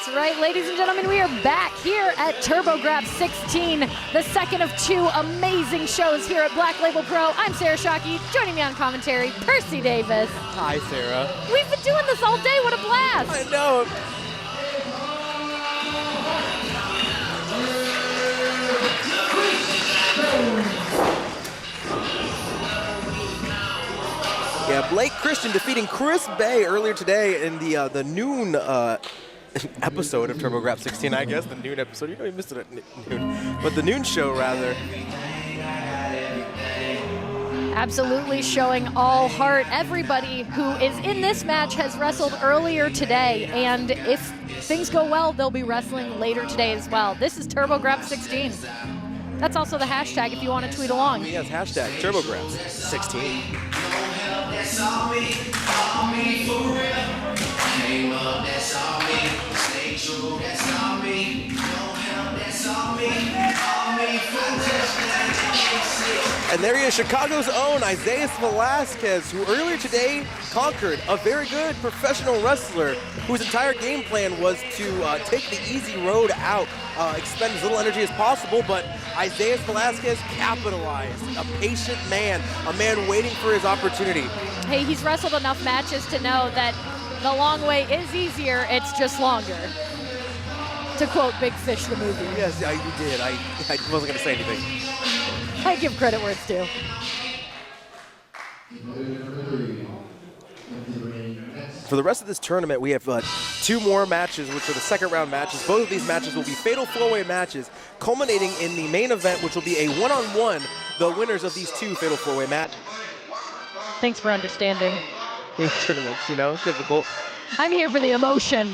That's right, ladies and gentlemen, we are back here at Graps 16, the second of two amazing shows here at Black Label Pro. I'm Sarah Shockey, joining me on commentary, Percy Davis. Hi, Sarah. We've been doing this all day, what a blast! I know. Yeah, Blake Christian defeating Chris Bay earlier today in the noon episode of Graps 16, I guess. The noon episode. You know you missed it at noon. But the noon show, rather. Absolutely showing all heart. Everybody who is in this match has wrestled earlier today, and if things go well, they'll be wrestling later today as well. This is Graps 16. That's also the hashtag if you want to tweet along. Yes, hashtag Graps 16. That's all me forever. Came up, that's all me. Stay true, that's all me. No help, that's all me forever. And there he is, Chicago's own Isaias Velazquez, who earlier today conquered a very good professional wrestler whose entire game plan was to take the easy road out, expend as little energy as possible, but Isaias Velazquez capitalized. A patient man, a man waiting for his opportunity. Hey, he's wrestled enough matches to know that the long way is easier, it's just longer. To quote Big Fish, the movie. Yes, you did. I wasn't going to say anything. I give credit where it's due. For the rest of this tournament, we have two more matches, which are the second round matches. Both of these matches will be fatal four-way matches, culminating in the main event, which will be a one-on-one, the winners of these two fatal four-way matches. Thanks for understanding. These tournaments, you know, difficult. I'm here for the emotion.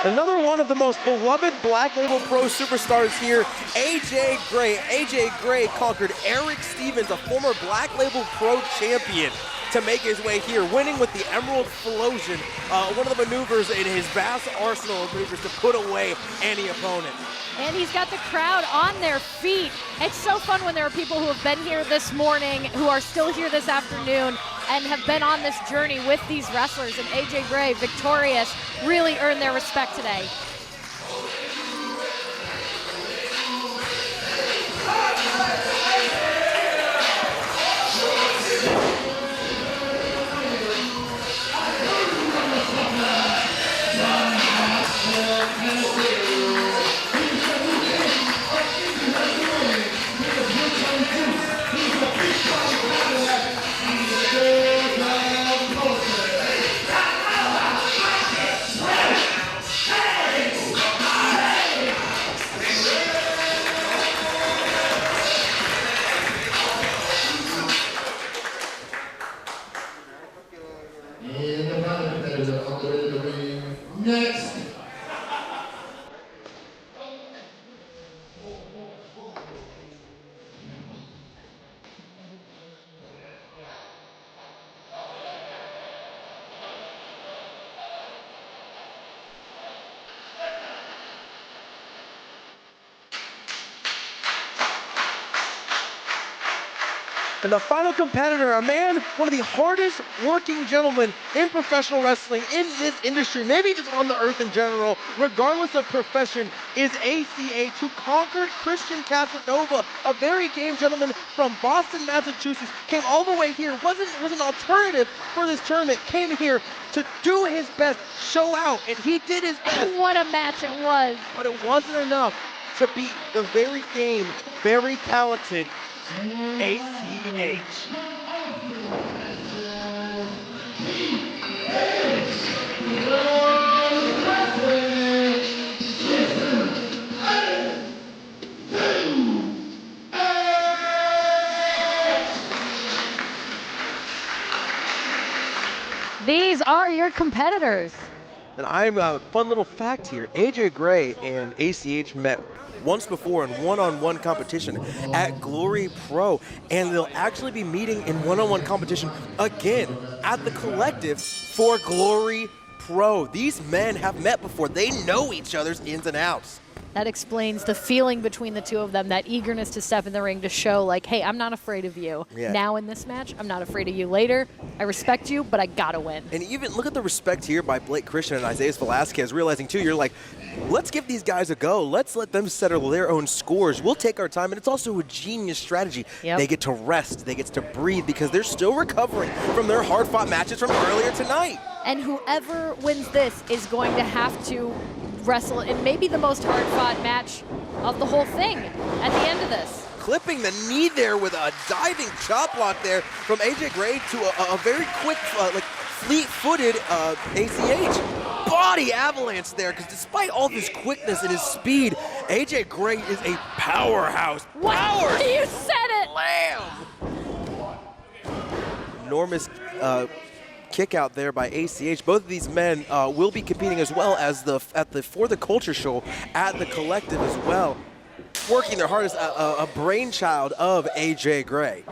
Another one of the most beloved Black Label Pro superstars here, AJ Gray. AJ Gray conquered Eric Stevens, a former Black Label Pro champion, to make his way here, winning with the Emerald Flosion, one of the maneuvers in his vast arsenal of maneuvers to put away any opponent. And he's got the crowd on their feet. It's so fun when there are people who have been here this morning, who are still here this afternoon, and have been on this journey with these wrestlers. And AJ Gray, victorious, really earned their respect today. Next. And the final competitor, a man, one of the hardest working gentlemen in professional wrestling, in this industry, maybe just on the earth in general, regardless of profession, is ACH, who conquered Christian Casanova, a very game gentleman from Boston, Massachusetts, came all the way here, was an alternative for this tournament, came here to do his best, show out, and he did his best. What a match it was. But it wasn't enough to beat the very game, very talented ACH. These are your competitors. And I'm a fun little fact here. AJ Gray and ACH met once before in one-on-one competition at Glory Pro, and they'll actually be meeting in one-on-one competition again at the Collective for Glory pro. These men have met before. They know each other's ins and outs. That explains the feeling between the two of them, that eagerness to step in the ring to show, like, hey, I'm not afraid of you. Yeah. Now in this match, I'm not afraid of you later. I respect you, but I gotta win. And even look at the respect here by Blake Christian and Isaias Velazquez, realizing too, you're like, let's give these guys a go. Let's let them settle their own scores. We'll take our time, and it's also a genius strategy. Yep. They get to rest, they get to breathe, because they're still recovering from their hard-fought matches from earlier tonight. And whoever wins this is going to have to wrestle in maybe the most hard-fought match of the whole thing at the end of this. Clipping the knee there with a diving chop block there from AJ Gray to a very quick, like fleet-footed ACH. Body avalanche there, because despite all of his quickness and his speed, AJ Gray is a powerhouse. What? You said it! Lamb! Enormous kick out there by ACH. Both of these men will be competing as well as for the Culture Show at the Collective as well. Working their hardest, a brainchild of AJ Gray.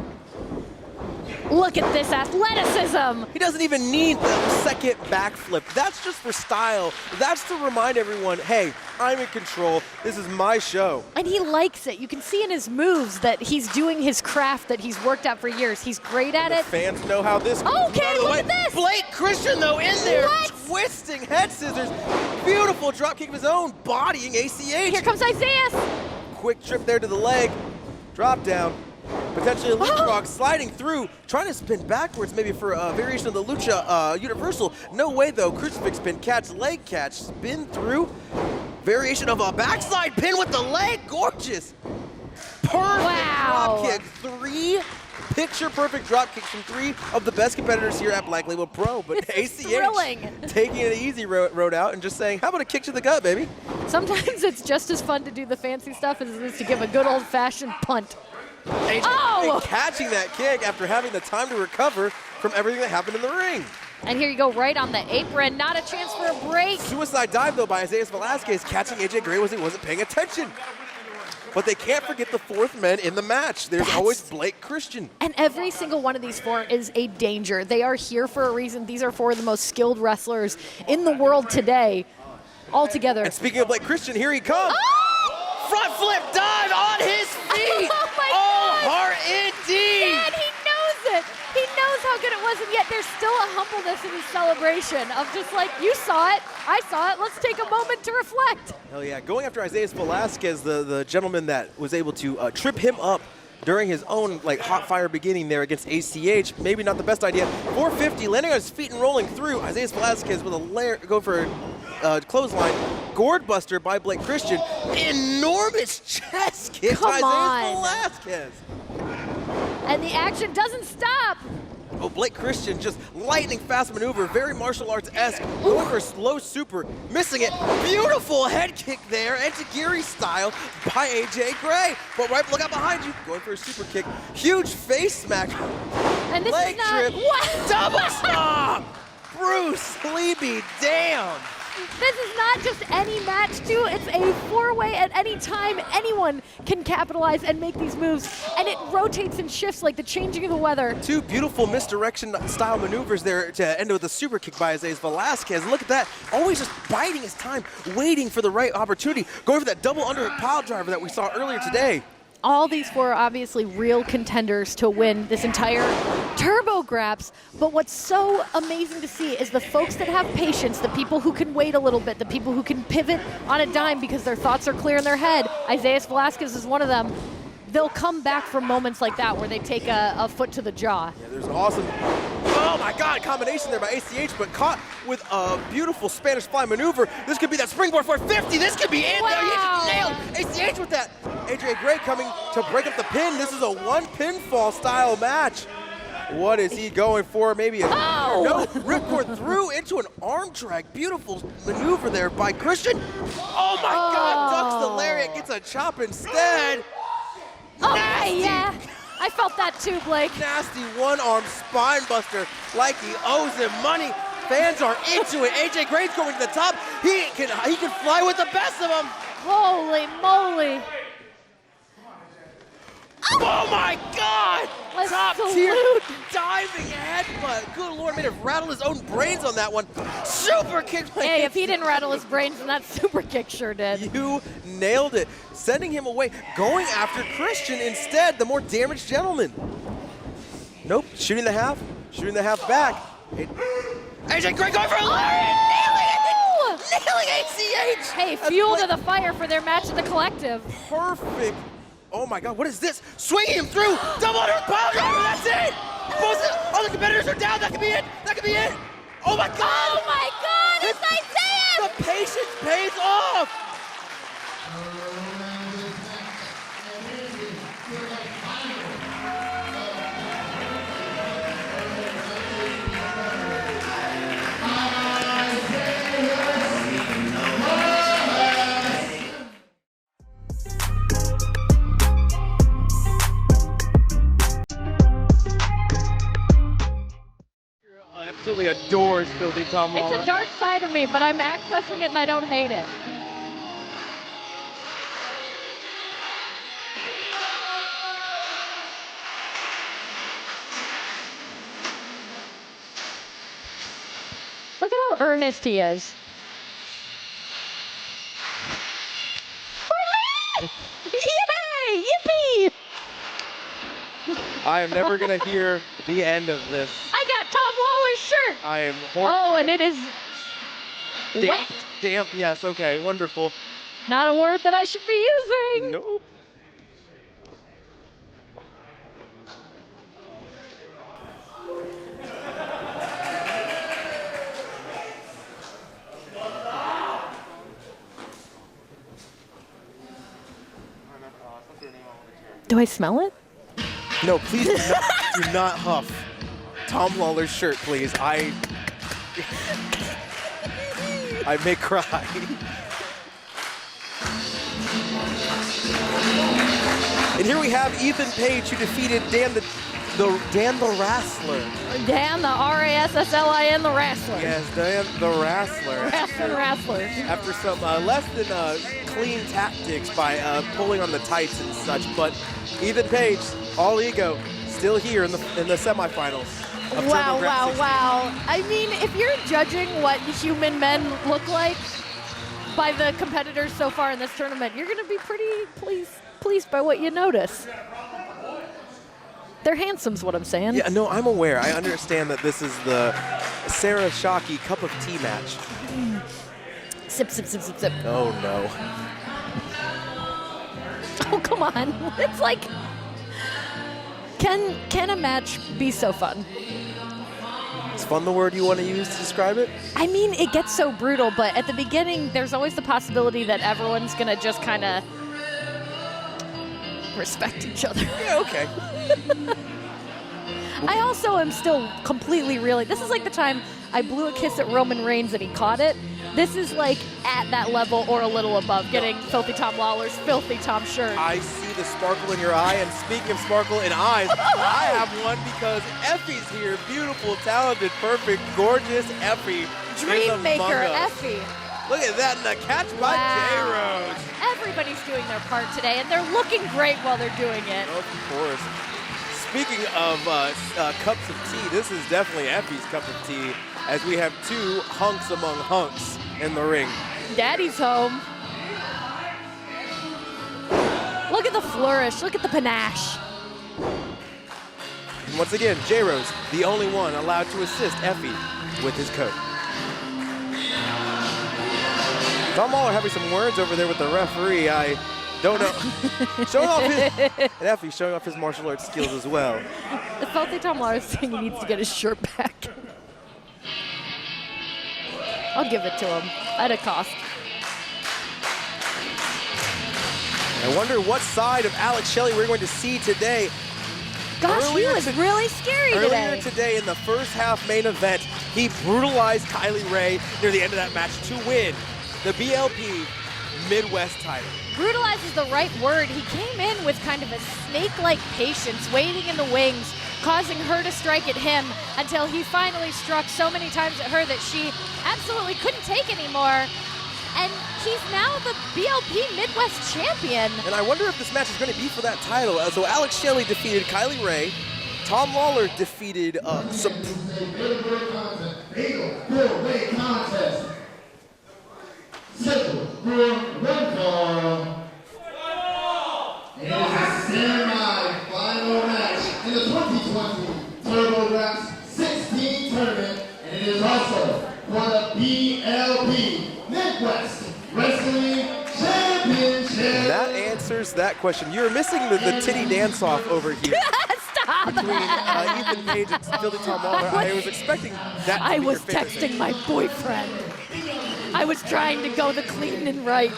Look at this athleticism. He doesn't even need the second backflip. That's just for style. That's to remind everyone, hey, I'm in control. This is my show. And he likes it. You can see in his moves that he's doing his craft that he's worked at for years. He's great at it. Fans know how this goes. Okay, look at this. Blake Christian, though, in there, What? twisting head scissors. Beautiful drop kick of his own, bodying ACH. Here comes Isaias. Quick trip there to the leg. Drop down. Potentially a leapfrog sliding through, trying to spin backwards maybe for a variation of the Lucha Universal. No way though, crucifix pin, catch, leg catch, spin through. Variation of a backside pin with the leg, gorgeous. Perfect Wow. drop kick, 3 picture-perfect drop kicks from 3 of the best competitors here at Black Label Pro. But It's ACH thrilling. taking an easy road out and just saying, how about a kick to the gut, baby? Sometimes it's just as fun to do the fancy stuff as it is to give a good old-fashioned punt. AJ Oh! catching that kick after having the time to recover from everything that happened in the ring. And here you go, right on the apron. Not a chance for a break. Suicide dive, though, by Isaias Velazquez, catching AJ Gray as he wasn't paying attention. But they can't forget the 4th man in the match. There's always Blake Christian. And every single one of these 4 is a danger. They are here for a reason. These are 4 of the most skilled wrestlers in the world today, all together. And speaking of Blake Christian, here he comes. Oh! Front flip dive on his feet. Oh, my All gosh. heart indeed. And he knows it. He knows how good it was, and yet there's still a humbleness in his celebration of just like, you saw it, I saw it, let's take a moment to reflect. Hell yeah, going after Isaias Velazquez, the gentleman that was able to trip him up during his own like hot fire beginning there against ACH. Maybe not the best idea. 450, landing on his feet and rolling through. Isaias Velazquez with a layer, go for a clothesline. Gourd buster by Blake Christian. Enormous chest kick by Isaias Velazquez. And the action doesn't stop. Oh, Blake Christian just lightning fast maneuver, very martial arts-esque, going for a slow super, missing it. Beautiful head kick there, Enziguri style by AJ Gray. But right, look out behind you, going for a super kick. Huge face smack. And this Leg is not trip, what? double stomp. Bruce Sleepy down. This is not just any match, too. It's a 4-way at any time. Anyone can capitalize and make these moves, and it rotates and shifts like the changing of the weather. 2 beautiful misdirection style maneuvers there to end with a super kick by Isaias Velazquez. And look at that, always just biding his time, waiting for the right opportunity, going for that double underhook pile driver that we saw earlier today. All these 4 are obviously real contenders to win this entire Turbo Graps, but what's so amazing to see is the folks that have patience, the people who can wait a little bit, the people who can pivot on a dime because their thoughts are clear in their head. Isaias Velazquez is one of them. They'll come back from moments like that where they take a foot to the jaw. Yeah, there's an awesome, oh my God, combination there by ACH, but caught with a beautiful Spanish fly maneuver. This could be that springboard 450. This could be it. Wow. Nailed ACH with that. AJ Gray coming to break up the pin. This is a 1 pinfall style match. What is he going for? Maybe a no ripcord through into an arm drag. Beautiful maneuver there by Christian. Oh my God, ducks the lariat, gets a chop instead. Okay, yeah. I felt that too, Blake. Nasty one-arm spine buster like he owes him money. Fans are into it. AJ Gray's going to the top. He can fly with the best of them. Holy moly. Oh my God! Let's Top salute. tier diving headbutt. Good Lord, made him rattle his own brains on that one. Super kick. Hey, if he didn't rattle his brains, then that super kick sure did. You nailed it. Sending him away, going after Christian instead, the more damaged gentleman. Nope, shooting the half back. AJ Gray going for a lariat, nailing ACH. Hey, fuel to the fire for their match at the Collective. Perfect. Oh my God, what is this? Swinging him through, double under pile driver, that's it. All the competitors are down, that could be it. Oh my God. Oh my God, it's Isaias! The patience pays off. Absolutely adores Filthy Tom Lawlor. It's a dark side of me, but I'm accessing it and I don't hate it. Look at how earnest he is. Yay! Yippee! I am never going to hear the end of this. I got Tom Lawler's shirt. I am Oh, and it is wet. damp. Yes, okay, wonderful. Not a word that I should be using. Nope. Do I smell it? No, please do not huff Tom Lawler's shirt, please. I may cry. And here we have Ethan Page, who defeated Dan the Wrestler. Dan, the R-A-S-S-L-I-N, the Wrestler. Yes, Dan the Wrestler. Wrestlers. After some less than clean tactics by pulling on the tights and such, but Ethan Page, all ego, still here in the semifinals. of Wow, TurboGrafx wow, 16. wow. I mean, if you're judging what human men look like by the competitors so far in this tournament, you're going to be pretty pleased by what you notice. They're handsome's what I'm saying. Yeah, no, I'm aware. I understand that this is the Sarah Shockey cup of tea match. Sip, sip, sip, sip, sip. Oh, no. Oh, come on. It's like, can a match be so fun? Is fun the word you want to use to describe it? I mean, it gets so brutal, but at the beginning, there's always the possibility that everyone's going to just kind of respect each other. Yeah, okay. I also am still completely reeling. This is like the time I blew a kiss at Roman Reigns and he caught it. This is like at that level or a little above, getting Filthy Tom Lawler's Filthy Tom shirt. I see the sparkle in your eye, and speaking of sparkle in eyes, I have one because Effy's here. Beautiful, talented, perfect, gorgeous Effy. Dreammaker Effy. Look at that, and the catch by J-Rose. Everybody's doing their part today, and they're looking great while they're doing it. Of course. Speaking of cups of tea, this is definitely Effy's cup of tea, as we have two hunks among hunks in the ring. Daddy's home. Look at the flourish. Look at the panache. And once again, J-Rose, the only one allowed to assist Effy with his coat. Tom Lawlor having some words over there with the referee. I don't know. Showing off his, and Effy showing off his martial arts skills as well. The Filthy Tom Lawler is saying he needs to get his shirt back. I'll give it to him at a cost. I wonder what side of Alex Shelley we're going to see today. Gosh, he was really scary today. Earlier today in the first half main event, he brutalized Kylie Ray near the end of that match to win the BLP Midwest title. Brutalize is the right word. He came in with kind of a snake-like patience, waiting in the wings, causing her to strike at him until he finally struck so many times at her that she absolutely couldn't take anymore. And he's now the BLP Midwest champion. And I wonder if this match is going to be for that title. So Alex Shelley defeated Kylie Ray. Tom Lawlor defeated It is a semi-final match in the 2020 Turbo Graps 16 tournament, and it is also for the BLP Midwest Wrestling Championship. That answers that question. You're missing the titty dance-off over here. Stop. Between Ethan Page and Philly Tom Lawlor. I was expecting that to I be was your favorite texting thing. my boyfriend. I was trying to go the clean and right.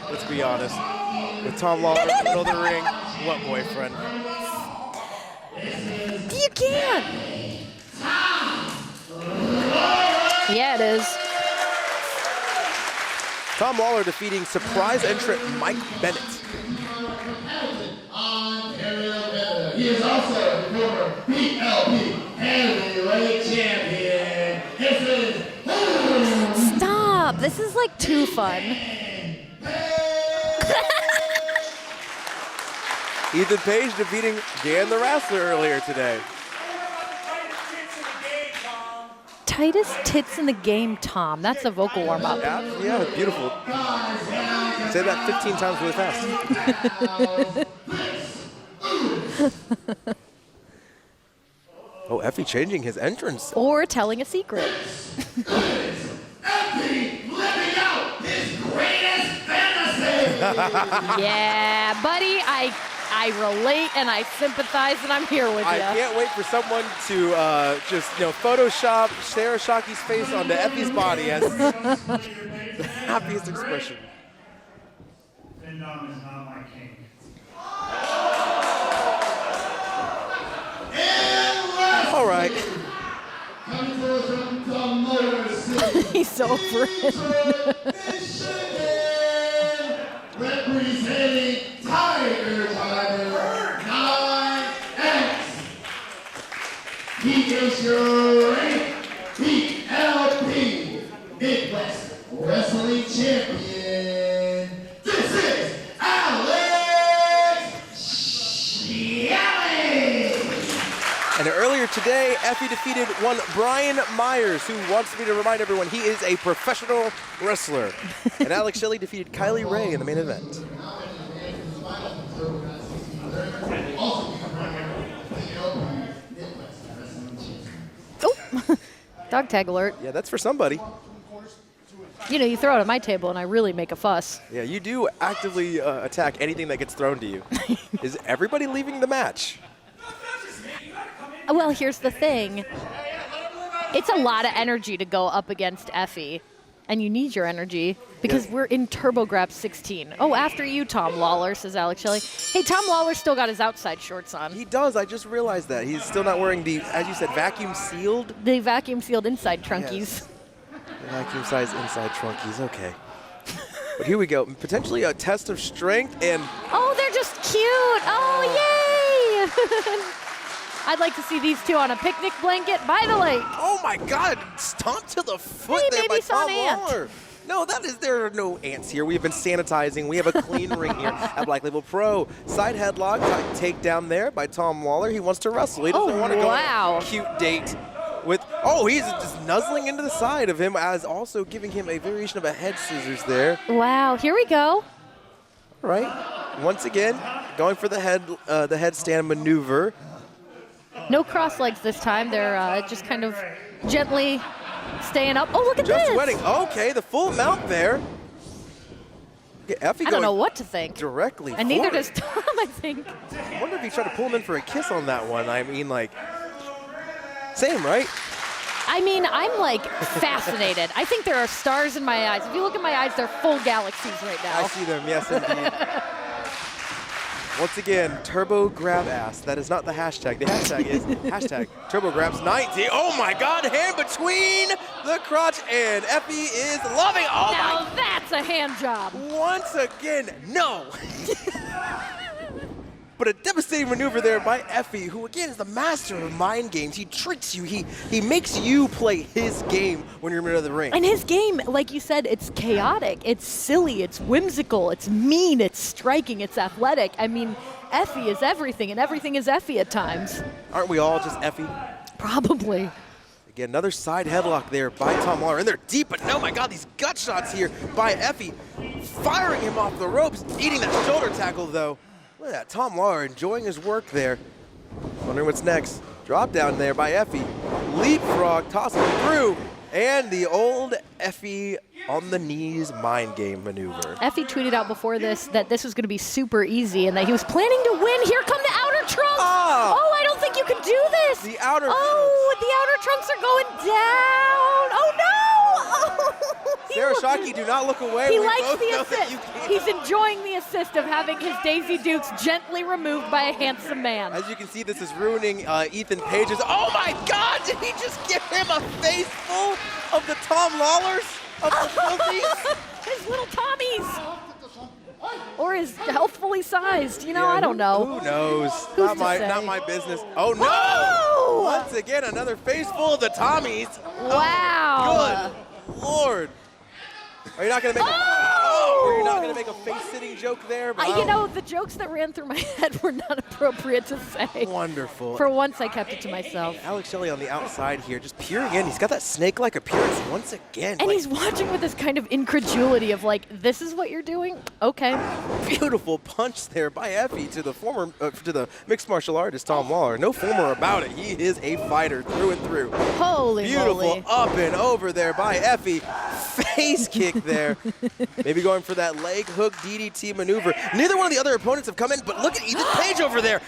Let's be honest. With Tom Lawlor in the middle of the ring, what boyfriend? You can't. Yeah, it is. Tom Lawlor defeating surprise entrant Mike Bennett. He is also the former BLP heavyweight champion. This is Stop. This is like too fun. Ethan Page defeating Dan the Wrestler earlier today. Tightest tits in the game, Tom. That's a vocal warm-up. Yeah, beautiful. Say that 15 times really fast. Oh, Effy changing his entrance. Or telling a secret. Effy living out his greatest fantasy. Yeah, buddy, I relate and I sympathize and I'm here with I you. can't wait for someone to just, Photoshop Sarah Shockey's face onto Effy's body as the happiest expression. Phenom is not my king. All right. He's so over it. Representing Tiger 9X. He is your BLP Midwest Wrestling Champion. This is Alex Shelley. And earlier today, Effy defeated one Brian Myers, who wants me to remind everyone he is a professional wrestler. And Alex Shelley defeated Kylie Ray in the main event. Oh, dog tag alert. Yeah, that's for somebody. You know, you throw it at my table and I really make a fuss. Yeah, you do actively attack anything that gets thrown to you. Is everybody leaving the match? Well, here's the thing. It's a lot of energy to go up against Effy. And you need your energy because we're in Turbo Graps 16. Oh, after you, Tom Lawlor, says Alex Shelley. Hey, Tom Lawlor still got his outside shorts on. He does. I just realized that. He's still not wearing the, as you said, vacuum sealed. The vacuum sealed inside trunkies. Yes. The vacuum size inside trunkies. Okay. But here we go. Potentially a test of strength and. Oh, they're just cute. Oh, yay. I'd like to see these two on a picnic blanket by the lake. Oh my God! Stomp to the foot Hey, there maybe by saw Tom an ant. Lawlor. No, there are no ants here. We have been sanitizing. We have a clean ring here at Black Label Pro. Side headlock, takedown there by Tom Lawlor. He wants to wrestle. He doesn't want to go on a cute date with. Oh, he's just nuzzling into the side of him, as also giving him a variation of a head scissors there. Wow, here we go. All right. Once again, going for the headstand maneuver. No cross legs this time. They're just kind of gently staying up. Oh, look at Just this. sweating. Okay, the full mount there. Effy I don't know what to think. directly And neither for it. does Tom, I think. I wonder if he tried to pull him in for a kiss on that one. I mean, like, same, right? I mean, I'm like fascinated. I think there are stars in my eyes. If you look at my eyes, they're full galaxies right now. I see them, yes, indeed. Once again, Turbo Grab Ass. That is not the hashtag. The hashtag is hashtag Turbo Grabs 90. Oh my God, hand between the crotch, and Effy is loving. Oh Now my. that's a hand job. Once again, no. but a devastating maneuver there by Effy, who again is the master of mind games. He tricks you. He makes you play his game when you're in the middle of the ring. And his game, like you said, it's chaotic, it's silly, it's whimsical, it's mean, it's striking, it's athletic. I mean, Effy is everything, and everything is Effy at times. Aren't we all just Effy? Probably. Again, another side headlock there by Tom Lawlor. And they're deep, but oh my God, these gut shots here by Effy. Firing him off the ropes, eating that shoulder tackle though. Look at that, Tom Lawlor enjoying his work there. Wondering what's next. Drop down there by Effy. Leapfrog, toss him through. And the old Effy on the knees mind game maneuver. Effy tweeted out before this that this was going to be super easy and that he was planning to win. Here come the outer trunks. Oh, I don't think you can do this. The outer the outer trunks are going down. Oh, no. Sarah Shockey, do not look away. He We likes both the know that you assist. can't. He's enjoying the assist of having his Daisy Dukes gently removed by a handsome man. As you can see, this is ruining Ethan Page's. Oh my God! Did he just give him a face full of the Tom Lawlors of the Philippines? His little Tommies. Or is healthfully sized. You know, Yeah, I don't know. Who knows? Who's Not to say? my business. Oh no! Whoa! Once again, another face full of the Tommies. Wow. Good Lord. Are you not gonna make? Were you not gonna make a face-sitting joke there? But You know, the jokes that ran through my head were not appropriate to say. Wonderful. For once, I kept it to myself. Alex Shelley on the outside here, just peering in. He's got that snake-like appearance once again. And like, he's watching with this kind of incredulity of like, this is what you're doing? Okay. beautiful punch there by Effy to the mixed martial artist Tom Lawlor. No former about it. He is a fighter through and through. Holy Beautiful moly. up and over there by Effy. Face kick there. Maybe going for that leg hook DDT maneuver. Neither one of the other opponents have come in, but look at Ethan Page over there.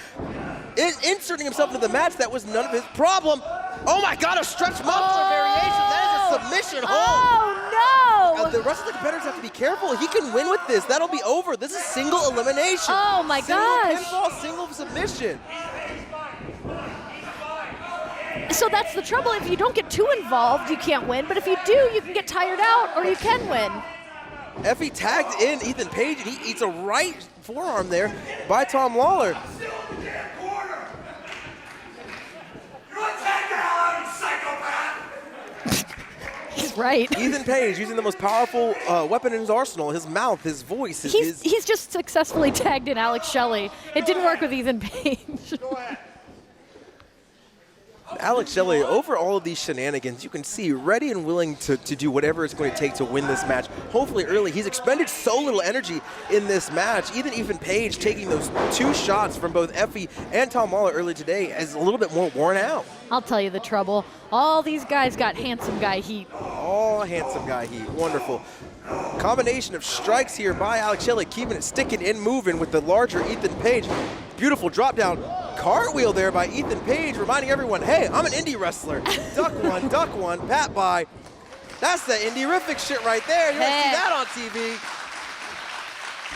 Inserting himself into the match. That was none of his problem. Oh my God, a stretch muffler variation. That is a submission hold. Oh, no. The rest of the competitors have to be careful. He can win with this. That'll be over. This is single elimination. Oh, my gosh. Single pinfall, single submission. So that's the trouble. If you don't get too involved, you can't win. But if you do, you can get tired out or you can win. Effy tagged in Ethan Page, and he eats a right forearm there by Tom Lawlor. He's right. Ethan Page using the most powerful weapon in his arsenal, his mouth, his voice. He's just successfully tagged in Alex Shelley. It didn't work with Ethan Page. Alex Shelley, over all of these shenanigans, you can see ready and willing to do whatever it's going to take to win this match. Hopefully early. He's expended so little energy in this match. Even Ethan Page taking those two shots from both Effy and Tom Lawlor early today is a little bit more worn out. I'll tell you the trouble. All these guys got handsome guy heat. All handsome guy heat. Wonderful. Combination of strikes here by Alex Shelley, keeping it sticking and moving with the larger Ethan Page. Beautiful drop down cartwheel there by Ethan Page, reminding everyone, hey, I'm an indie wrestler. Duck one, pat by. That's the indie-rific shit right there. You want to see that on TV.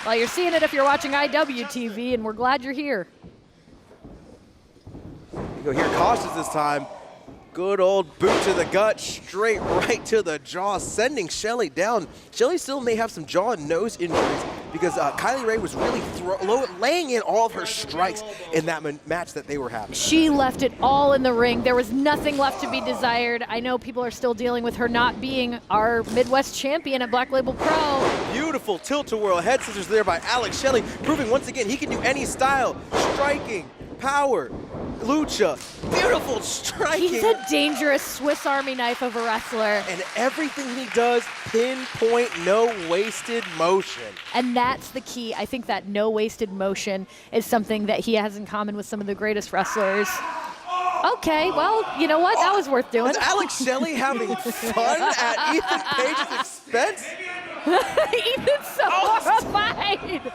Well, you're seeing it if you're watching IWTV, and we're glad you're here. You go here cautious this time. Good old boot to the gut, straight right to the jaw, sending Shelley down. Shelley still may have some jaw and nose injuries because Kylie Ray was really laying in all of her strikes in that match that they were having. She left it all in the ring. There was nothing left to be desired. I know people are still dealing with her not being our Midwest champion at Black Label Pro. Beautiful tilt-a-whirl head scissors there by Alex Shelley, proving once again he can do any style. Striking, power, lucha, beautiful striking. He's a dangerous Swiss Army knife of a wrestler. And everything he does, pinpoint, no wasted motion. And that's the key. I think that no wasted motion is something that he has in common with some of the greatest wrestlers. Okay, well, you know what? That was worth doing. Is Alex Shelley having fun at Ethan Page's expense? Ethan's so horrified.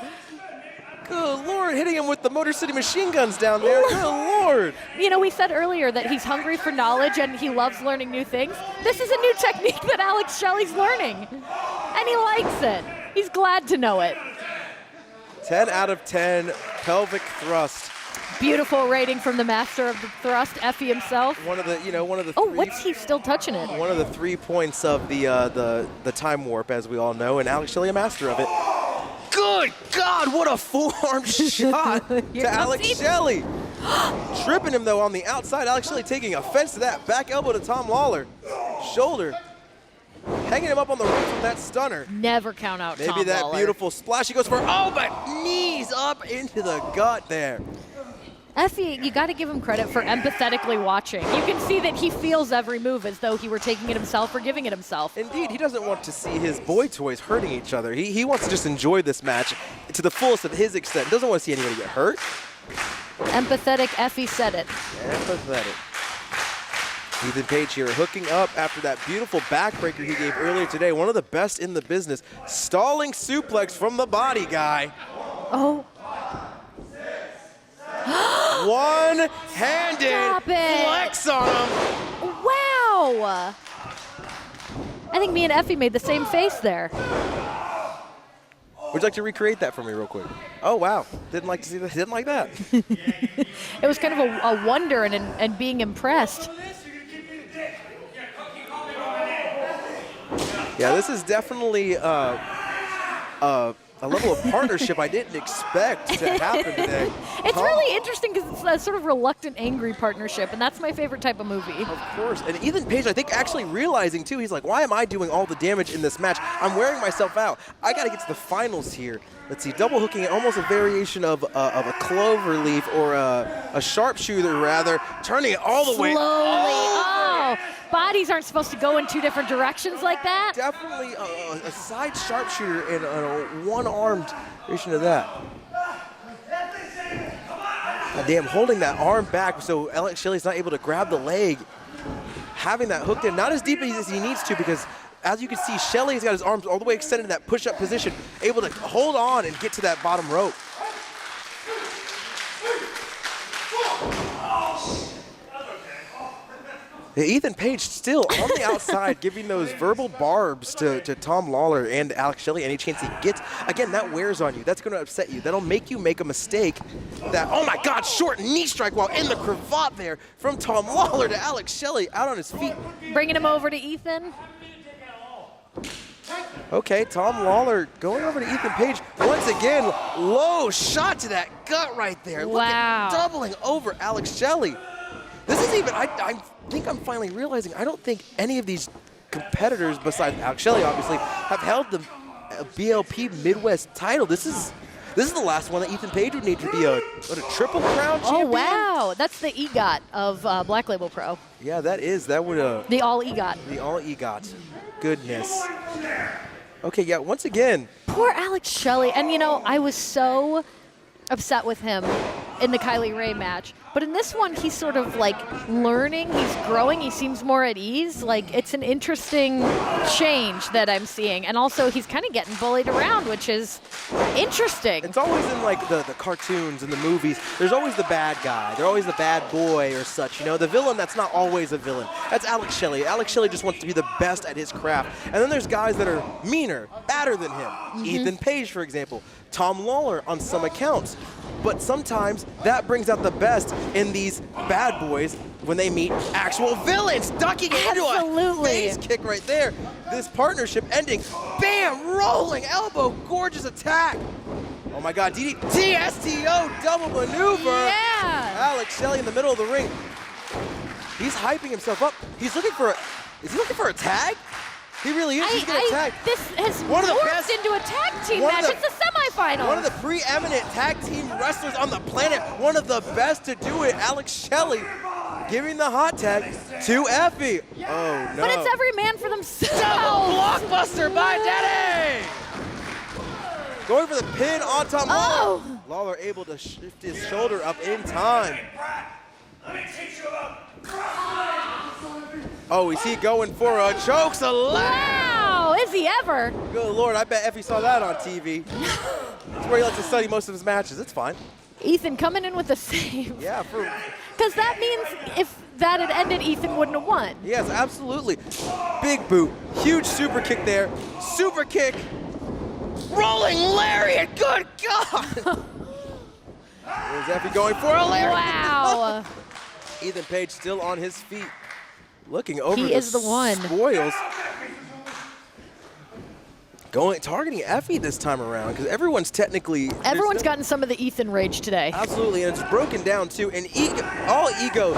Good Lord, hitting him with the Motor City machine guns down there. Good Lord. You know, we said earlier that he's hungry for knowledge and he loves learning new things. This is a new technique that Alex Shelley's learning. And he likes it. He's glad to know it. 10 out of 10 pelvic thrust. Beautiful rating from the master of the thrust, Effy himself. One of the Oh, what's he still touching it? One of the 3 points of the time warp, as we all know, and Alex Shelley a master of it. Good Good God, what a forearm shot to Alex Shelley. Tripping him, though, on the outside. Alex Shelley taking offense to that. Back elbow to Tom Lawlor. Shoulder. Hanging him up on the rope from that stunner. Never count out Tom Maybe that Lawlor. beautiful splash. He goes for, oh, but knees up into the gut there. Effy, you got to give him credit for empathetically watching. You can see that he feels every move as though he were taking it himself or giving it himself. Indeed, he doesn't want to see his boy toys hurting each other. He wants to just enjoy this match to the fullest of his extent. Doesn't want to see anybody get hurt. Empathetic Effy said it. Empathetic. Ethan Page here hooking up after that beautiful backbreaker he gave earlier today. One of the best in the business. Stalling suplex from the body guy. Oh. One-handed flex on him. Wow. I think me and Effy made the same face there. Would you like to recreate that for me real quick? Oh, wow. Didn't like to see that. Didn't like that. It was kind of a wonder and being impressed. Yeah, this is definitely a level of partnership I didn't expect to happen today. It's really interesting because it's a sort of reluctant, angry partnership, and that's my favorite type of movie. Of course. And Ethan Page, I think, actually realizing, too, he's like, why am I doing all the damage in this match? I'm wearing myself out. I got to get to the finals here. Let's see, double hooking it, almost a variation of a clover leaf or a sharpshooter, rather, turning it all the way. Slowly. Oh, bodies aren't supposed to go in two different directions like that. Definitely a side sharpshooter and a one-armed version of that. God damn, holding that arm back so Alex Shelley's not able to grab the leg. Having that hooked in, not as deep as he needs to, because as you can see, Shelley's got his arms all the way extended in that push-up position, able to hold on and get to that bottom rope. Ethan Page still on the outside, giving those verbal barbs to Tom Lawlor and Alex Shelley any chance he gets. Again, that wears on you. That's going to upset you. That'll make you make a mistake. That, oh my God, short knee strike while in the cravat there from Tom Lawlor to Alex Shelley out on his feet. Bringing him over to Ethan. Okay, Tom Lawlor going over to Ethan Page. Once again, low shot to that gut right there. Look Wow. at doubling over Alex Shelley. This is even, I think I'm finally realizing, I don't think any of these competitors, besides Alex Shelley, obviously, have held the BLP Midwest title. This is the last one that Ethan Page would need to be a triple crown champion. Oh, wow. That's the EGOT of Black Label Pro. Yeah, that would The all EGOT. the all EGOT. Goodness. Okay, yeah, once again. Poor Alex Shelley. And, you know, I was so upset with him in the Kylie Ray match. But in this one, he's sort of like learning, he's growing, he seems more at ease. Like, it's an interesting change that I'm seeing. And also, he's kind of getting bullied around, which is interesting. It's always in like the cartoons and the movies, there's always the bad guy. They're always the bad boy or such, you know. The villain that's not always a villain. That's Alex Shelley. Alex Shelley just wants to be the best at his craft. And then there's guys that are meaner, badder than him. Ethan Page, for example. Tom Lawlor on some accounts. But sometimes that brings out the best in these bad boys when they meet actual villains. Ducking into a face kick right there. This partnership ending. Bam! Rolling elbow. Gorgeous attack. Oh my God. DDT STO double maneuver. Yeah. Alex Shelley in the middle of the ring. He's hyping himself up. He's looking for is he looking for a tag? He really is. He's going to tag. This has morphed into a tag team match. It's a semifinal. One of the preeminent tag team wrestlers on the planet. One of the best to do it. Alex Shelley giving the hot tag to Effy. Oh, no. But it's every man for themselves. Double blockbuster by Delaney. Going for the pin on Tom Lawlor. Lawlor able to shift his shoulder up in time. Let me teach you about. Oh, is he going for a choke select? Wow, is he ever? Good Lord, I bet Effy saw that on TV. That's where he likes to study most of his matches. It's fine. Ethan coming in with the save. Yeah, because that means if that had ended, Ethan wouldn't have won. Yes, absolutely. Big boot, huge super kick there. Super kick, rolling lariat. Good God! There's Effy going for a lariat. Wow. Ethan Page still on his feet, looking over He is the one. spoils. targeting Effy this time around because everyone's technically Gotten some of the Ethan rage today. Absolutely, and it's broken down too. And all ego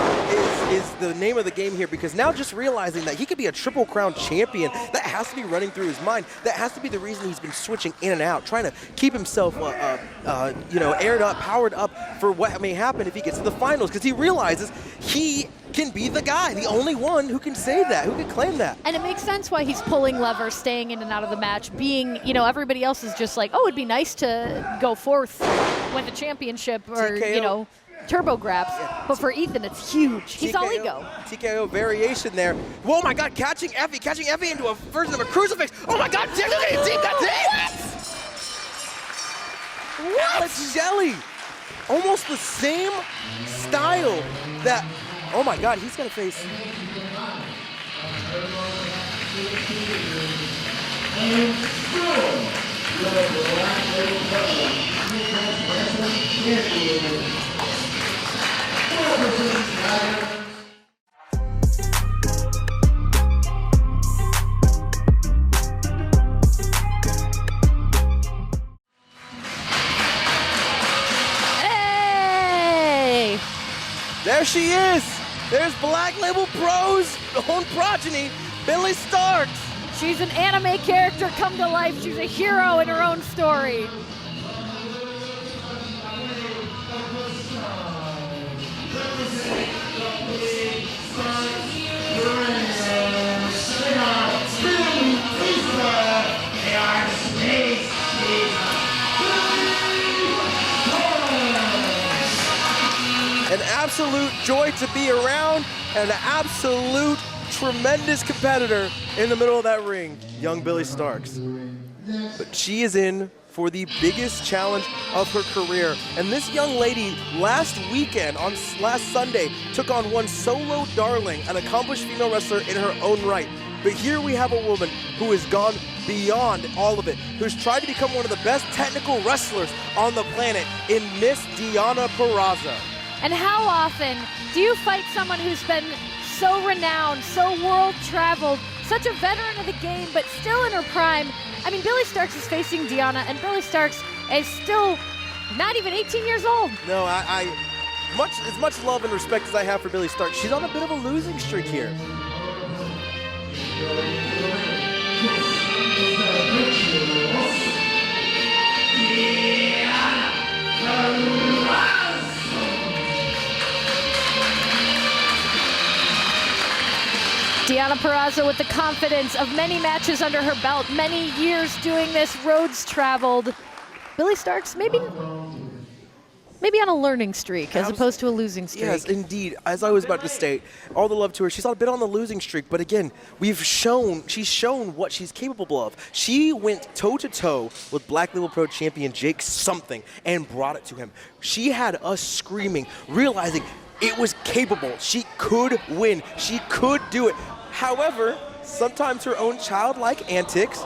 is the name of the game here because now just realizing that he could be a Triple Crown champion, that has to be running through his mind. That has to be the reason he's been switching in and out, trying to keep himself, aired up, powered up for what may happen if he gets to the finals because he realizes he can be the guy, the only one who can say that, who can claim that. And it makes sense why he's pulling levers, staying in and out of the match, being, everybody else is just like, oh, it'd be nice to go forth with a championship or, TKO. Turbo Graps. Yeah. But for Ethan, it's huge. He's all ego. TKO variation there. Oh my God, catching Effy into a version of a crucifix. Oh my God, deep that What? Alex Shelley. Almost the same style that, oh my God, he's gonna face. Hey! There she is. There's Black Label Pro's own progeny, Billie Starkz. She's an anime character come to life. She's a hero in her own story. An absolute joy to be around, and an absolute tremendous competitor in the middle of that ring, young Billie Starkz. But she is in for the biggest challenge of her career. And this young lady last weekend, on last Sunday, took on one Solo Darling, an accomplished female wrestler in her own right. But here we have a woman who has gone beyond all of it, who's tried to become one of the best technical wrestlers on the planet in Miss Deonna Purrazzo. And how often do you fight someone who's been so renowned, so world-traveled, such a veteran of the game, but still in her prime? I mean, Billie Starkz is facing Deonna, and Billie Starkz is still not even 18 years old. No, as much love and respect as I have for Billie Starkz, she's on a bit of a losing streak here. Deonna Purrazzo with the confidence of many matches under her belt, many years doing this, roads traveled. Billie Starkz maybe on a learning streak as opposed to a losing streak. Yes, indeed. As I was about to state, all the love to her. She's a bit on the losing streak, but again, she's shown what she's capable of. She went toe-to-toe with Black Label Pro champion Jake something and brought it to him. She had us screaming, realizing it was capable. She could win. She could do it. However, sometimes her own childlike antics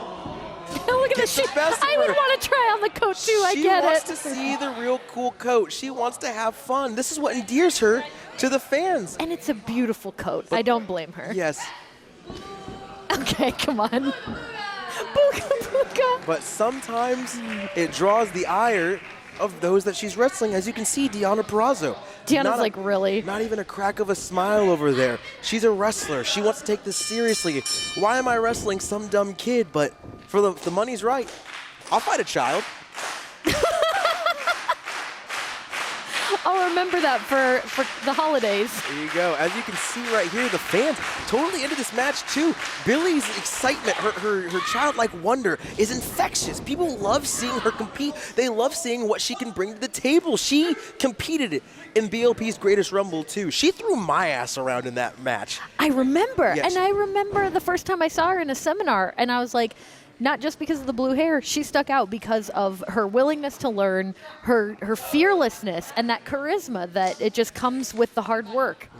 Look at this. I would want to try on the coat too. I get it. She wants to see the real cool coat. She wants to have fun. This is what endears her to the fans. And it's a beautiful coat. I don't blame her. Yes. Okay, come on. Booga booga. But sometimes it draws the ire of those that she's wrestling. As you can see, Deonna Purrazzo. Deonna's like, really? Not even a crack of a smile over there. She's a wrestler. She wants to take this seriously. Why am I wrestling some dumb kid? But for the money's right, I'll fight a child. I'll remember that for the holidays. There you go. As you can see right here, the fans totally into this match too. Billie's excitement, her childlike wonder is infectious. People love seeing her compete. They love seeing what she can bring to the table. She competed in BLP's Greatest Rumble too. She threw my ass around in that match. I remember. Yes. And I remember the first time I saw her in a seminar, and I was like, not just because of the blue hair, she stuck out because of her willingness to learn, her fearlessness, and that charisma that it just comes with the hard work.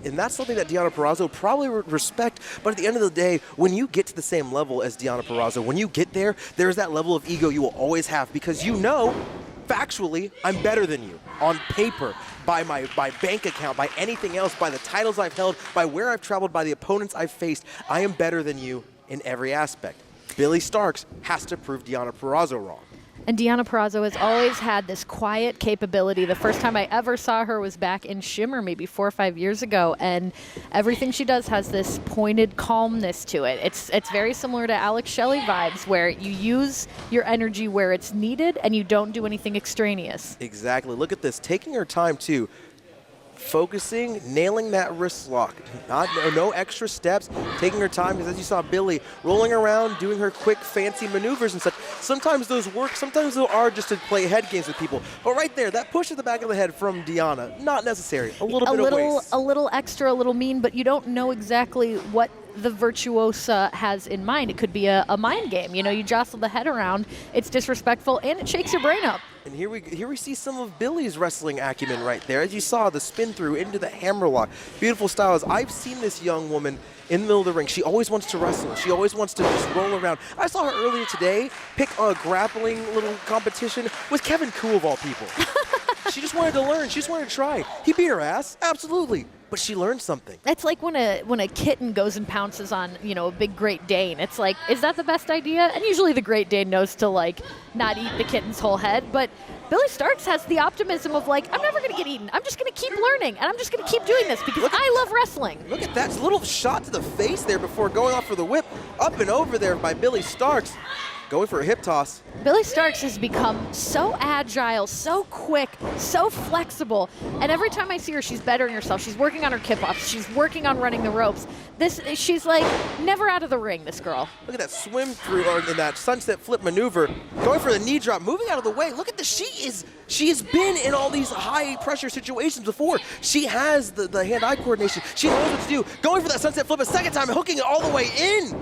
And that's something that Deonna Purrazzo probably would respect. But at the end of the day, when you get to the same level as Deonna Purrazzo, when you get there, there's that level of ego you will always have because you know, factually, I'm better than you on paper, by my bank account, by anything else, by the titles I've held, by where I've traveled, by the opponents I've faced. I am better than you in every aspect. Billie Starkz has to prove Deonna Purrazzo wrong. And Deonna Purrazzo has always had this quiet capability. The first time I ever saw her was back in Shimmer maybe 4 or 5 years ago, and everything she does has this pointed calmness to it. It's very similar to Alex Shelley vibes, where you use your energy where it's needed and you don't do anything extraneous. Exactly. Look at this. Taking her time, too. Focusing, nailing that wrist lock. No extra steps, taking her time, because as you saw Billie rolling around, doing her quick, fancy maneuvers and such. Sometimes those work, sometimes those are just to play head games with people. But right there, that push at the back of the head from Deonna, not necessary. A little bit of waste. A little extra, a little mean, but you don't know exactly what the virtuosa has in mind. It could be a mind game. You know, you jostle the head around, it's disrespectful, and it shakes your brain up. And here we see some of Billie's wrestling acumen right there. As you saw, the spin through into the hammerlock. Beautiful styles. I've seen this young woman in the middle of the ring. She always wants to wrestle. She always wants to just roll around. I saw her earlier today pick a grappling little competition with Kevin Koo of all people. She just wanted to learn. She just wanted to try. He beat her ass, absolutely. But she learned something. It's like when a kitten goes and pounces on, you know, a big Great Dane. It's like, is that the best idea? And usually the Great Dane knows to, like, not eat the kitten's whole head. But Billie Starkz has the optimism of, like, I'm never going to get eaten. I'm just going to keep learning, and I'm just going to keep doing this because I love wrestling. Look at that little shot to the face there before going off for the whip. Up and over there by Billie Starkz. Going for a hip toss. Billie Starkz has become so agile, so quick, so flexible. And every time I see her, she's bettering herself. She's working on her kip-offs. She's working on running the ropes. She's like never out of the ring, this girl. Look at that swim through, or that sunset flip maneuver. Going for the knee drop, moving out of the way. Look at this. She has been in all these high pressure situations before. She has the hand-eye coordination. She knows what to do. Going for that sunset flip a second time, hooking it all the way in.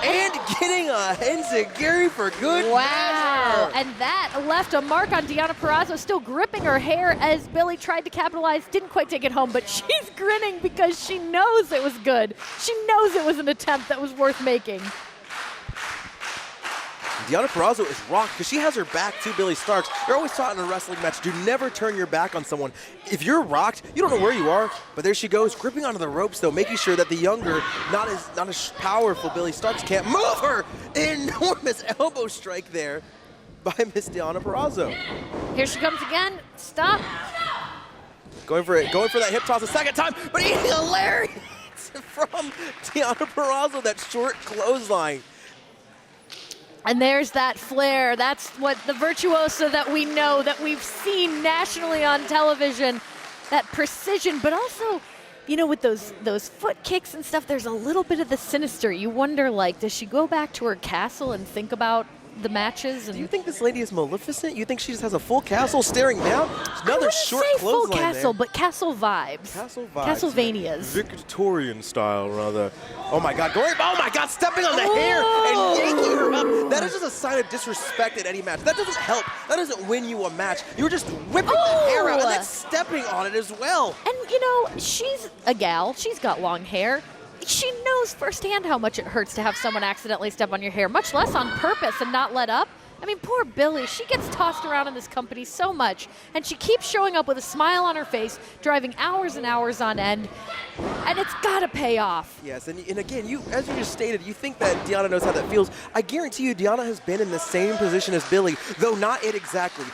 And getting a enziguri for good Wow. measure. And that left a mark on Deonna Purrazzo, still gripping her hair as Billie tried to capitalize. Didn't quite take it home, but she's grinning because she knows it was good. She knows it was an attempt that was worth making. Deonna Purrazzo is rocked because she has her back to Billie Starkz. You're always taught in a wrestling match, do never turn your back on someone. If you're rocked, you don't know where you are, but there she goes, gripping onto the ropes though, making sure that the younger, not as powerful Billie Starkz can't move her. Enormous elbow strike there by Miss Deonna Purrazzo. Here she comes again. Stop. Going for that hip toss a second time, but eating a lariat from Deonna Purrazzo, that short clothesline. And there's that flair. That's what the virtuoso that we know, that we've seen nationally on television. That precision, but also, you know, with those foot kicks and stuff, there's a little bit of the sinister. You wonder, like, does she go back to her castle and think about the matches? And do you think this lady is Maleficent? You think she just has a full castle staring down? Another short say full clothesline castle, there. but castle vibes. Castle vibes. Castlevanias. Victorian style, rather. Oh my God! Oh my God! Stepping on the hair and yanking her up. That is just a sign of disrespect at any match. That doesn't help. That doesn't win you a match. You're just whipping the hair out and then stepping on it as well. And you know, she's a gal. She's got long hair. She knows firsthand how much it hurts to have someone accidentally step on your hair, much less on purpose and not let up. I mean, poor Billie, she gets tossed around in this company so much, and she keeps showing up with a smile on her face, driving hours and hours on end, and it's got to pay off. Yes, and again, as you just stated, you think that Deonna knows how that feels. I guarantee you Deonna has been in the same position as Billie, though not it exactly.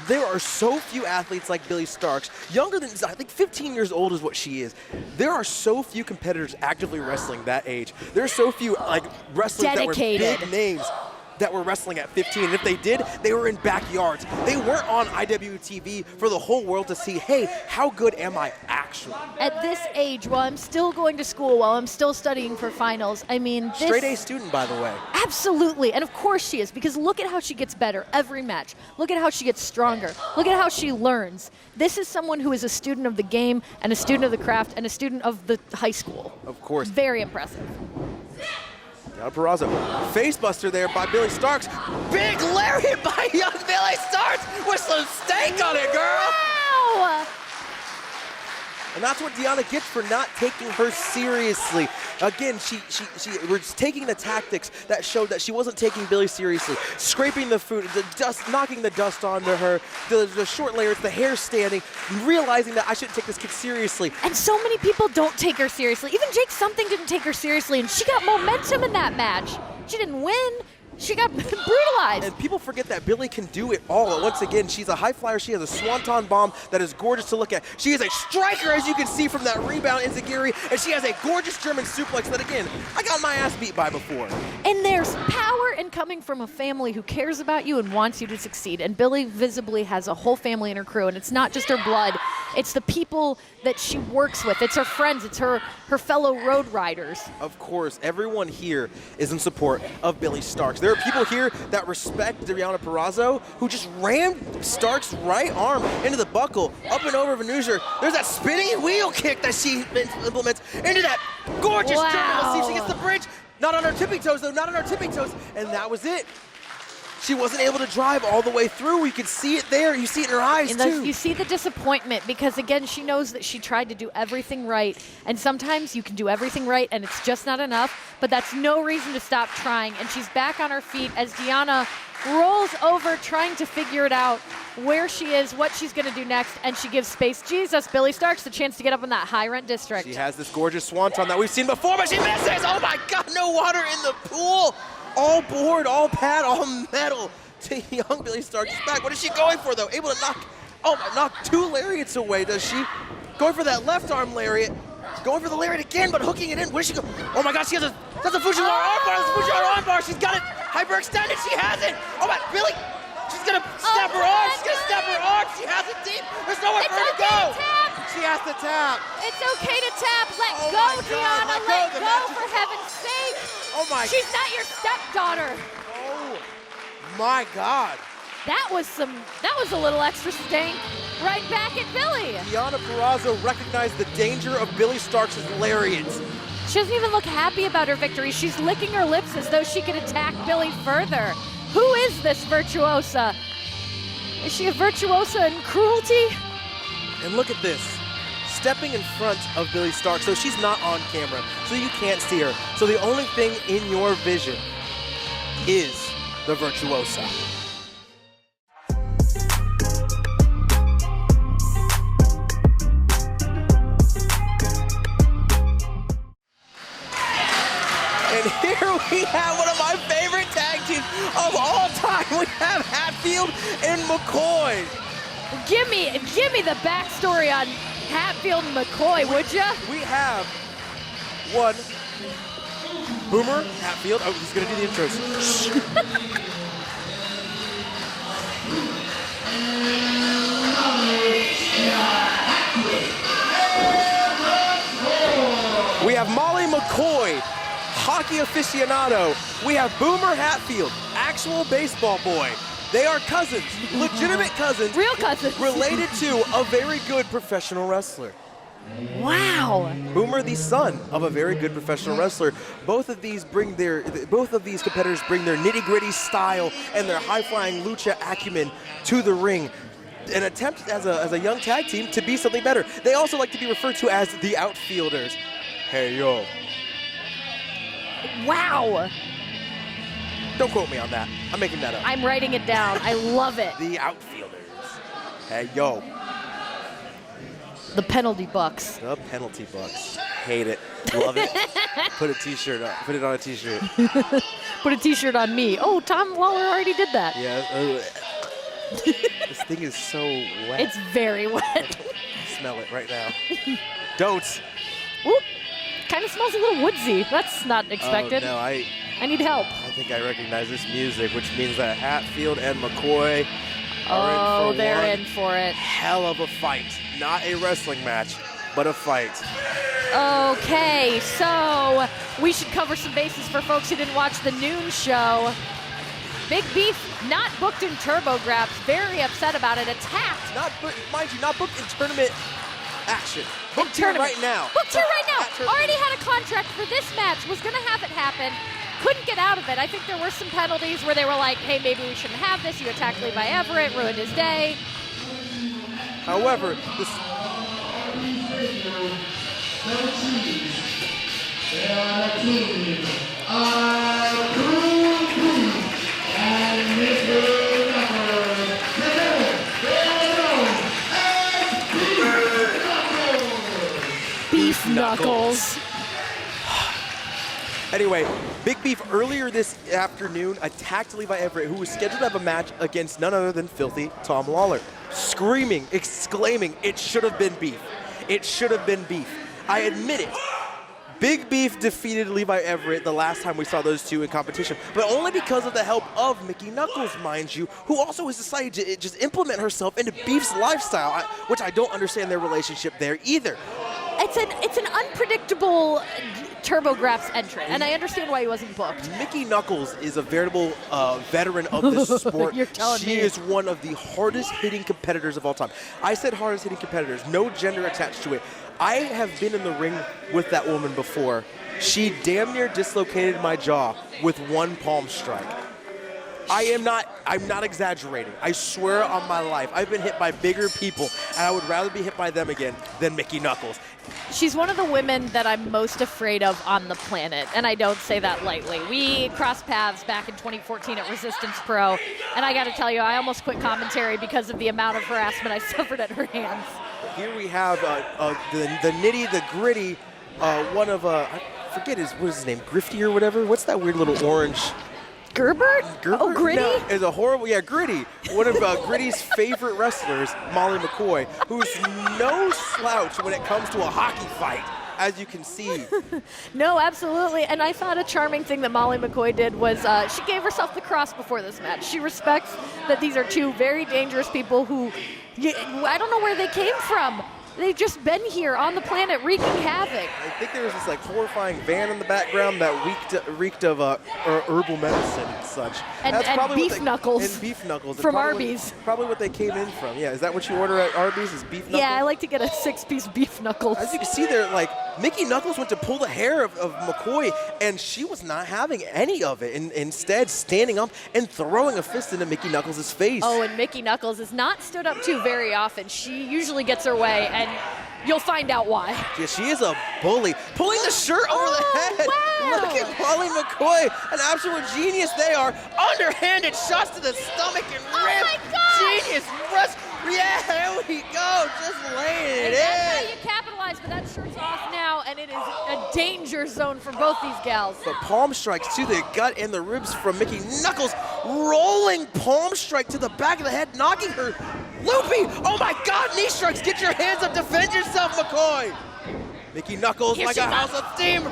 There are so few athletes like Billie Starkz, younger than, I think 15 years old is what she is. There are so few competitors actively wrestling that age. There are so few wrestlers Dedicated. that were big names that were wrestling at 15. And if they did, they were in backyards. They weren't on IWTV for the whole world to see, hey, how good am I actually? At this age, while I'm still going to school, while I'm still studying for finals, I mean, this... Straight A student, by the way. Absolutely, and of course she is, because look at how she gets better every match. Look at how she gets stronger. Look at how she learns. This is someone who is a student of the game and a student of the craft and a student of the high school. Of course. Very impressive. Deonna Purrazzo, facebuster there by Billie Starkz. Big lariat by young Billie Starkz with some steak on it, girl. Wow! And that's what Deonna gets for not taking her seriously. Again, she was taking the tactics that showed that she wasn't taking Billie seriously. Scraping the food, the dust, knocking the dust onto her, the short layers, the hair standing, realizing that I shouldn't take this kid seriously. And so many people don't take her seriously. Even Jake Something didn't take her seriously, and she got momentum in that match. She didn't win. She got brutalized. And people forget that Billie can do it all. Once again, she's a high flyer. She has a swanton bomb that is gorgeous to look at. She is a striker, as you can see from that rebound enziguri, and she has a gorgeous German suplex that, again, I got my ass beat by before. And there's power in coming from a family who cares about you and wants you to succeed. And Billie visibly has a whole family in her crew, and it's not just her blood. It's the people that she works with. It's her friends. It's her fellow road riders. Of course, everyone here is in support of Billie Starkz. There are people here that respect Deonna Purrazzo, who just rammed Stark's right arm into the buckle, up and over Venusier. There's that spinning wheel kick that she implements into that gorgeous German. Let's see if she gets the bridge. Not on her tippy toes, though, not on her tippy toes. And that was it. She wasn't able to drive all the way through. You could see it there. You see it in her eyes, too. You see the disappointment because, again, she knows that she tried to do everything right. And sometimes you can do everything right and it's just not enough. But that's no reason to stop trying. And she's back on her feet as Deonna rolls over trying to figure it out, where she is, what she's going to do next. And she gives space. Jesus, Billie Starkz the chance to get up in that high-rent district. She has this gorgeous swanton that we've seen before, but she misses. Oh, my God, no water in the pool. All board, all pad, all metal to young Billie Starkz back. What is she going for, though? Able to knock two lariats away, does she? Going for that left arm lariat. Going for the lariat again, but hooking it in. Where does she go? Oh, my gosh, that's a Fujiwara armbar. That's a Fujiwara armbar. She's got it hyperextended. She has it. Oh, my, Billie. She's going to snap her arm. She's going to snap her arm. She has it deep. There's nowhere for her to go. She has to tap. It's okay to tap. Let go, Deonna. Let go, for heaven's sake. Oh, my. She's not your stepdaughter. Oh, my God. That was a little extra stank right back at Billie. Deonna Purrazzo recognized the danger of Billie Stark's lariats. She doesn't even look happy about her victory. She's licking her lips as though she could attack Billie further. Who is this virtuosa? Is she a virtuosa in cruelty? And look at this. Stepping in front of Billie Starkz, so she's not on camera, so you can't see her. So the only thing in your vision is the virtuosa. And here we have one of my favorite tag teams of all time. We have Hatfield and McCoy. Give me the backstory on Hatfield and McCoy, would ya? We have one Boomer Hatfield. Oh, he's gonna do the intros. We have Molly McCoy, hockey aficionado. We have Boomer Hatfield, actual baseball boy. They are cousins, legitimate cousins. Real cousins. Related to a very good professional wrestler. Wow. Boomer, the son of a very good professional wrestler. Both of these competitors bring their nitty-gritty style and their high-flying lucha acumen to the ring. An attempt as a young tag team to be something better. They also like to be referred to as the Outfielders. Hey, yo. Wow. Don't quote me on that. I'm making that up. I'm writing it down. I love it. The Outfielders. Hey, yo. The penalty bucks. The penalty bucks. Hate it. Love it. Put a t-shirt on. Put it on a t-shirt. Put a t-shirt on me. Oh, Tom Lawlor already did that. Yeah. This thing is so wet. It's very wet. Smell it right now. Don't. Oop. Kind of smells a little woodsy. That's not expected. Oh, no, I need help. I think I recognize this music, which means that Hatfield and McCoy are in for it. Hell of a fight. Not a wrestling match, but a fight. Okay, so we should cover some bases for folks who didn't watch the noon show. Big Beef not booked in Turbo Graps. Very upset about it. Attacked. Mind you, not booked in tournament action. Booked here right now. Booked here right now. Already had a contract for this match. Was going to have it happen. Couldn't get out of it. I think there were some penalties where they were like, hey, maybe we shouldn't have this. You attacked Levi Everett, ruined his day. However, Beef Knuckles. Anyway, Big Beef earlier this afternoon attacked Levi Everett, who was scheduled to have a match against none other than filthy Tom Lawlor, screaming, exclaiming, it should have been beef. It should have been beef. I admit it. Big Beef defeated Levi Everett the last time we saw those two in competition, but only because of the help of Mickey Knuckles, mind you, who also has decided to just implement herself into Beef's lifestyle, which I don't understand their relationship there either. It's an unpredictable Turbo Graps entrant, and I understand why he wasn't booked. Mickey Knuckles is a veritable veteran of this sport. You're telling she me. is one of the hardest hitting competitors of all time. I said hardest hitting competitors, no gender attached to it. I have been in the ring with that woman before. She damn near dislocated my jaw with one palm strike. I'm not exaggerating. I swear on my life. I've been hit by bigger people, and I would rather be hit by them again than Mickey Knuckles. She's one of the women that I'm most afraid of on the planet, and I don't say that lightly. We crossed paths back in 2014 at Resistance Pro, and I got to tell you, I almost quit commentary because of the amount of harassment I suffered at her hands. Here we have the nitty, the gritty, one of, I forget what is his name, Grifty or whatever? What's that weird little orange? Gerbert? Oh, Gritty? No, it's a horrible, yeah, Gritty. One of Gritty's favorite wrestlers, Molly McCoy, who's no slouch when it comes to a hockey fight, as you can see. No, absolutely. And I thought a charming thing that Molly McCoy did was she gave herself the cross before this match. She respects that these are two very dangerous people who, I don't know where they came from. They've just been here on the planet wreaking havoc. I think there was this like horrifying van in the background that reeked of herbal medicine and such. And beef knuckles. And beef knuckles. From Arby's. Probably what they came in from. Yeah, is that what you order at Arby's, is beef knuckles? Yeah, I like to get a 6-piece beef knuckles. As you can see there, like, Mickey Knuckles went to pull the hair of McCoy, and she was not having any of it. Instead, standing up and throwing a fist into Mickey Knuckles' face. Oh, and Mickey Knuckles is not stood up to very often. She usually gets her way, and you'll find out why. Yeah, she is a bully. Pulling the shirt over the head. Wow. Look at Molly McCoy. An absolute genius they are. Underhanded shots to the stomach and ribs. My gosh. Genius. Yeah, there we go. Just laying it And that's how in. you capitalize, but that shirt's off now, and it is a danger zone for both these gals. The palm strikes to the gut and the ribs from Mickey Knuckles. Rolling palm strike to the back of the head, knocking her loopy. Oh my God, knee strikes. Get your hands up. Defend yourself, McCoy. Mickey Knuckles Here like she a comes. house of steam.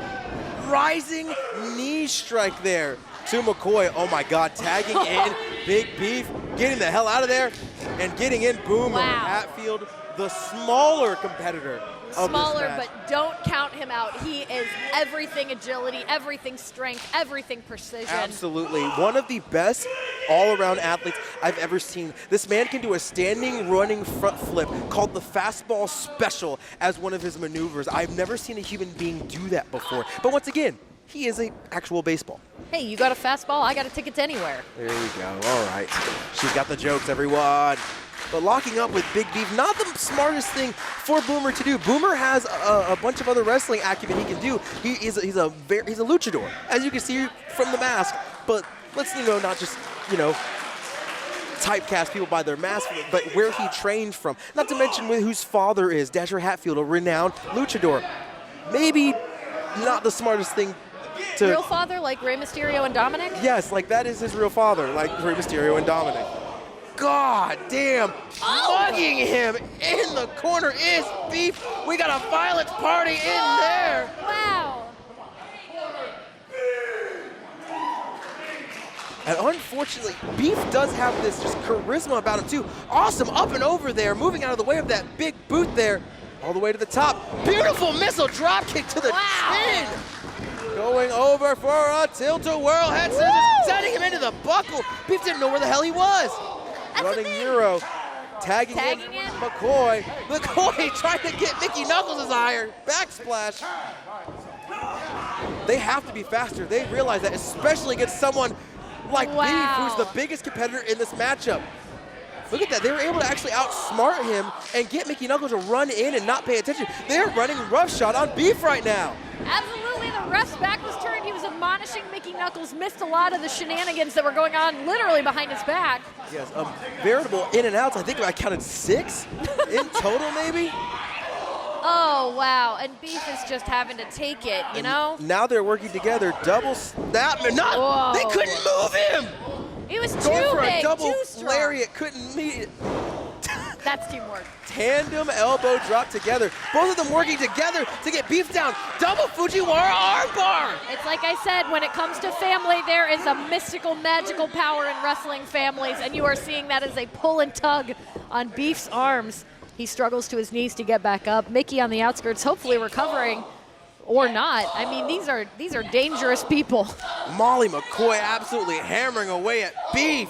Rising knee strike there to McCoy. Oh my God, tagging in Big Beef, getting the hell out of there and getting in Boomer Wow. Hatfield, the smaller competitor of Smaller, this match. but don't count him out. He is everything agility, everything strength, everything precision. Absolutely. One of the best all-around athletes I've ever seen. This man can do a standing running front flip called the fastball special as one of his maneuvers. I've never seen a human being do that before. But once again, he is an actual baseball. Hey, you got a fastball? I got a ticket to anywhere. There you go. All right. She's got the jokes, everyone. But locking up with Big Beef, not the smartest thing for Boomer to do. Boomer has a bunch of other wrestling acumen he can do. He's a luchador, as you can see from the mask. But let's not just typecast people by their mask, but where he trained from. Not to mention whose father is Dasher Hatfield, a renowned luchador. Maybe not the smartest thing to. Real father like Rey Mysterio and Dominic? Yes, like that is his real father, like Rey Mysterio and Dominic. God damn, mugging him in the corner is Beef. We got a violence party in there. Wow. And unfortunately, Beef does have this just charisma about him too. Awesome, up and over there, moving out of the way of that big boot there, all the way to the top. Beautiful missile drop kick to the chin. Going over for a tilt-a-whirl head scissors, sending him into the buckle. Beef didn't know where the hell he was. Running Euro, tagging in McCoy. McCoy trying to get Mickey Knuckles' ire. Backsplash. They have to be faster. They realize that, especially against someone like Beef, who's the biggest competitor in this matchup. Look at that. They were able to actually outsmart him and get Mickey Knuckles to run in and not pay attention. They're running roughshod on Beef right now. Absolutely, the ref's back was turned. He was admonishing Mickey Knuckles, missed a lot of the shenanigans that were going on literally behind his back. Yes, veritable in and outs. I think I counted 6 in total, maybe. Oh, wow, and Beef is just having to take it, you know? Now they're working together. Double snap. Whoa. They couldn't move him. He was Going too for big, a double too strong. lariat, couldn't meet it. That's teamwork. Tandem elbow drop together. Both of them working together to get Beef down. Double Fujiwara armbar. It's like I said, when it comes to family, there is a mystical, magical power in wrestling families, and you are seeing that as a pull and tug on Beef's arms. He struggles to his knees to get back up. Mickie on the outskirts, hopefully recovering, or not. I mean, these are dangerous people. Molly McCoy absolutely hammering away at Beef.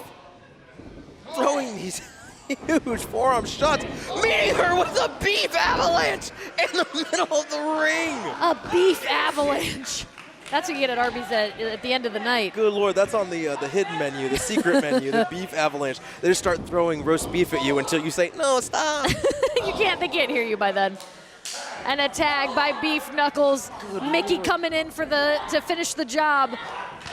Throwing these huge forearm shots, meeting her with a Beef avalanche in the middle of the ring. A Beef avalanche. That's what you get at Arby's at the end of the night. Good Lord, that's on the hidden menu, the secret menu, the Beef avalanche. They just start throwing roast beef at you until you say, no, stop. They can't hear you by then. And a tag by Beef Knuckles. Mickie coming in to finish the job.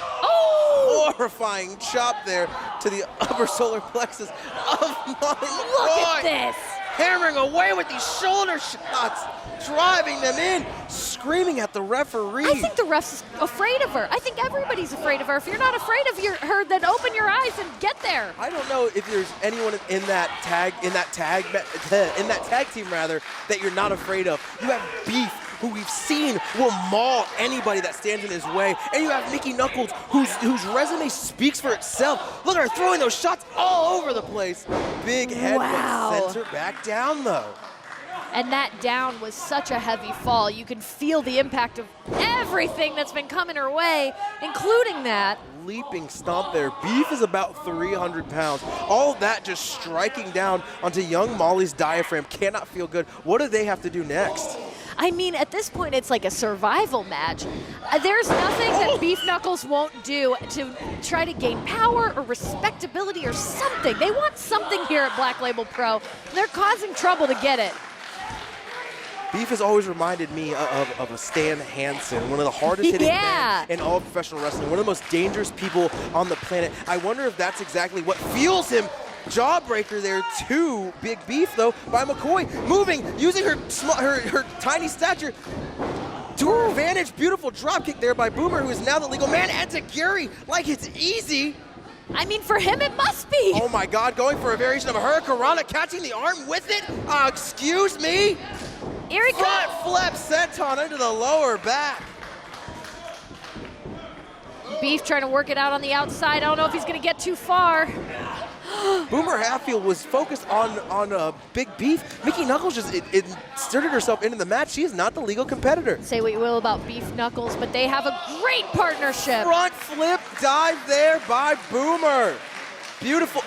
Oh! Horrifying chop there to the upper solar plexus of Molly McCoy. Look at this. Hammering away with these shoulder shots, driving them in, screaming at the referee. I think the ref's afraid of her. I think everybody's afraid of her. If you're not afraid of her, then open your eyes and get there. I don't know if there's anyone in that tag team rather that you're not afraid of. You have Beef, who we've seen will maul anybody that stands in his way, and you have Mickey Knuckles, whose resume speaks for itself. Look at her throwing those shots all over the place. Big head went center back down though. And that down was such a heavy fall. You can feel the impact of everything that's been coming her way, including that. Leaping stomp there. Beef is about 300 pounds. All that just striking down onto young Molly's diaphragm cannot feel good. What do they have to do next? I mean, at this point, it's like a survival match. There's nothing that Beef Knuckles won't do to try to gain power or respectability or something. They want something here at Black Label Pro. They're causing trouble to get it. Beef has always reminded me of a Stan Hansen, one of the hardest hitting men in all of professional wrestling, one of the most dangerous people on the planet. I wonder if that's exactly what fuels him. Jawbreaker there to Big Beef though by McCoy, moving, using her tiny stature to her advantage. Beautiful drop kick there by Boomer, who is now the legal man, and to Gary like it's easy. I mean, for him it must be. Oh my God, going for a variation of a Hurricanrana, catching the arm with it. Excuse me. Here he Front comes. flip senton into the lower back. Beef trying to work it out on the outside. I don't know if he's going to get too far. Boomer Hatfield was focused on Big Beef. Mickey Knuckles just inserted herself into the match. She is not the legal competitor. Say what you will about Beef Knuckles, but they have a great partnership. Front flip dive there by Boomer. Beautiful.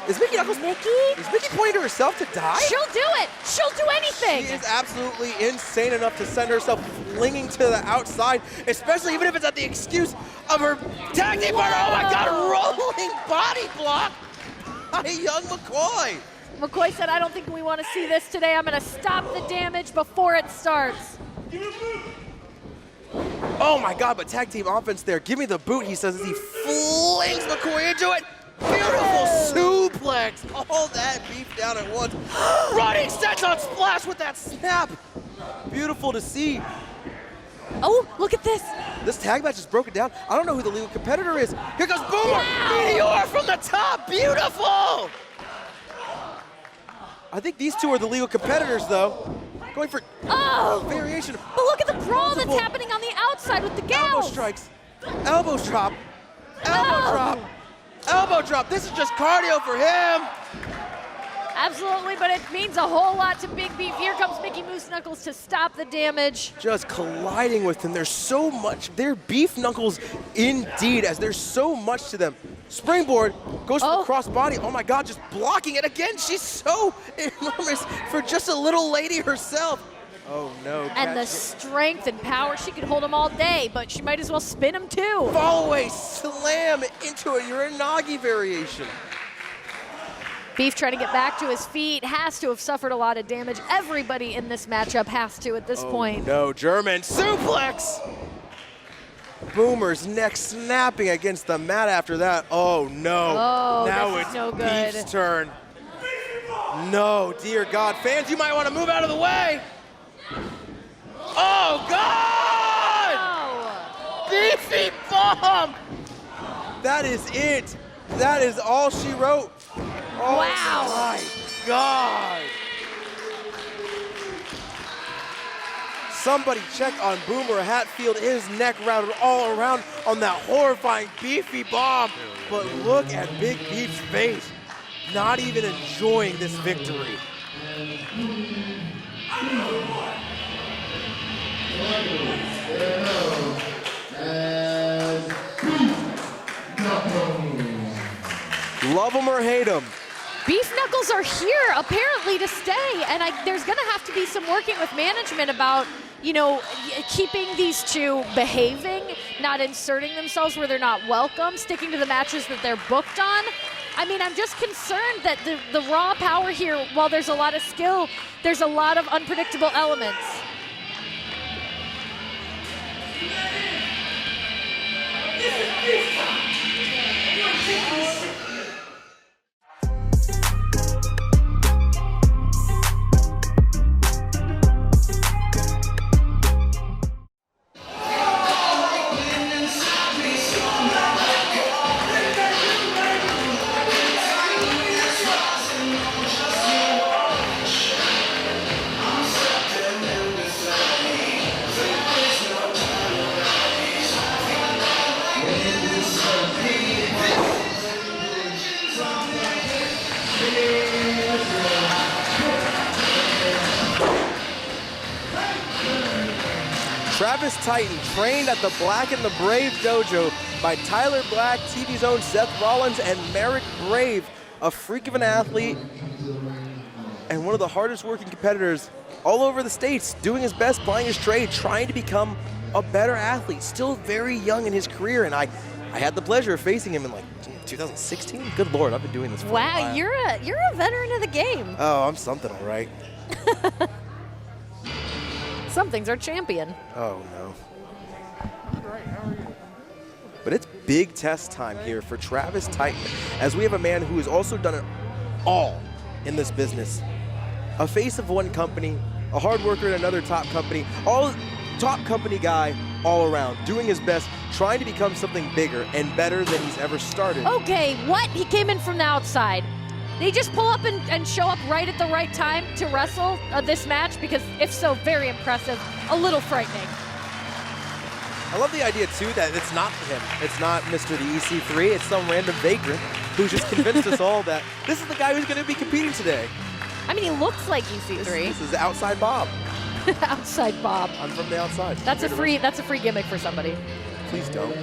Is Mickey Knuckles? Is Mickie pointing to herself to die? She'll do it. She'll do anything. She is absolutely insane enough to send herself flinging to the outside, especially even if it's at the excuse of her tag team partner. Oh my God, rolling body block by young McCoy. McCoy said, I don't think we want to see this today. I'm going to stop the damage before it starts. Oh my God, but tag team offense there. Give me the boot, he says as he flings McCoy into it. Beautiful suplex. All that Beef down at once. Running senton splash with that snap. Beautiful to see. Oh, look at this. This tag match is broken down. I don't know who the legal competitor is. Here goes Boomer. Wow. Meteor from the top. Beautiful. I think these two are the legal competitors, though. Going for variation. But look at the brawl that's happening on the outside with the gals. Elbow strikes. Elbow drop. Elbow drop. Elbow drop. This is just cardio for him. Absolutely, but it means a whole lot to Big Beef. Here comes Mickey Moose Knuckles to stop the damage. Just colliding with him. There's so much. They're Beef Knuckles indeed, as there's so much to them. Springboard goes for the crossbody. Oh my God, just blocking it again. She's so enormous for just a little lady herself. Oh no. And the strength and power, she could hold him all day, but she might as well spin him too. Fall away, slam into a Uranagi variation. Beef trying to get back to his feet, has to have suffered a lot of damage. Everybody in this matchup has to at this point. No, German suplex! Boomer's neck snapping against the mat after that. Oh no, Oh, now this is it's no good. Beef's turn. No, dear God. Fans, you might want to move out of the way. Oh, God! Oh. Beefy bomb! That is it. That is all she wrote. Oh, Wow. my God. Somebody check on Boomer Hatfield. His neck rounded all around on that horrifying Beefy bomb. But look at Big Beef's face. Not even enjoying this victory. Love him or hate him. Beef Knuckles are here apparently to stay, and there's going to have to be some working with management about, you know, keeping these two behaving, not inserting themselves where they're not welcome, sticking to the matches that they're booked on. I mean, I'm just concerned that the raw power here, while there's a lot of skill, there's a lot of unpredictable elements. Travis Titan, trained at the Black and the Brave dojo by Tyler Black, TV's own Seth Rollins, and Merrick Brave, a freak of an athlete and one of the hardest working competitors all over the States, doing his best, plying his trade, trying to become a better athlete, still very young in his career. And I had the pleasure of facing him in like 2016. Good Lord, I've been doing this for a while. Wow, you're a veteran of the game. Oh, I'm something, all right. Something's our champion. Oh, no. But it's big test time here for Travis Titan, as we have a man who has also done it all in this business. A face of one company, a hard worker in another top company, all top company guy all around, doing his best, trying to become something bigger and better than he's ever started. Okay, what? He came in from the outside. Did he just pull up and show up right at the right time to wrestle this match? Because if so, very impressive, a little frightening. I love the idea, too, that it's not him. It's not Mr. the EC3. It's some random vagrant who just convinced us all that this is the guy who's going to be competing today. I mean, he looks like EC3. This is Outside Bob. Outside Bob. I'm from the outside. That's a free gimmick for somebody. Please don't.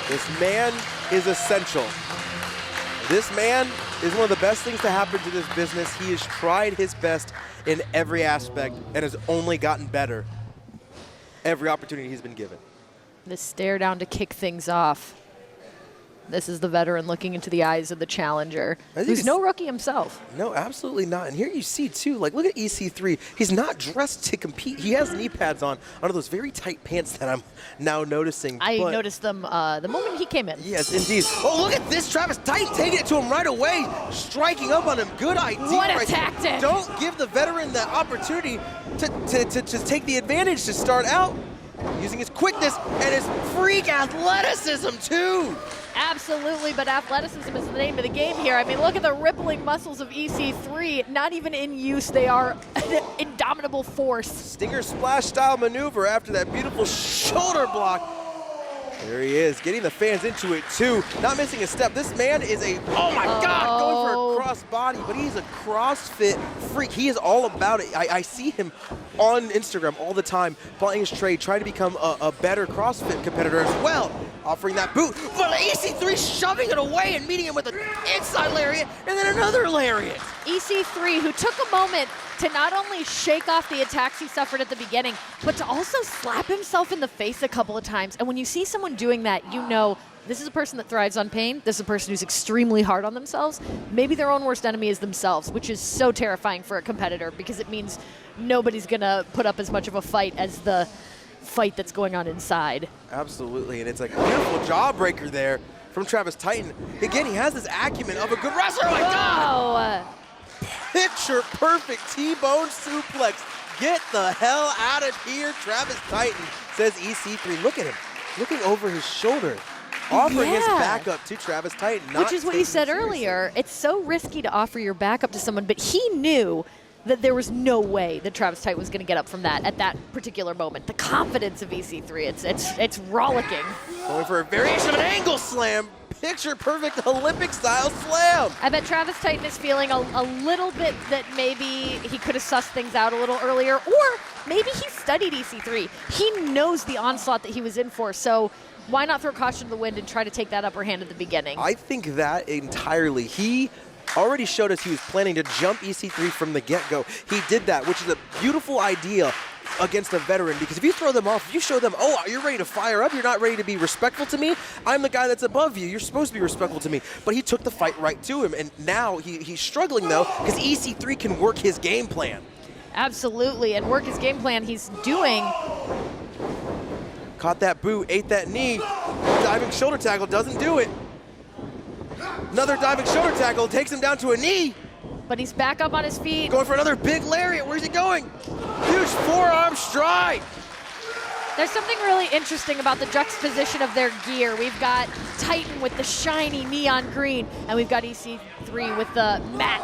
This man is essential. This man is one of the best things to happen to this business. He has tried his best in every aspect and has only gotten better every opportunity he's been given. The stare down to kick things off. This is the veteran looking into the eyes of the challenger, who's no rookie himself. No, absolutely not. And here you see, too, like, look at EC3. He's not dressed to compete. He has knee pads on under those very tight pants that I'm now noticing. I noticed them the moment he came in. Yes, indeed. Oh, look at this. Travis Titan taking it to him right away, striking up on him. Good idea. What a tactic. Don't give the veteran the opportunity to just take the advantage to start out, using his quickness and his freak athleticism, too. Absolutely, but athleticism is the name of the game here. I mean, look at the rippling muscles of EC3. Not even in use, they are an indomitable force. Stinger splash style maneuver after that beautiful shoulder block. There he is, getting the fans into it too. Not missing a step. This man is oh my God, going for a crossbody, but he's a CrossFit freak. He is all about it. I see him on Instagram all the time, playing his trade, trying to become a better CrossFit competitor as well, offering that boot. But EC3 shoving it away and meeting him with an inside lariat and then another lariat. EC3, who took a moment to not only shake off the attacks he suffered at the beginning, but to also slap himself in the face a couple of times. And when you see someone doing that, you know this is a person that thrives on pain. This is a person who's extremely hard on themselves. Maybe their own worst enemy is themselves, which is so terrifying for a competitor because it means nobody's going to put up as much of a fight as the fight that's going on inside. Absolutely, and it's like a beautiful jawbreaker there from Travis Titan. Again, he has this acumen of a good wrestler. Oh my God! Picture perfect T-bone suplex. Get the hell out of here, Travis Titan, says EC3. Look at him, looking over his shoulder, offering his backup to Travis Titan. Which is what you said earlier. It's so risky to offer your backup to someone, but he knew that there was no way that Travis Titan was going to get up from that at that particular moment. The confidence of EC3, it's rollicking. Going for a variation of an angle slam. Picture perfect Olympic style slam. I bet Travis Titan is feeling a little bit that maybe he could have sussed things out a little earlier, or maybe he studied EC3. He knows the onslaught that he was in for, so why not throw caution to the wind and try to take that upper hand at the beginning? I think that entirely. He already showed us he was planning to jump EC3 from the get-go. He did that, which is a beautiful idea against a veteran, because if you throw them off, if you show them, oh, you're ready to fire up, you're not ready to be respectful to me, I'm the guy that's above you, you're supposed to be respectful to me. But he took the fight right to him, and now he's struggling, though, because EC3 can work his game plan. Absolutely, and work his game plan he's doing. Caught that boot, ate that knee, diving shoulder tackle, doesn't do it. Another diving shoulder tackle, takes him down to a knee. But he's back up on his feet. Going for another big lariat. Where's he going? Huge forearm strike. There's something really interesting about the juxtaposition of their gear. We've got Titan with the shiny neon green, and we've got EC3 with the matte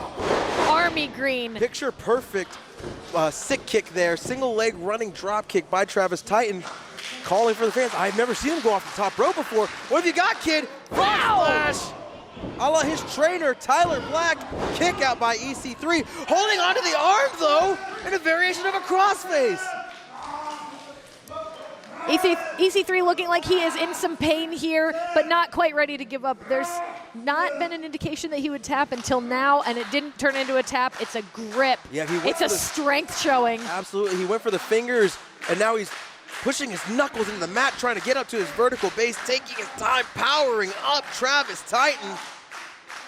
army green. Picture perfect sick kick there. Single leg running drop kick by Travis Titan. Calling for the fans. I've never seen him go off the top rope before. What have you got, kid? Wow! Flash. A la his trainer, Tyler Black. Kick out by EC3. Holding onto the arm, though, in a variation of a crossface. EC3 looking like he is in some pain here, but not quite ready to give up. There's not been an indication that he would tap until now, and it didn't turn into a tap. It's a grip. Yeah, it's a strength showing. Absolutely. He went for the fingers, and now he's pushing his knuckles into the mat, trying to get up to his vertical base, taking his time, powering up Travis Titan.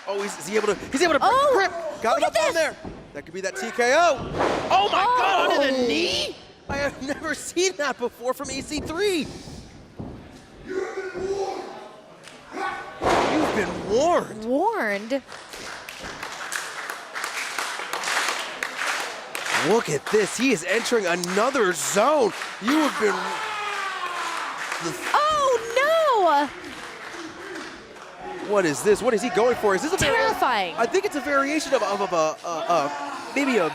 Oh, he's able to break the grip. Got him up on there. That could be that TKO. Oh my God, onto the knee? I have never seen that before from EC3. You've been warned. Warned? Look at this. He is entering another zone. You have been... Oh, no! What is this? What is he going for? Is this a terrifying? I think it's a variation of maybe a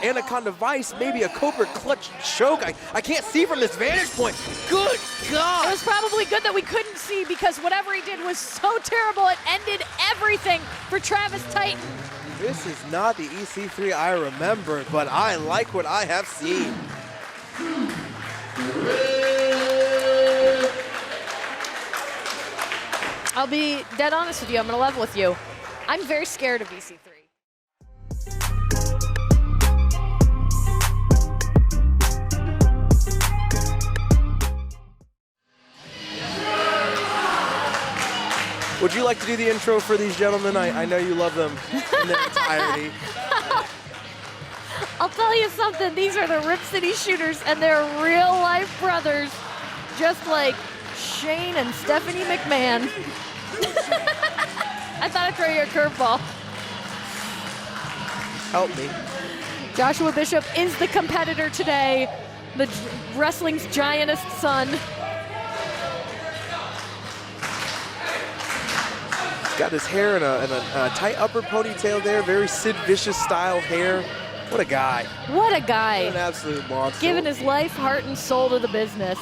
anaconda vice, maybe a cobra clutch choke. I can't see from this vantage point. Good God! It was probably good that we couldn't see, because whatever he did was so terrible it ended everything for Travis Titan. This is not the EC3 I remember, but I like what I have seen. I'll be dead honest with you. I'm going to level with you. I'm very scared of EC3. Would you like to do the intro for these gentlemen? I know you love them in their entirety. I'll tell you something. These are the Rip City Shooters, and they're real-life brothers, just like Shane and Stephanie McMahon. I thought I'd throw you a curveball. Help me. Joshua Bishop is the competitor today, the wrestling's giantest son. He's got his hair in a tight upper ponytail there, very Sid Vicious style hair. What a guy. What a guy. What an absolute monster. Giving his life, heart, and soul to the business.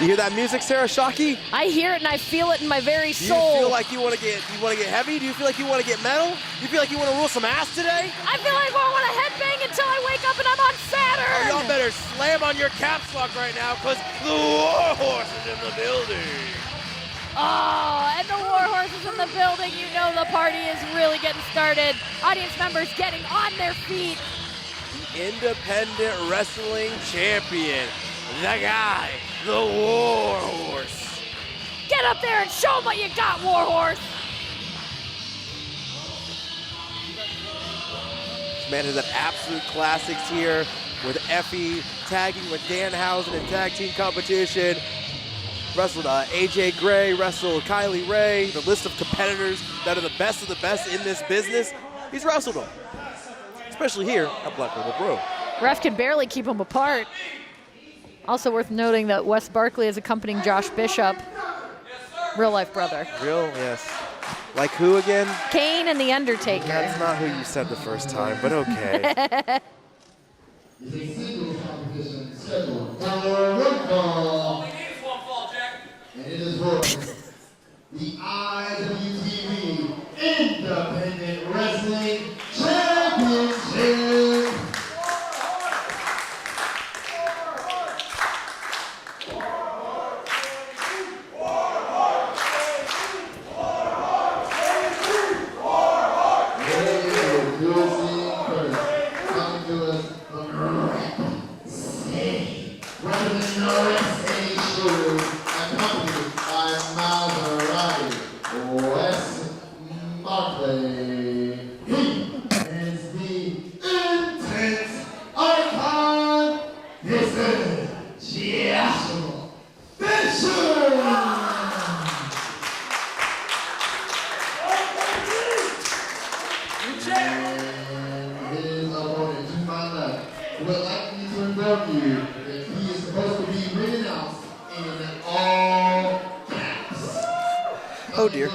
You hear that music, Sarah Shockey? I hear it and I feel it in my very Do you soul. feel like you want to get heavy? Do you feel like you want to get metal? Do you feel like you want to rule some ass today? I feel like I want to headbang until I wake up and I'm on Saturn. Oh, y'all better slam on your caps lock right now, because the Warhorse is in the building. Oh, and the Warhorse is in the building. You know the party is really getting started. Audience members getting on their feet. Independent wrestling champion, the guy, the Warhorse. Get up there and show them what you got, Warhorse. This man has had absolute classics here with Effy, tagging with Danhausen in tag team competition. Wrestled AJ Gray, wrestled Kylie Ray, the list of competitors that are the best of the best in this business. He's wrestled them, especially here at Blackwood Bro. Ref can barely keep them apart. Also worth noting that Wes Barkley is accompanying Josh Bishop, real life brother. Real, yes. Like who again? Kane and The Undertaker. That's not who you said the first time, but okay. Is a singles competition scheduled for one fall. And it is for the IWTV Independent Wrestling Championship. Oh dear.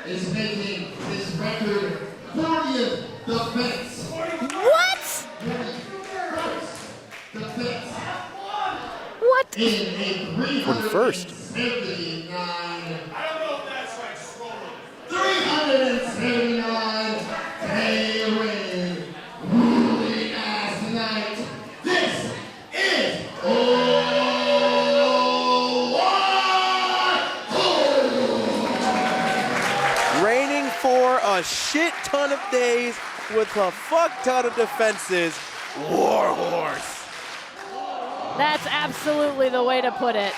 Is making this record 40th defense. What? 41st defense. What? In a 41st. I don't know if that's right, scroll. 379 day win. Ruling as tonight. This is Reigning for a shit ton of days with a fuck ton of defenses, Warhorse. That's absolutely the way to put it.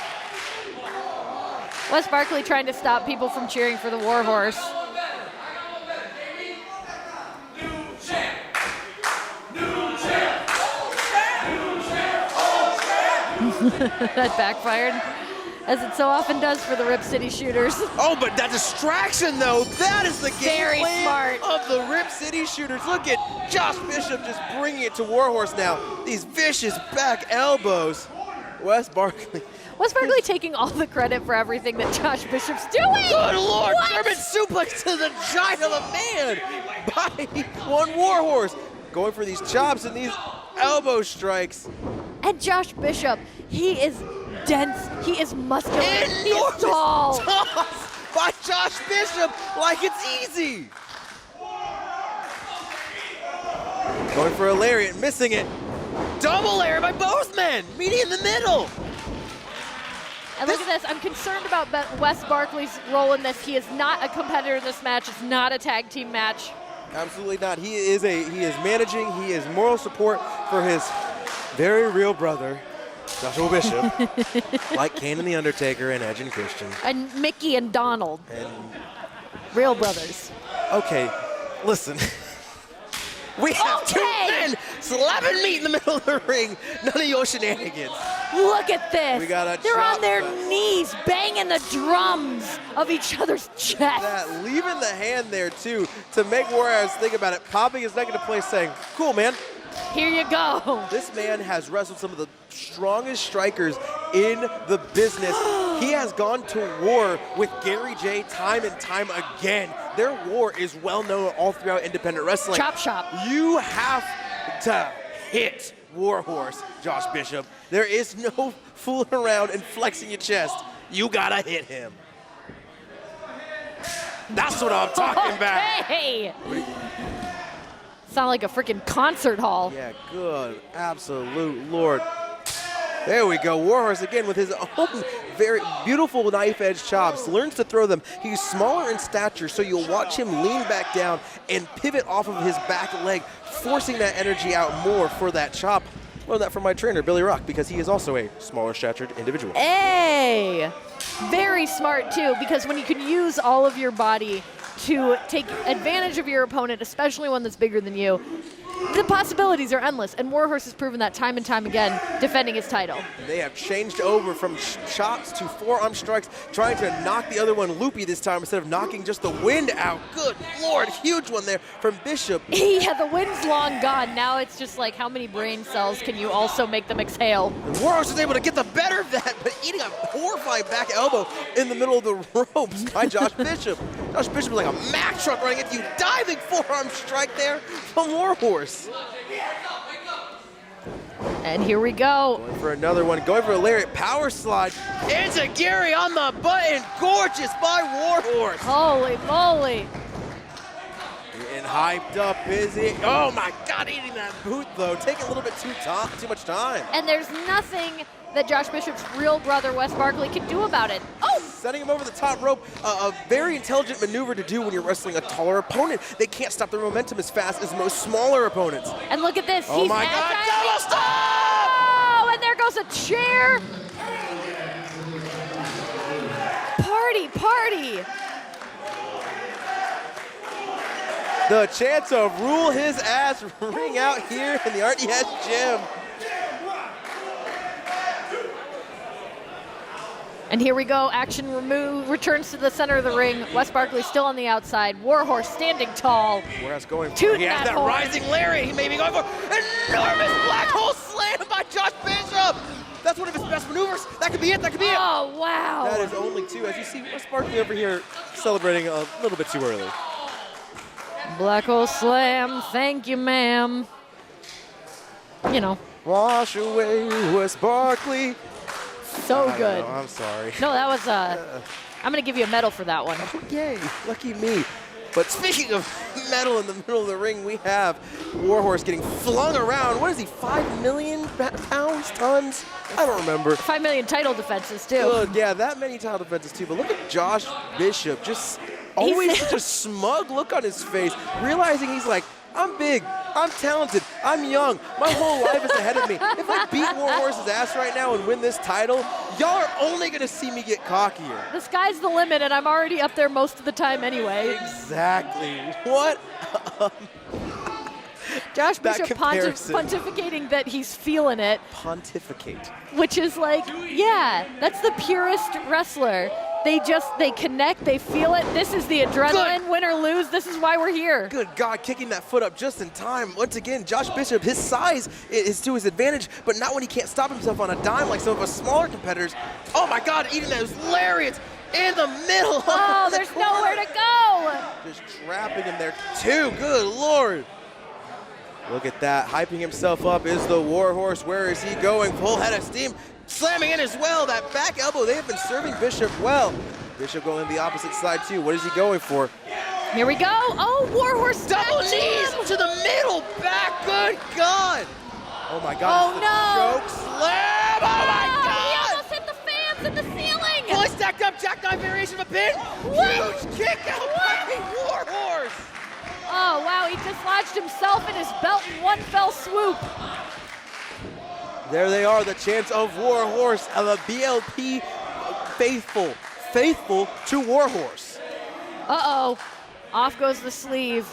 Wes Barkley trying to stop people from cheering for the Warhorse. That backfired, as it so often does for the Rip City Shooters. Oh, but that distraction though, that is the game Very plan smart. of the Rip City Shooters. Look at Josh Bishop just bringing it to Warhorse now. These vicious back elbows. Wes Barkley. Wes Barkley taking all the credit for everything that Josh Bishop's doing. Good Lord, What? German suplex to the giant of a man by one Warhorse. Going for these chops and these elbow strikes. And Josh Bishop, he is dense, he is muscular, he is Enormous tall. toss by Josh Bishop like it's easy. Going for a lariat, missing it. Double lariat by both men, meeting in the middle. And look at this, I'm concerned about Wes Barkley's role in this. He is not a competitor in this match. It's not a tag team match. Absolutely not. He is managing, he is moral support for his very real brother, Joshua Bishop, like Kane and The Undertaker and Edge and Christian. And Mickie and Donald, And real brothers. okay, listen. We have two Okay. men slapping meat in the middle of the ring. None of your shenanigans. Look at this. We got a They're chop. on their knees, banging the drums of each other's chests. That leaving the hand there too to make Warhorse think about it, popping his neck into place, saying, "Cool, man." Here you go. This man has wrestled some of the strongest strikers in the business. He has gone to war with Gary J time and time again. Their war is well known all throughout independent wrestling. Chop shop. You have to hit Warhorse, Josh Bishop. There is no fooling around and flexing your chest. You gotta hit him. That's what I'm talking about. Hey! Sound like a freaking concert hall. Yeah, good. Absolute Lord. There we go. Warhorse again with his own very beautiful knife edge chops. Learns to throw them. He's smaller in stature, so you'll watch him lean back down and pivot off of his back leg, forcing that energy out more for that chop. Learned that from my trainer, Billie Rock, because he is also a smaller statured individual. Hey! Very smart, too, because when you can use all of your body to take advantage of your opponent, especially one that's bigger than you, the possibilities are endless, and Warhorse has proven that time and time again, defending his title. They have changed over from chops to forearm strikes, trying to knock the other one loopy this time instead of knocking just the wind out. Good Lord, huge one there from Bishop. Yeah, the wind's long gone. Now it's just like, how many brain cells can you also make them exhale? And Warhorse is able to get the better of that, but eating a horrifying back elbow in the middle of the ropes by Josh Bishop. Josh Bishop is like a Mack truck running into you. Diving forearm strike there from Warhorse. And here we go. Going for another one, going for a lariat power slide. Into Gary on the button. Gorgeous by Warhorse. Holy moly. And hyped up, is he? Oh my God, eating that boot though. Taking a little bit too much time. And there's nothing that Josh Bishop's real brother, Wes Barkley, can do about it. Oh! Setting him over the top rope, a very intelligent maneuver to do when you're wrestling a taller opponent. They can't stop their momentum as fast as most smaller opponents. And look at this. Oh He's my God, agile. double stop! Oh, and there goes a chair. Party, party. The chance to rule his ass ring out here in the RDS gym. And here we go. Action returns to the center of the ring. Wes Barkley still on the outside. Warhorse standing tall. Warhorse going for Tooting he has that horn. rising lariat. He may be going for enormous black hole slam by Josh Bishop. That's one of his best maneuvers. That could be it. That could be it. Oh, wow. That is only two. As you see, Wes Barkley over here celebrating a little bit too early. Black hole slam. Thank you, ma'am. You know. Wash away Wes Barkley. So I good. know, I'm sorry. No, that was, I'm going to give you a medal for that one. Yay, lucky me. But speaking of metal in the middle of the ring, we have Warhorse getting flung around. What is he, 5 million pounds, tons? I don't remember. 5 million title defenses, too. Good, yeah, that many title defenses, too. But look at Josh Bishop, just always such a smug look on his face, realizing he's like, I'm big, I'm talented, I'm young, my whole life is ahead of me. If I beat Warhorse's ass right now and win this title, y'all are only gonna see me get cockier. The sky's the limit, and I'm already up there most of the time anyway. Exactly. What? Josh That Bishop comparison. pontificating that he's feeling it, Pontificate. which is like, yeah, that's the purest wrestler. They connect, they feel it. This is the adrenaline, Good. win or lose. This is why we're here. Good God, kicking that foot up just in time. Once again, Josh Bishop, his size is to his advantage, but not when he can't stop himself on a dime like some of us smaller competitors. Oh my God, eating those lariats in the middle. Oh, of the there's corner. nowhere to go. Just trapping him there too. Good Lord. Look at that, hyping himself up is the Warhorse. Where is he going? Full head of steam, slamming in as well. That back elbow, they have been serving Bishop well. Bishop going the opposite side too. What is he going for? Here we go. Oh, Warhorse Double snatching knees him. to the middle back. Good God. Oh my God. Oh, it's the no. choke slam. Oh my He God. almost hit the fans in the ceiling. Fully stacked up jackknife variation of a pin. What? Huge kick out by Warhorse. Oh, wow, he dislodged himself in his belt in one fell swoop. There they are, the chants of Warhorse and the BLP faithful to Warhorse. Uh-oh, off goes the sleeve.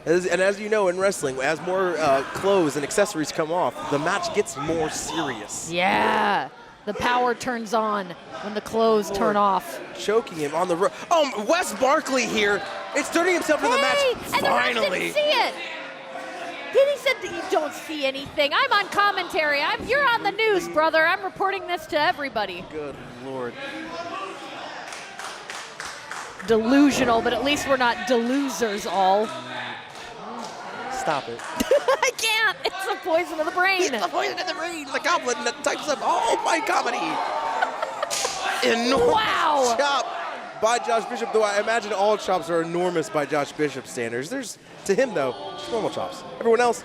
As you know in wrestling, as more clothes and accessories come off, the match gets more serious. Yeah, the power turns on when the clothes turn off. Choking him on the rope. Oh, Wes Barkley here. It's turning himself in the match. And the ref Finally. didn't see it. Then he said that you don't see anything. I'm on commentary. You're on the news, brother. I'm reporting this to everybody. Good Lord. Delusional, but at least we're not delosers all. Stop it. I can't. It's the poison of the brain. The poison in the brain. The goblin that types up all my comedy. Enormous Wow. chop by Josh Bishop, though I imagine all chops are enormous by Josh Bishop's standards. There's, to him though, just normal chops. Everyone else,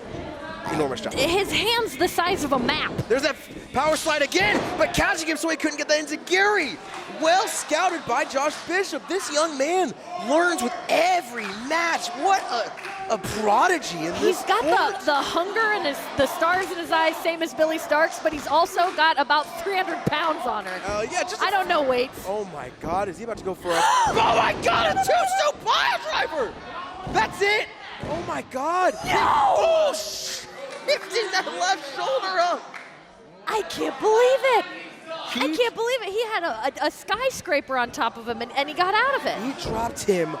enormous chops. His hand's the size of a map. There's that power slide again, but catching him so he couldn't get that into Gary. Well scouted by Josh Bishop. This young man learns with every match. What a prodigy in this He's got sport. the hunger and the stars in his eyes, same as Billie Starkz, but he's also got about 300 pounds on her. Yeah, just I don't know weights. Oh my God, is he about to go for a... oh my God, a two-step pile driver! That's it! Oh my God! No! Oh, shifting that left shoulder up! I can't believe it. I can't believe it. He had a skyscraper on top of him, and he got out of it. He dropped him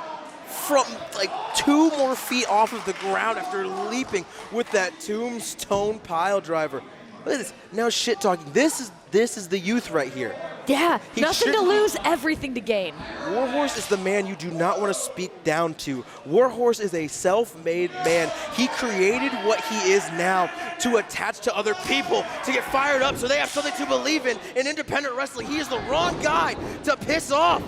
from like 2 more feet off of the ground after leaping with that tombstone pile driver. Look at this. Now shit talking. This is the youth right here. Yeah, He nothing to shouldn't- lose, everything to gain. Warhorse is the man you do not want to speak down to. Warhorse is a self-made man. He created what he is now to attach to other people, to get fired up so they have something to believe in independent wrestling. He is the wrong guy to piss off.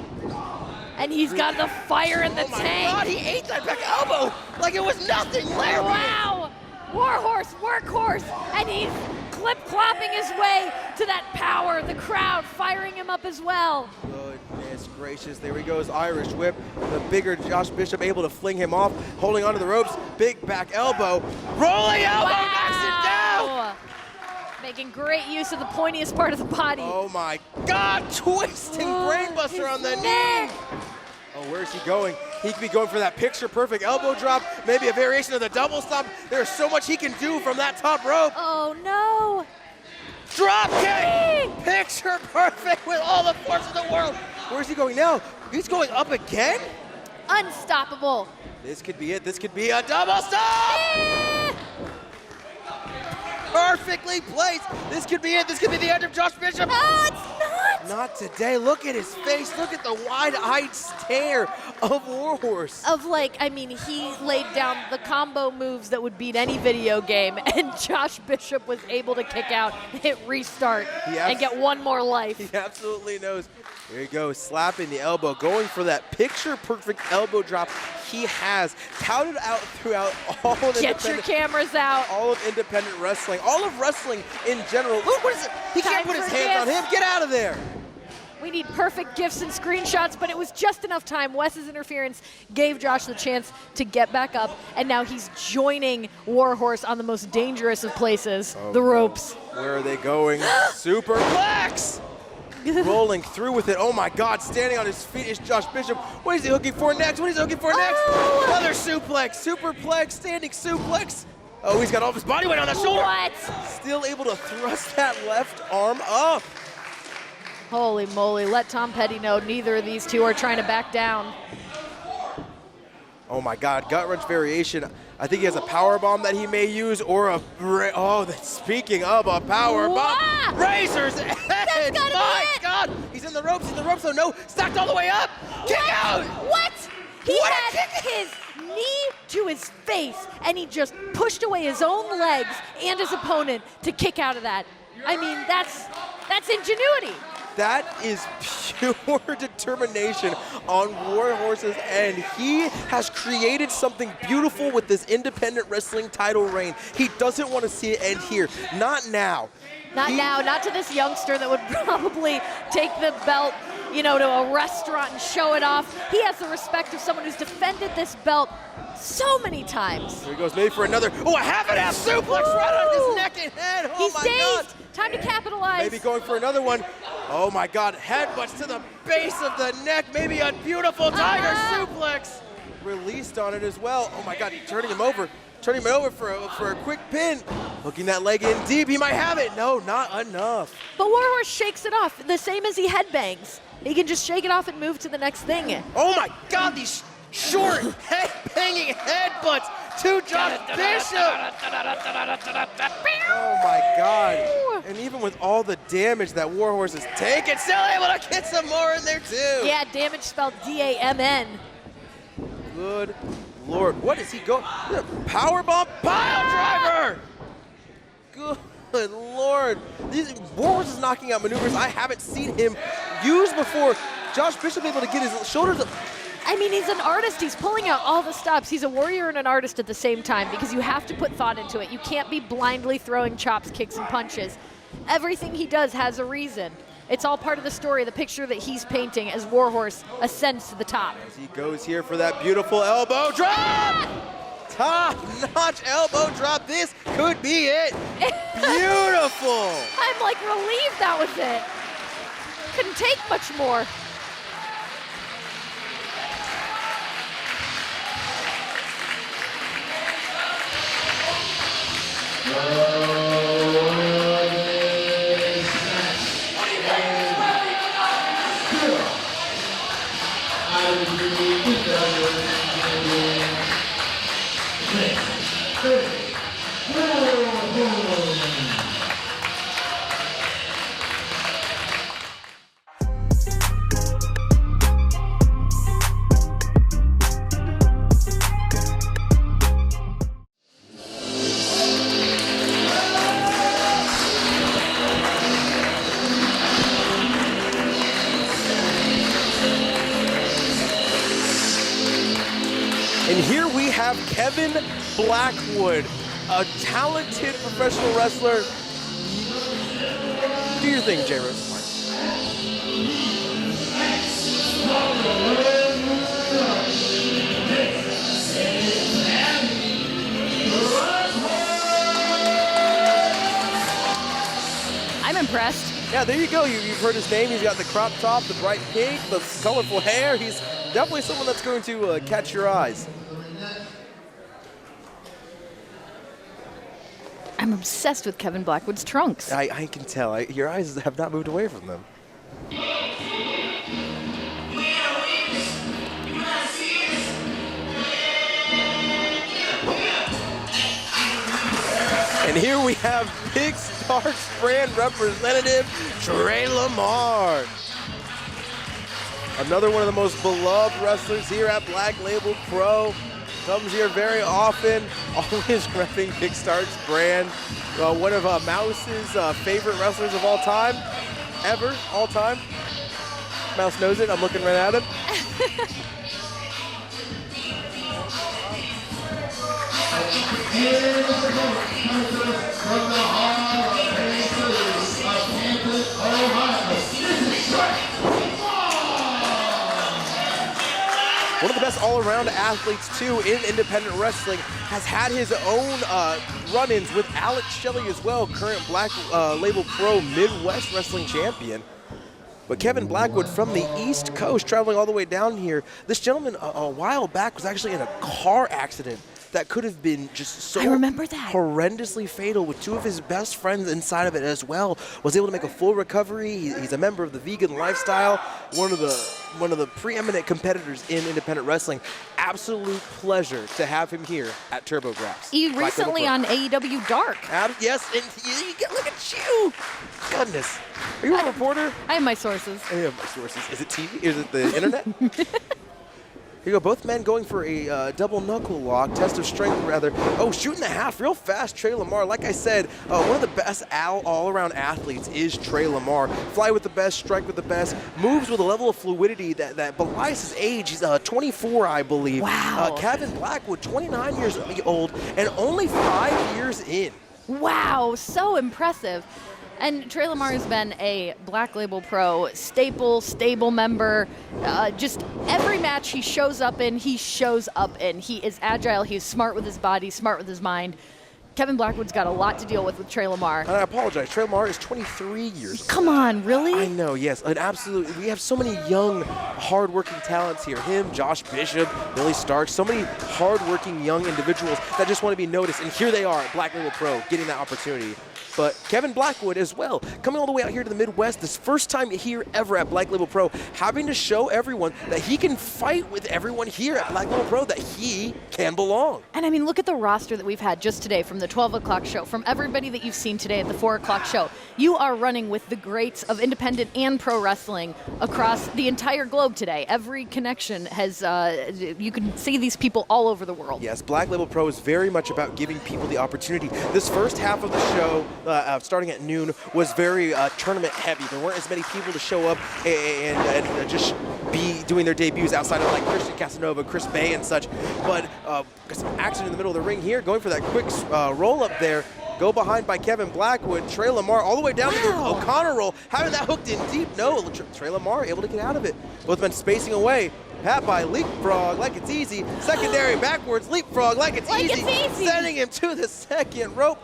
And he's got the fire in the Oh my tank. God, he ate that back elbow like it was nothing. Larry. Wow! Warhorse, workhorse, and he's clip-clopping his way to that power. The crowd firing him up as well. Goodness gracious, there he goes, Irish whip. The bigger Josh Bishop able to fling him off, holding onto the ropes, big back elbow, rolling elbow, knocks it down. Wow! Making great use of the pointiest part of the body. Oh my God, twisting brainbuster on the his knee. neck. Oh, where's he going? He could be going for that picture-perfect elbow drop, maybe a variation of the double stomp. There's so much he can do from that top rope. Oh no! Drop kick! Picture perfect with all the force of the world. Where's he going now? He's going up again? Unstoppable. This could be it. This could be a double stomp! Perfectly placed. This could be it. This could be the end of Josh Bishop. No, it's not. Not today. Look at his face. Look at the wide-eyed stare of Warhorse. He laid down the combo moves that would beat any video game, and Josh Bishop was able to kick out, hit restart, and get one more life. He absolutely knows. There he goes, slapping the elbow, going for that picture-perfect elbow drop he has touted out throughout all of Get your cameras out. all of independent wrestling, all of wrestling in general. Look, what is it? He Time can't put his for hands on gifts. him. Get out of there. We need perfect gifts and screenshots, but it was just enough time. Wes's interference gave Josh the chance to get back up, and now he's joining Warhorse on the most dangerous of places, the ropes. Where are they going? Superplex! Rolling through with it. Oh my God, standing on his feet is Josh Bishop. What is he looking for next? What is he looking for next? Oh! Another suplex, superplex, standing suplex. Oh, he's got all of his body weight on that shoulder. What? Still able to thrust that left arm up. Holy moly, let Tom Petty know neither of these two are trying to back down. Oh my God, gut wrench variation. I think he has a power bomb that he may use, or a speaking of a power bomb, Wah! razor's edge. gotta be My it. God, he's in the ropes. Oh no, stacked all the way up. Kick out. What? He What a had his knee to his face, and he just pushed away his own legs and his opponent to kick out of that. I mean, that's ingenuity. That is pure determination on Warhorse's end. He has created something beautiful with this independent wrestling title reign. He doesn't want to see it end here. Not now. Not now, not to this youngster that would probably take the belt, to a restaurant and show it off. He has the respect of someone who's defended this belt so many times. Here he goes, maybe for another. Oh, a half-and-half suplex right on his neck and head. Oh He's my dazed. God. Time to capitalize. Maybe going for another one. Oh my God, headbutts to the base of the neck. Maybe a beautiful tiger suplex. Released on it as well. Oh my God, turning him over for a quick pin. Hooking that leg in deep. He might have it. No, not enough. But Warhorse shakes it off, the same as he headbangs. He can just shake it off and move to the next thing. Oh my God, these short head-banging headbutts headbutts to Josh Bishop. Oh my God. And even with all the damage that Warhorse is taking, still able to get some more in there too. Yeah, damage spelled D-A-M-N. Good Lord, what is he going? Powerbomb pile driver! Good Lord. Warhorse is knocking out maneuvers I haven't seen him use before. Josh Bishop able to get his shoulders up. I mean, he's an artist. He's pulling out all the stops. He's a warrior and an artist at the same time because you have to put thought into it. You can't be blindly throwing chops, kicks, and punches. Everything he does has a reason. It's all part of the story, the picture that he's painting as Warhorse ascends to the top. As he goes here for that beautiful elbow drop! Top-notch elbow drop. This could be it. Beautiful. I'm like relieved that was it. Couldn't take much more. And here we have Kevin Blackwood, a talented professional wrestler. Do your thing, J-Rose. I'm impressed. Yeah, there you go. You've heard his name. He's got the crop top, the bright pink, the colorful hair. He's definitely someone that's going to catch your eyes. I'm obsessed with Kevin Blackwood's trunks. I can tell. Your eyes have not moved away from them. And here we have big Starkz brand representative, LeMar. Another one of the most beloved wrestlers here at Black Label Pro. Comes here very often, always repping big Starkz brand. One of Mouse's favorite wrestlers of all time, all time. Mouse knows it, I'm looking right at him. Here's the from the heart of Hatfield, Ohio. This is One of the best all-around athletes, too, in independent wrestling, has had his own run-ins with Shelley as well, current Black Label Pro Midwest Wrestling Champion. But Kevin Blackwood from the East Coast, traveling all the way down here. This gentleman, a while back, was actually in a car accident that could have been just so I remember that. horrendously fatal, with two of his best friends inside of it as well. Was able to make a full recovery. He's a member of the vegan lifestyle, one of the preeminent competitors in independent wrestling. Absolute pleasure to have him here at Turbo Graps. He recently on AEW Dark. Yes, and look at you. Goodness. Are you a reporter? I have my sources. I have my sources. Is it TV? Is it the internet? Here you go, both men going for a double knuckle lock, test of strength rather. Oh, shooting the half real fast, LeMar. Like I said, one of the best all-around athletes is LeMar. Fly with the best, strike with the best, moves with a level of fluidity that belies his age. He's 24, I believe. Wow. Kevin Blackwood, 29 years old and only 5 years in. Wow, so impressive. And LeMar has been a Black Label Pro stable member. Just every match he shows up in, he shows up in. He is agile, he's smart with his body, smart with his mind. Kevin Blackwood's got a lot to deal with LeMar. And I apologize, LeMar is 23 years old. Come on, really? I know, yes, an absolute. We have so many young, hard-working talents here. Him, Josh Bishop, Billie Starkz, so many hard-working young individuals that just want to be noticed. And here they are at Black Label Pro, getting that opportunity. but Kevin Blackwood as well, coming all the way out here to the Midwest, this first time here ever at Black Label Pro, having to show everyone that he can fight with everyone here at Black Label Pro, that he can belong. And I mean, look at the roster that we've had just today from the 12 o'clock show, from everybody that you've seen today at the 4 o'clock show. You are running with the greats of independent and pro wrestling across the entire globe today. Every connection has, you can see these people all over the world. Yes, Black Label Pro is very much about giving people the opportunity. This first half of the show, starting at noon, was very tournament heavy. There weren't as many people to show up and just be doing their debuts outside of like Christian Casanova, Chris Bay and such. But some action in the middle of the ring here, going for that quick roll up there. Go behind by Kevin Blackwood. Trey LeMar all the way down to the O'Connor roll. Having that hooked in deep. No, Trey LeMar able to get out of it. Both men spacing away. Pat by leapfrog like it's easy. Secondary backwards leapfrog like it's easy. Sending him to the second rope.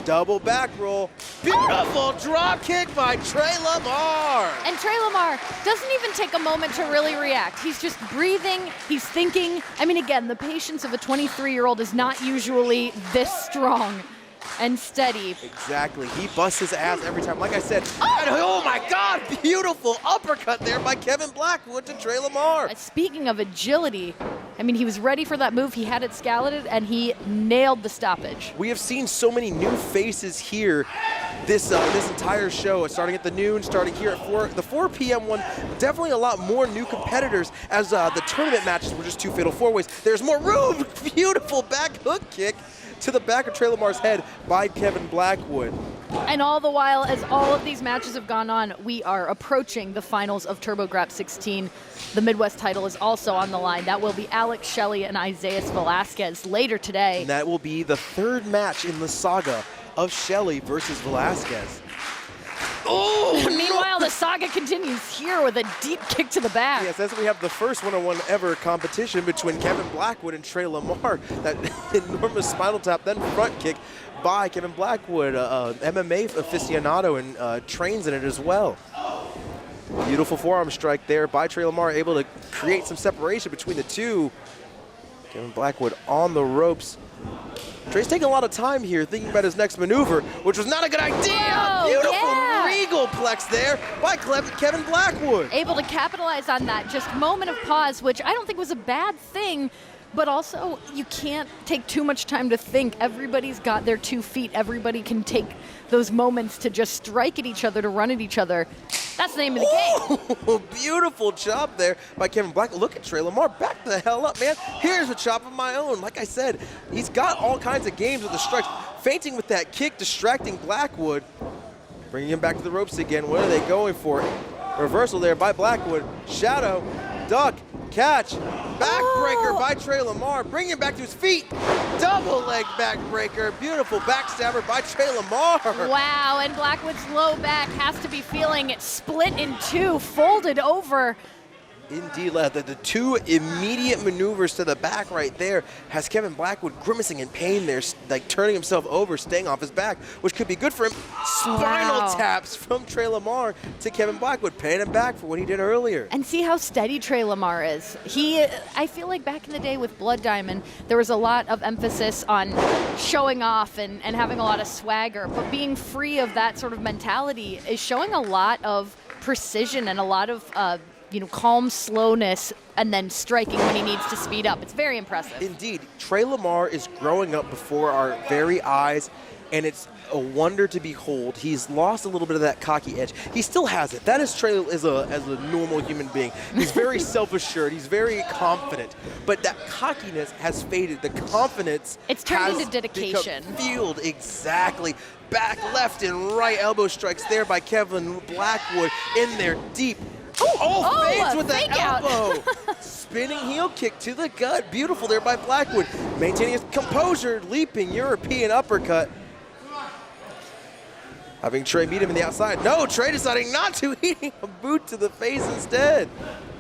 Double back roll. Beautiful drop kick by Trey LeMar. And Trey LeMar doesn't even take a moment to really react. He's just breathing, he's thinking. I mean, again, the patience of a 23-year-old is not usually this strong and steady. Exactly. He busts his ass every time. Like I said, oh my God, beautiful uppercut there by Kevin Blackwood to Trey LeMar. Speaking of agility, I mean, he was ready for that move. He had it scouted, and he nailed the stoppage. We have seen so many new faces here this entire show, starting at the noon, starting here at the 4 p.m. one. Definitely a lot more new competitors as the tournament matches were just 2 fatal 4-ways. There's more room. Beautiful back hook kick to the back of Trey LeMar's head by Kevin Blackwood. And all the while, as all of these matches have gone on, we are approaching the finals of TurboGrafx 16. The Midwest title is also on the line. That will be Alex Shelley and Isaias Velazquez later today. And that will be the third match in the saga of Shelley versus Velazquez. Oh! Meanwhile, the saga continues here with a deep kick to the back. Yes, as we have the first one-on-one ever competition between Kevin Blackwood and Trey LeMar. That enormous spinal tap, then front kick by Kevin Blackwood, MMA aficionado, and trains in it as well. Beautiful forearm strike there by Trey LeMar, able to create some separation between the two. Kevin Blackwood on the ropes. Trey's taking a lot of time here thinking about his next maneuver, which was not a good idea. Whoa, Beautiful regal plex there by Kevin Blackwood. Able to capitalize on that just moment of pause, which I don't think was a bad thing, but also you can't take too much time to think. Everybody's got their 2 feet. Everybody can take those moments to just strike at each other, to run at each other. That's the name of the game. Beautiful chop there by Kevin Blackwood. Look at Trey LeMar. Back the hell up, man. Here's a chop of my own. Like I said, he's got all kinds of games with the strikes. Feinting with that kick, distracting Blackwood. Bringing him back to the ropes again. What are they going for? Reversal there by Blackwood. Shadow, duck, catch, backbreaker by Trey LeMar. Bring him back to his feet. Double leg backbreaker. Beautiful backstabber by Trey LeMar. Wow, and Blackwood's low back has to be feeling it split in 2, folded over. Indeed, the 2 immediate maneuvers to the back right there has Kevin Blackwood grimacing in pain there, like turning himself over, staying off his back, which could be good for him. Spinal taps from Trey LeMar to Kevin Blackwood, paying him back for what he did earlier. And see how steady Trey LeMar is. I feel like back in the day with Blood Diamond, there was a lot of emphasis on showing off and having a lot of swagger, but being free of that sort of mentality is showing a lot of precision and a lot of calm slowness, and then striking when he needs to speed up. It's very impressive. Indeed. Trey LeMar is growing up before our very eyes, and it's a wonder to behold. He's lost a little bit of that cocky edge. He still has it. That is Trey as a normal human being. He's very self-assured. He's very confident. But that cockiness has faded. The confidence it's turned into dedication. Fueled, exactly. Back, left, and right elbow strikes there by Kevin Blackwood in there deep. Fades with that elbow. Spinning heel kick to the gut. Beautiful there by Blackwood. Maintaining his composure, leaping European uppercut. Having Trey meet him in the outside. No, Trey deciding not to, eating a boot to the face instead.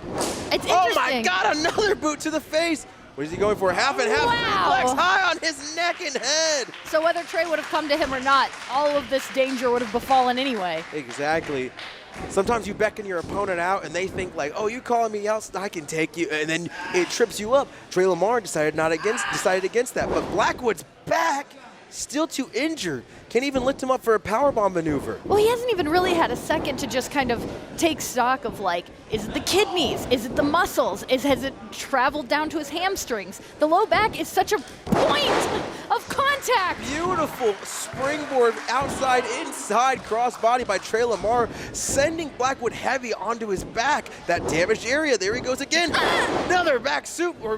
It's interesting. Oh my God, another boot to the face. What is he going for? Half and half. Wow. Flex high on his neck and head. So whether Trey would have come to him or not, all of this danger would have befallen anyway. Exactly. Sometimes you beckon your opponent out and they think like, oh, you calling me out, I can take you, and then it trips you up. Trey LeMar decided against that, but Blackwood's back, still too injured. Can't even lift him up for a powerbomb maneuver. Well, he hasn't even really had a second to just kind of take stock of, like, is it the kidneys? Is it the muscles? Has it traveled down to his hamstrings? The low back is such a point of contact. Beautiful springboard outside, inside crossbody by Trey LeMar, sending Blackwood heavy onto his back. That damaged area, there he goes again. Another back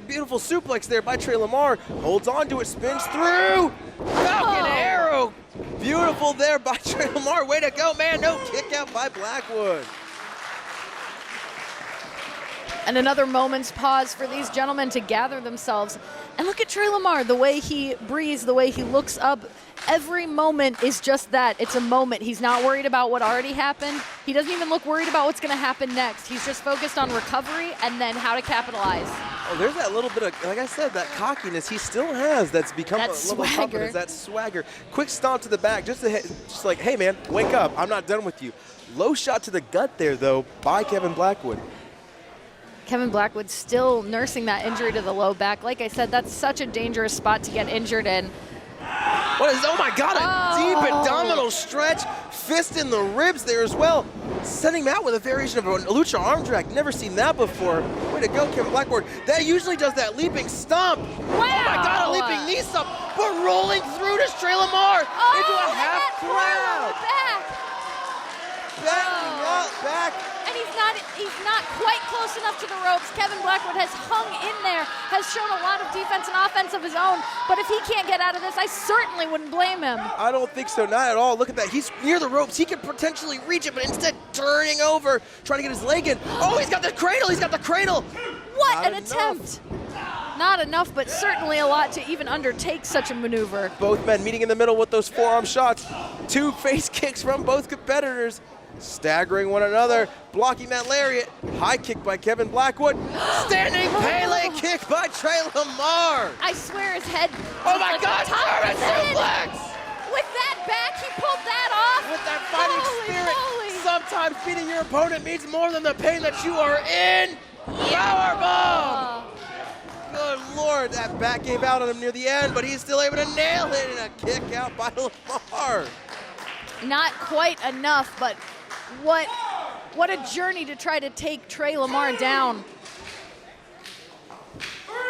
beautiful suplex there by Trey LeMar. Holds on to it, spins through. Falcon arrow. Beautiful there by Trey LeMar. Way to go, man. No kick out by Blackwood. And another moment's pause for these gentlemen to gather themselves. And look at Trey LeMar, the way he breathes, the way he looks up. Every moment is just that. It's a moment. He's not worried about what already happened. He doesn't even look worried about what's going to happen next. He's just focused on recovery and then how to capitalize. Oh, there's that little bit of, like I said, that cockiness he still has that's become That a little swagger. confidence, that swagger. Quick stomp to the back, just like, hey, man, wake up. I'm not done with you. Low shot to the gut there, though, by Kevin Blackwood. Kevin Blackwood still nursing that injury to the low back. Like I said, that's such a dangerous spot to get injured in. Oh my God, a deep abdominal stretch. Fist in the ribs there as well. Sending him out with a variation of a lucha arm drag. Never seen that before. Way to go, Kevin Blackwood. That usually does that leaping stomp. Wow. Oh my God, a leaping knee stomp. But rolling through to Trey LeMar into a half crowd. Back. And he's not quite close enough to the ropes. Kevin Blackwood has hung in there, has shown a lot of defense and offense of his own. But if he can't get out of this, I certainly wouldn't blame him. I don't think so, not at all. Look at that. He's near the ropes. He could potentially reach it, but instead turning over, trying to get his leg in. Oh, he's got the cradle. He's got the cradle. What Not an enough. attempt. Not enough, but certainly a lot to even undertake such a maneuver. Both men meeting in the middle with those forearm shots. Two face kicks from both competitors. Staggering one another, blocking that lariat. High kick by Kevin Blackwood. Standing Pele kick by Trey LeMar. I swear his head. Oh my like God, the top of German his head. suplex! With that back, he pulled that off. With that fighting Holy spirit, moly. sometimes beating your opponent means more than the pain that you are in. Powerbomb! Good Lord, that back gave out on him near the end, but he's still able to nail it in a kick out by LeMar. Not quite enough, but what a journey to try to take Trey LeMar down.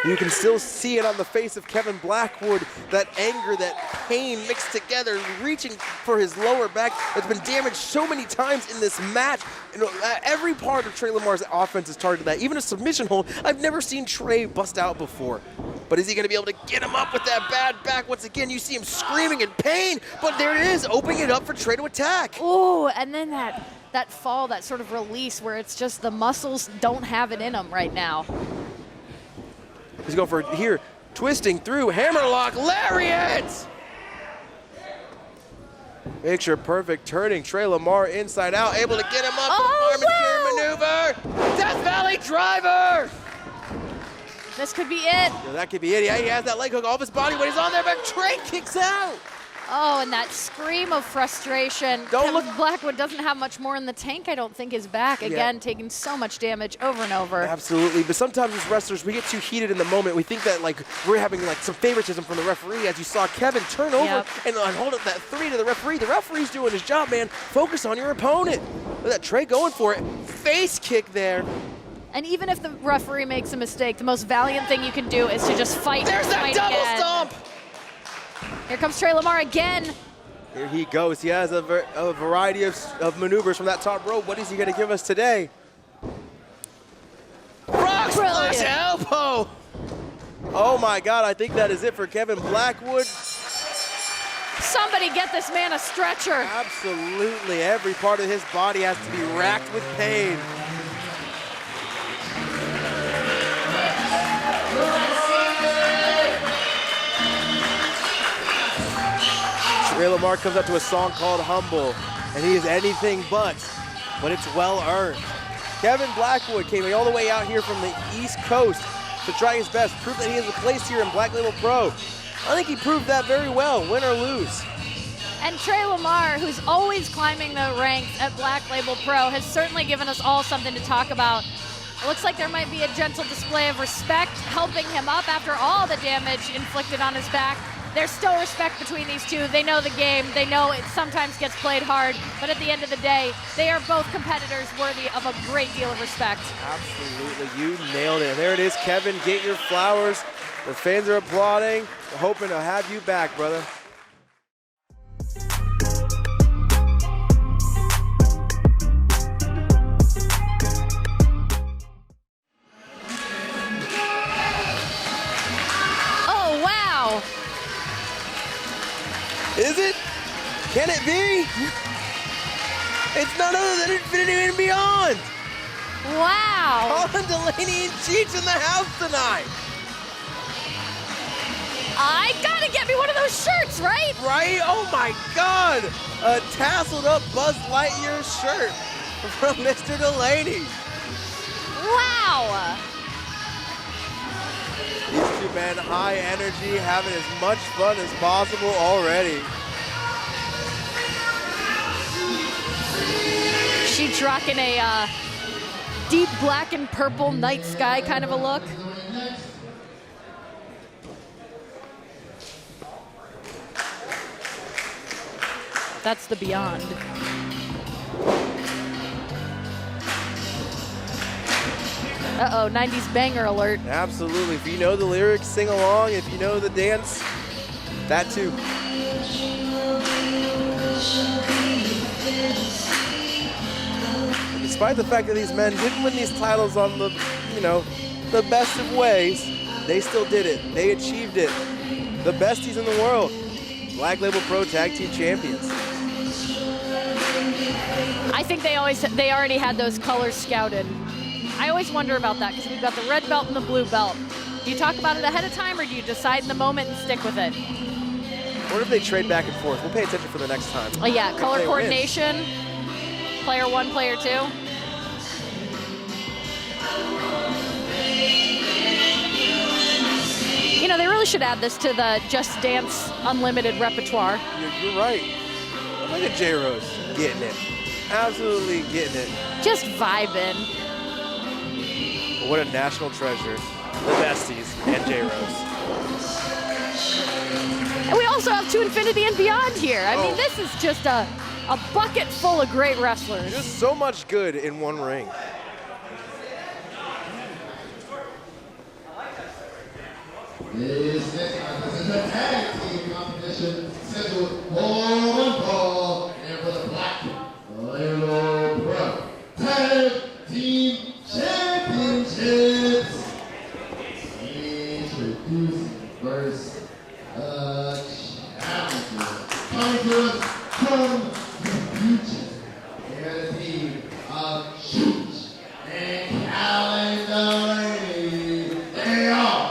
You can still see it on the face of Kevin Blackwood, that anger, that pain mixed together, reaching for his lower back. It's been damaged so many times in this match. You know, every part of Trey LeMar's offense is targeted that. Even a submission hold, I've never seen Trey bust out before. But is he going to be able to get him up with that bad back? Once again, you see him screaming in pain, but there it is, opening it up for Trey to attack. Oh, and then that fall, that sort of release where it's just the muscles don't have it in them right now. He's going for here, twisting through, hammerlock, lariat! Picture perfect, turning Trey LeMar inside out, able to get him up with arm and carry maneuver. Death Valley driver! This could be it. Yeah, that could be it. Yeah, he has that leg hook off his body when he's on there, but Trey kicks out. Oh, and that scream of frustration. Kevin Blackwood doesn't have much more in the tank, I don't think, his back. Again, taking so much damage over and over. Absolutely, but sometimes as wrestlers, we get too heated in the moment. We think that like we're having like some favoritism from the referee. As you saw Kevin turn over and hold up that 3 to the referee. The referee's doing his job, man. Focus on your opponent. Look at that Trey going for it. Face kick there. And even if the referee makes a mistake, the most valiant thing you can do is to just fight. There's that double stomp. Here comes Trey LeMar again. Here he goes. He has a variety of maneuvers from that top rope. What is he going to give us today? Frog splash elbow. Oh my God, I think that is it for Kevin Blackwood. Somebody get this man a stretcher. Absolutely, every part of his body has to be racked with pain. Trey LeMar comes up to a song called Humble, and he is anything but it's well earned. Kevin Blackwood came all the way out here from the East Coast to try his best, prove that he has a place here in Black Label Pro. I think he proved that very well, win or lose. And Trey LeMar, who's always climbing the ranks at Black Label Pro, has certainly given us all something to talk about. It looks like there might be a gentle display of respect helping him up after all the damage inflicted on his back. there's still respect between these two. They know the game. They know it sometimes gets played hard, but at the end of the day, they are both competitors worthy of a great deal of respect. Absolutely, you nailed it. There it is, Kevin, get your flowers. The fans are applauding. We're hoping to have you back, brother. Oh, wow. Is it? Can it be? It's none other than Infinity and Beyond. Wow. Colin, Delaney, and Cheech in the house tonight. I gotta get me one of those shirts, right? Right? Oh my God! A tasseled up Buzz Lightyear shirt from Mr. Delaney. Wow. These two men, high energy, having as much fun as possible already. She's rocking a deep black and purple night sky kind of a look. That's the Beyond. Uh-oh, 90s banger alert. Absolutely. If you know the lyrics, sing along. If you know the dance, that too. Despite the fact that these men didn't win these titles on the, the best of ways, they still did it. They achieved it. The besties in the world. Black Label Pro Tag Team Champions. I think they already had those colors scouted. I always wonder about that because we've got the red belt and the blue belt. Do you talk about it ahead of time or do you decide in the moment and stick with it? What if they trade back and forth? We'll pay attention for the next time. Oh yeah, color coordination, player 1, player 2. They really should add this to the Just Dance Unlimited repertoire. You're right. Look at J-Rose getting it. Absolutely getting it. Just vibing. What a national treasure. The besties and J-Rose. And we also have 2 Infinity and Beyond here. I mean, this is just a bucket full of great wrestlers. Just so much good in one ring. This is a tag team competition scheduled for one fall and for the Blackwood Pro Tag Team Championships. Introducing first challenger coming to us from the future. They're the team of Cheech and Colin. They are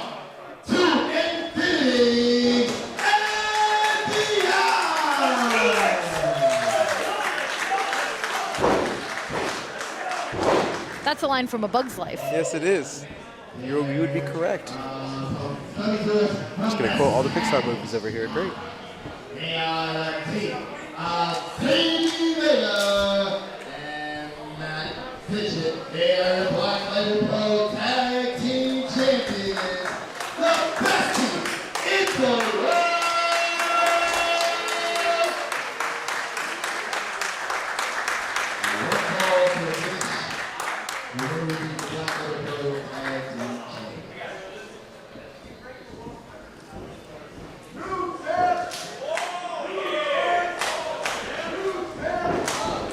That's a line from A Bug's Life. Yes, it is. You would be correct. I'm just going to quote all the Pixar movies over here. Great. They are the team of Vega and Fitchett. They are the Black Label Pro Tag Team Champions. The Besties in the world.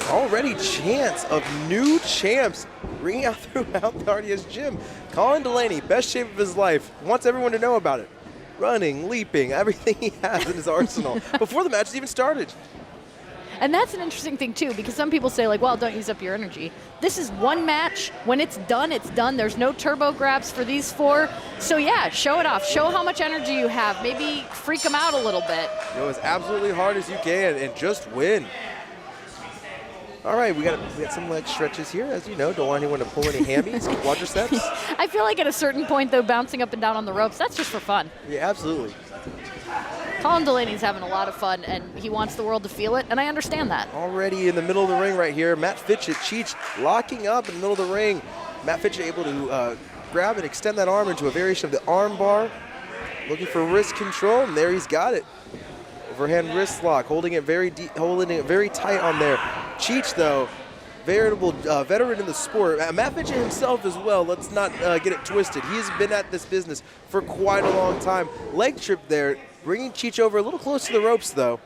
Already chance of new champs ringing out throughout the RDS gym. Colin Delaney, best shape of his life, wants everyone to know about it. Running, leaping, everything he has in his arsenal before the match has even started. And that's an interesting thing too, because some people say like, well, don't use up your energy. This is one match. When it's done, it's done. There's no turbo grabs for these 4. So yeah, show it off. Show how much energy you have. Maybe freak them out a little bit. Go as absolutely hard as you can and just win. All right, we got some leg stretches here. As you know, don't want anyone to pull any hammies, quadriceps. I feel like at a certain point, though, bouncing up and down on the ropes, that's just for fun. Yeah, absolutely. Colin Delaney's having a lot of fun, and he wants the world to feel it, and I understand that. Already in the middle of the ring right here, Matt Fitchett, Cheech locking up in the middle of the ring. Matt Fitchett able to grab and extend that arm into a variation of the arm bar. looking for wrist control, and there he's got it. Overhand wrist lock, holding it very deep, holding it very tight on there. Cheech, though, veritable veteran in the sport. Matt Fitchett himself as well. Let's not get it twisted. He's been at this business for quite a long time. Leg trip there, bringing Cheech over a little close to the ropes, though.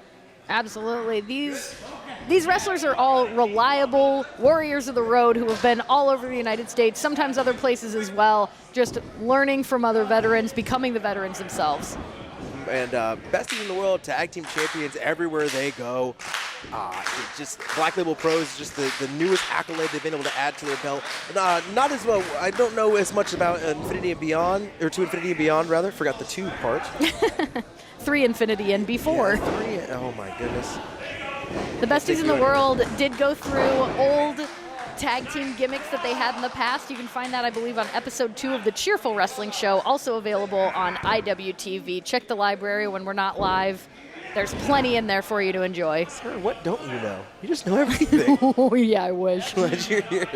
Absolutely. These wrestlers are all reliable warriors of the road who have been all over the United States, sometimes other places as well, just learning from other veterans, becoming the veterans themselves. And Besties in the world, tag team champions everywhere they go. Just Black Label Pros is just the newest accolade they've been able to add to their belt. Not as well. I don't know as much about Infinity and Beyond, or To Infinity and Beyond rather. Forgot the 2 part. 3 Infinity and before. Yeah, 3. Oh my goodness. The Besties in the world did go through old tag team gimmicks that they had in the past. You can find that, I believe, on episode 2 of the Cheerful Wrestling Show, also available on IWTV. Check the library when we're not live. There's plenty in there for you to enjoy. Sir, what don't you know? You just know everything. Oh, yeah, I wish. Glad you're here.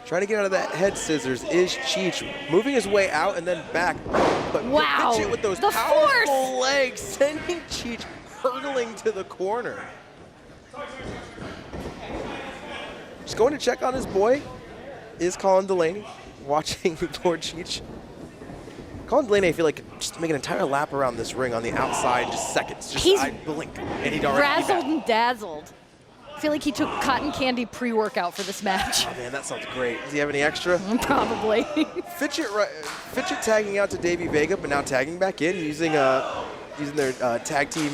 Trying to get out of that head scissors is Cheech, moving his way out and then back. But wow, Fitchett with those the powerful force! legs, sending Cheech hurtling to the corner. Just going to check on his boy is Colin Delaney, watching poor Cheech. Colin Delaney, I feel like, just make an entire lap around this ring on the outside in just seconds. Just He's I blink, and he'd already be razzled back. and dazzled. I feel like he took cotton candy pre-workout for this match. Oh man, that sounds great. Does he have any extra? Probably. Fitchett tagging out to Davey Vega, but now tagging back in, using their tag team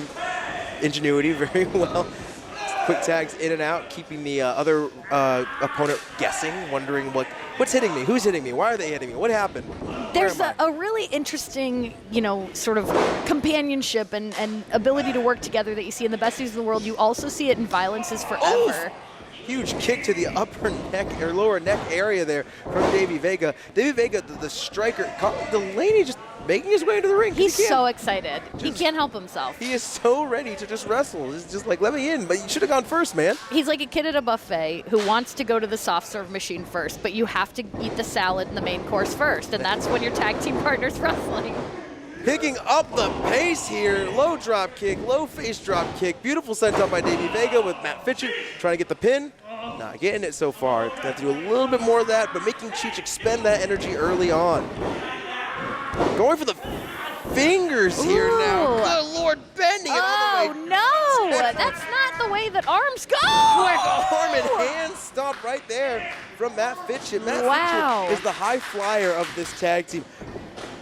ingenuity very well. Quick tags in and out, keeping the other opponent guessing, wondering what's hitting me, who's hitting me, why are they hitting me, what happened? There's a really interesting, sort of companionship and ability to work together that you see in the Besties of the world. You also see it in Violence is Forever. Oof. Huge kick to the upper neck or lower neck area there from Davey Vega. Davey Vega, the striker, Delaney just making his way into the ring. He's so excited. He can't help himself. He is so ready to just wrestle. It's just like, let me in, but you should have gone first, man. He's like a kid at a buffet who wants to go to the soft serve machine first, but you have to eat the salad and the main course first, and that's when your tag team partner's wrestling. Picking up the pace here. Low drop kick, low face drop kick. Beautiful sent up by Davey Vega with Matt Fitchett trying to get the pin. Not getting it so far. Got to do a little bit more of that, but making Cheech expend that energy early on. Going for the fingers here now. Good Lord, bending it all the way. Oh, no. That's not the way that arms go. Quick arm and hand stomp right there from Matt Fitchett. Matt Wow. Fitchett is the high flyer of this tag team.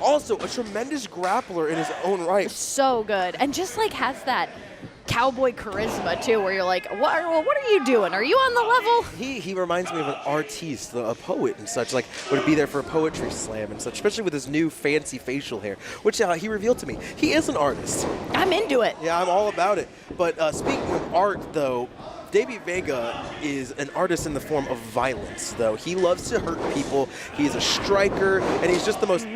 Also, a tremendous grappler in his own right. So good. And just like has that cowboy charisma too, where you're like, what are you doing? Are you on the level? He reminds me of an artiste, a poet and such, like would be there for a poetry slam and such, especially with his new fancy facial hair, which he revealed to me. He is an artist. I'm into it. Yeah, I'm all about it. But speaking of art, though, Davey Vega is an artist in the form of violence, though. He loves to hurt people. He's a striker, and he's just the most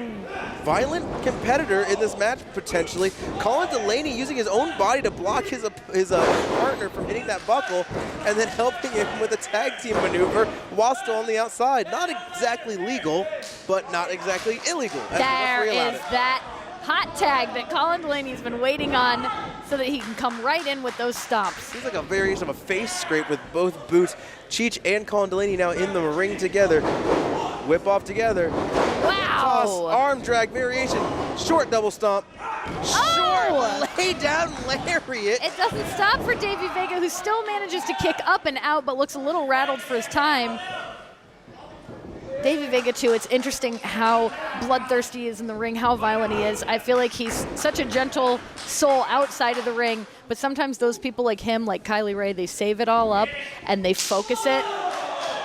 violent competitor in this match, potentially. Colin Delaney using his own body to block his partner from hitting that buckle, and then helping him with a tag team maneuver while still on the outside. Not exactly legal, but not exactly illegal. There is that hot tag that Colin Delaney's been waiting on so that he can come right in with those stomps. Seems like a variation of a face scrape with both boots. Cheech and Colin Delaney now in the ring together. Whip off together. Wow. Toss, arm drag variation, short double stomp. Short lay down lariat. It doesn't stop for Davey Vega, who still manages to kick up and out, but looks a little rattled for his time. Davey Vega, too, it's interesting how bloodthirsty he is in the ring, how violent he is. I feel like he's such a gentle soul outside of the ring, but sometimes those people like him, like Kylie Ray, they save it all up and they focus it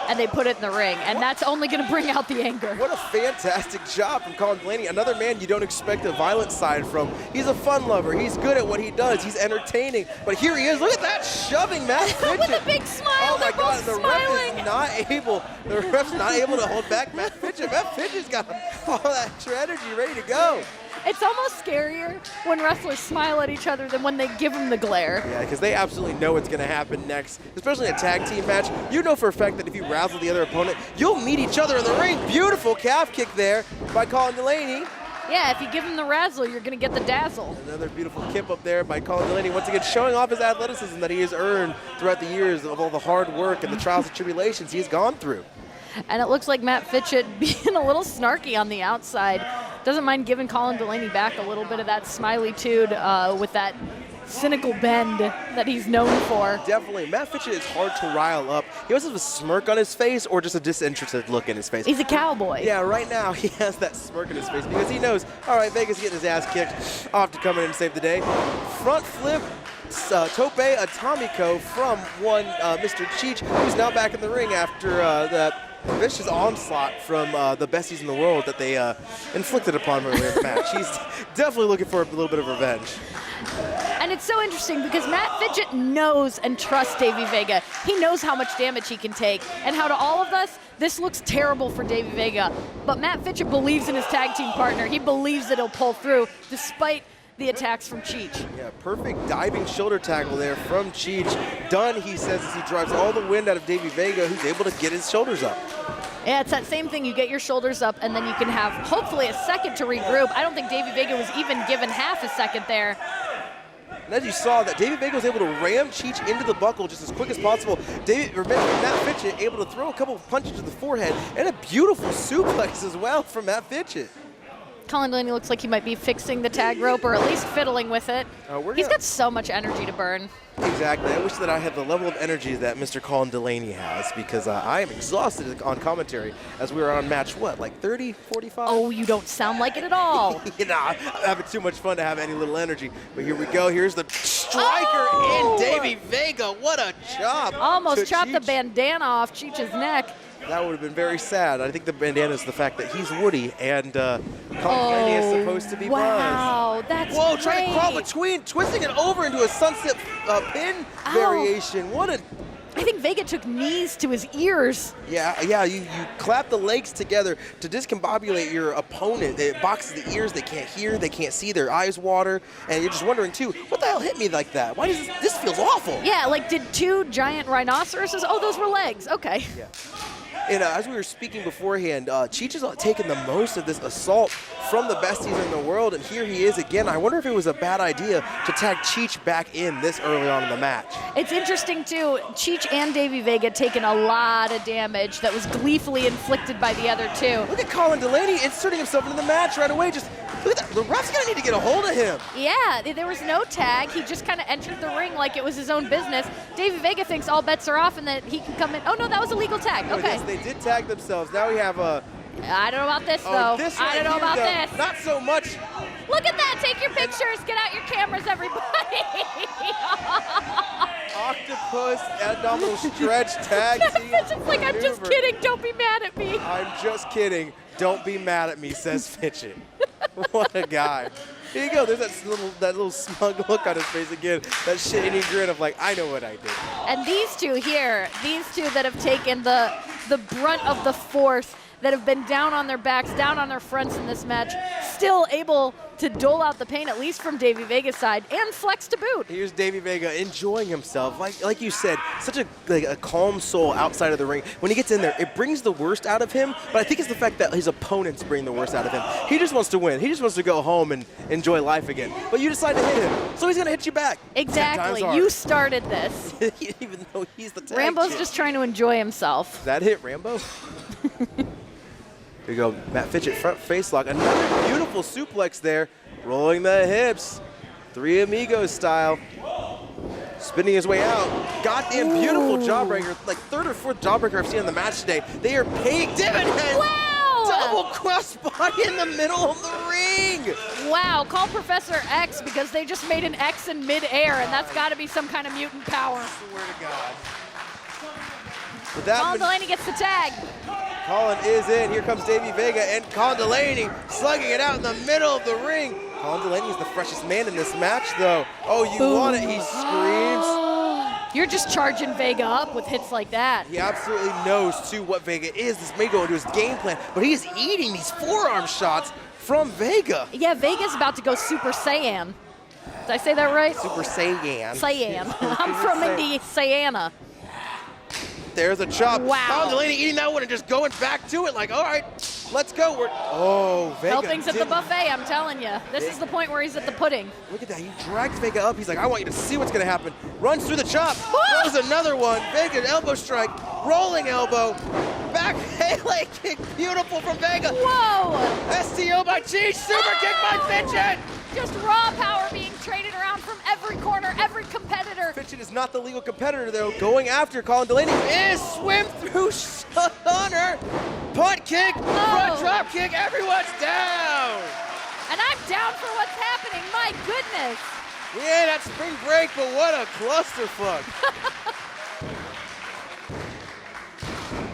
and they put it in the ring, and that's only going to bring out the anger. What a fantastic job from Colin Delaney. Another man you don't expect a violent side from. He's a fun lover. He's good at what he does. He's entertaining. But here he is. Look at that, shoving Matt Fitchett. With a big smile. Oh my They're God, both the smiling. ref's not able to hold back Matt Fitchett. Matt Fitchett's got all that extra energy ready to go. It's almost scarier when wrestlers smile at each other than when they give them the glare. Yeah, because they absolutely know what's going to happen next, especially in a tag team match. You know for a fact that if you razzle the other opponent, you'll meet each other in the ring. Beautiful calf kick there by Colin Delaney. Yeah, if you give him the razzle, you're going to get the dazzle. Another beautiful kip up there by Colin Delaney, once again showing off his athleticism that he has earned throughout the years of all the hard work and the trials and tribulations he's gone through. And it looks like Matt Fitchett being a little snarky on the outside. Doesn't mind giving Colin Delaney back a little bit of that smiley-tude with that cynical bend that he's known for. Definitely. Matt Fitchett is hard to rile up. He always has a smirk on his face or just a disinterested look in his face. He's a cowboy. Yeah, right now he has that smirk in his face because he knows, all right, Vega's getting his ass kicked. Off to come in and save the day. Front flip. Tope Atomico from one Mr. Cheech, who's now back in the ring after that vicious onslaught from the besties in the world that they inflicted upon him earlier in the match. He's definitely looking for a little bit of revenge. And it's so interesting because Matt Fitchett knows and trusts Davey Vega. He knows how much damage he can take and how to all of us, this looks terrible for Davey Vega. But Matt Fitchett believes in his tag team partner. He believes that he'll pull through despite the attacks from Cheech. Yeah, perfect diving shoulder tackle there from Cheech. Done, he says, as he drives all the wind out of Davey Vega, who's able to get his shoulders up. Yeah, it's that same thing. You get your shoulders up, and then you can have, hopefully, a second to regroup. I don't think Davey Vega was even given half a second there. And as you saw, that Davey Vega was able to ram Cheech into the buckle just as quick as possible. Matt Fitchett able to throw a couple of punches to the forehead, and a beautiful suplex as well from Matt Fitchett. Colin Delaney looks like he might be fixing the tag rope or at least fiddling with it. He's got so much energy to burn. Exactly. I wish that I had the level of energy that Mr. Colin Delaney has because I am exhausted on commentary as we were on match, what, like 30, 45? Oh, you don't sound like it at all. I'm having too much fun to have any little energy. But here we go. Here's the striker in Davey Vega. What a job. Almost chopped Cheech. the bandana off Cheech's neck. That would have been very sad. I think the bandana is the fact that he's Woody and Colin Delaney is supposed to be Buzz. Wow, that's Whoa, great. trying to crawl between, twisting it over into a sunset pin variation. What a... I think Vega took knees to his ears. Yeah, you clap the legs together to discombobulate your opponent. It boxes the ears, they can't hear, they can't see, their eyes water, and you're just wondering too, what the hell hit me like that? Why does this feels awful? Yeah, like did two giant rhinoceroses? Oh, those were legs, okay. Yeah. And as we were speaking beforehand, Cheech has taken the most of this assault from the besties in the world, and here he is again. I wonder if it was a bad idea to tag Cheech back in this early on in the match. It's interesting, too. Cheech and Davey Vega taken a lot of damage that was gleefully inflicted by the other two. Look at Colin Delaney inserting himself into the match right away. Just look at that. The ref's going to need to get a hold of him. Yeah, there was no tag. He just kind of entered the ring like it was his own business. Davey Vega thinks all bets are off and that he can come in. Oh, no, that was a legal tag. No, Okay. yes, they did tag themselves. Now we have a... I don't know about this, though. This I don't know about this. Not so much. Look at that. Take your pictures. Get out your cameras, everybody. Octopus abdominal stretch tag team. Fitchett's like, I'm just maneuver. kidding. Don't be mad at me. I'm just kidding. Don't be mad at me, says Fitchett. What a guy. Here you go. There's that little smug look on his face again. That shitty grin of like, I know what I did. And these two here, these two that have taken the brunt of the fourth, that have been down on their backs, down on their fronts in this match, still able to dole out the pain, at least from Davey Vega's side, and flex to boot. Here's Davey Vega enjoying himself. Like you said, such a calm soul outside of the ring. When he gets in there, it brings the worst out of him, but I think it's the fact that his opponents bring the worst out of him. He just wants to win. He just wants to go home and enjoy life again. But you decide to hit him, so he's going to hit you back. Exactly. You started this. Even though he's the tag Rambo's champ. just trying to enjoy himself. That hit, Rambo? Here we go, Matt Fitchett front face lock. Another beautiful suplex there. Rolling the hips. Three Amigos style. Spinning his way out. Goddamn beautiful jawbreaker. Like third or fourth jawbreaker I've seen in the match today. They are paying dividends. Wow! Double crossbody in the middle of the ring. Wow, call Professor X because they just made an X in midair, and that's got to be some kind of mutant power. Swear to God. Colin Delaney gets the tag. Colin is in. Here comes Davey Vega and Colin Delaney slugging it out in the middle of the ring. Colin Delaney is the freshest man in this match, though. Oh, you want it. He screams. You're just charging Vega up with hits like that. He absolutely knows, too, what Vega is. This may go into his game plan, but he is eating these forearm shots from Vega. Yeah, Vega's about to go Super Saiyan. Did I say that right? Super Saiyan. Saiyan. I'm from Indiana. There's a chop. Wow. Colin Delaney eating that one and just going back to it like, all right, Let's go. Vega. Helpings at the buffet, I'm telling you. This is the point where he's at the pudding. Look at that. He drags Vega up. He's like, I want you to see what's going to happen. Runs through the chop. Throws another one. Vega, elbow strike. Rolling elbow. Back Pele kick. Beautiful from Vega. Whoa! STO by Cheech. Super kick by Fitchett. Just raw power being traded around from every corner, every competitor. Fitchett is not the legal competitor, though. Going after Colin Delaney is swim through stunner. Punt kick. Front drop kick. Everyone's down. And I'm down for what's happening. My goodness. Yeah, that's spring break, but what a clusterfuck.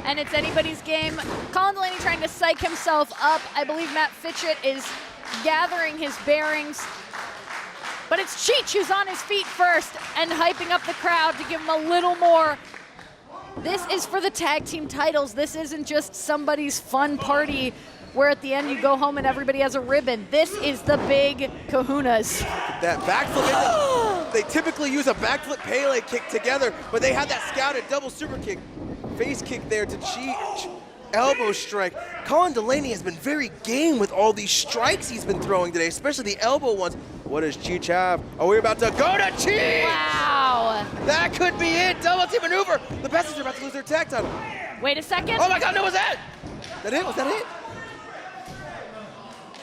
And it's anybody's game. Colin Delaney trying to psych himself up. I believe Matt Fitchett is gathering his bearings. But it's Cheech who's on his feet first and hyping up the crowd to give him a little more. This is for the tag team titles. This isn't just somebody's fun party where at the end you go home and everybody has a ribbon. This is the big kahunas. That backflip, they typically use a backflip Pele kick together, but they had that scouted double super kick. Face kick there to Cheech. Elbow strike. Colin Delaney has been very game with all these strikes he's been throwing today, especially the elbow ones. What does Cheech have? Oh, we're about to go to Cheech! Wow. That could be it. Double team maneuver. The Besties are about to lose their tag title. Wait a second. Oh my God, no, was that? That it? Was that it?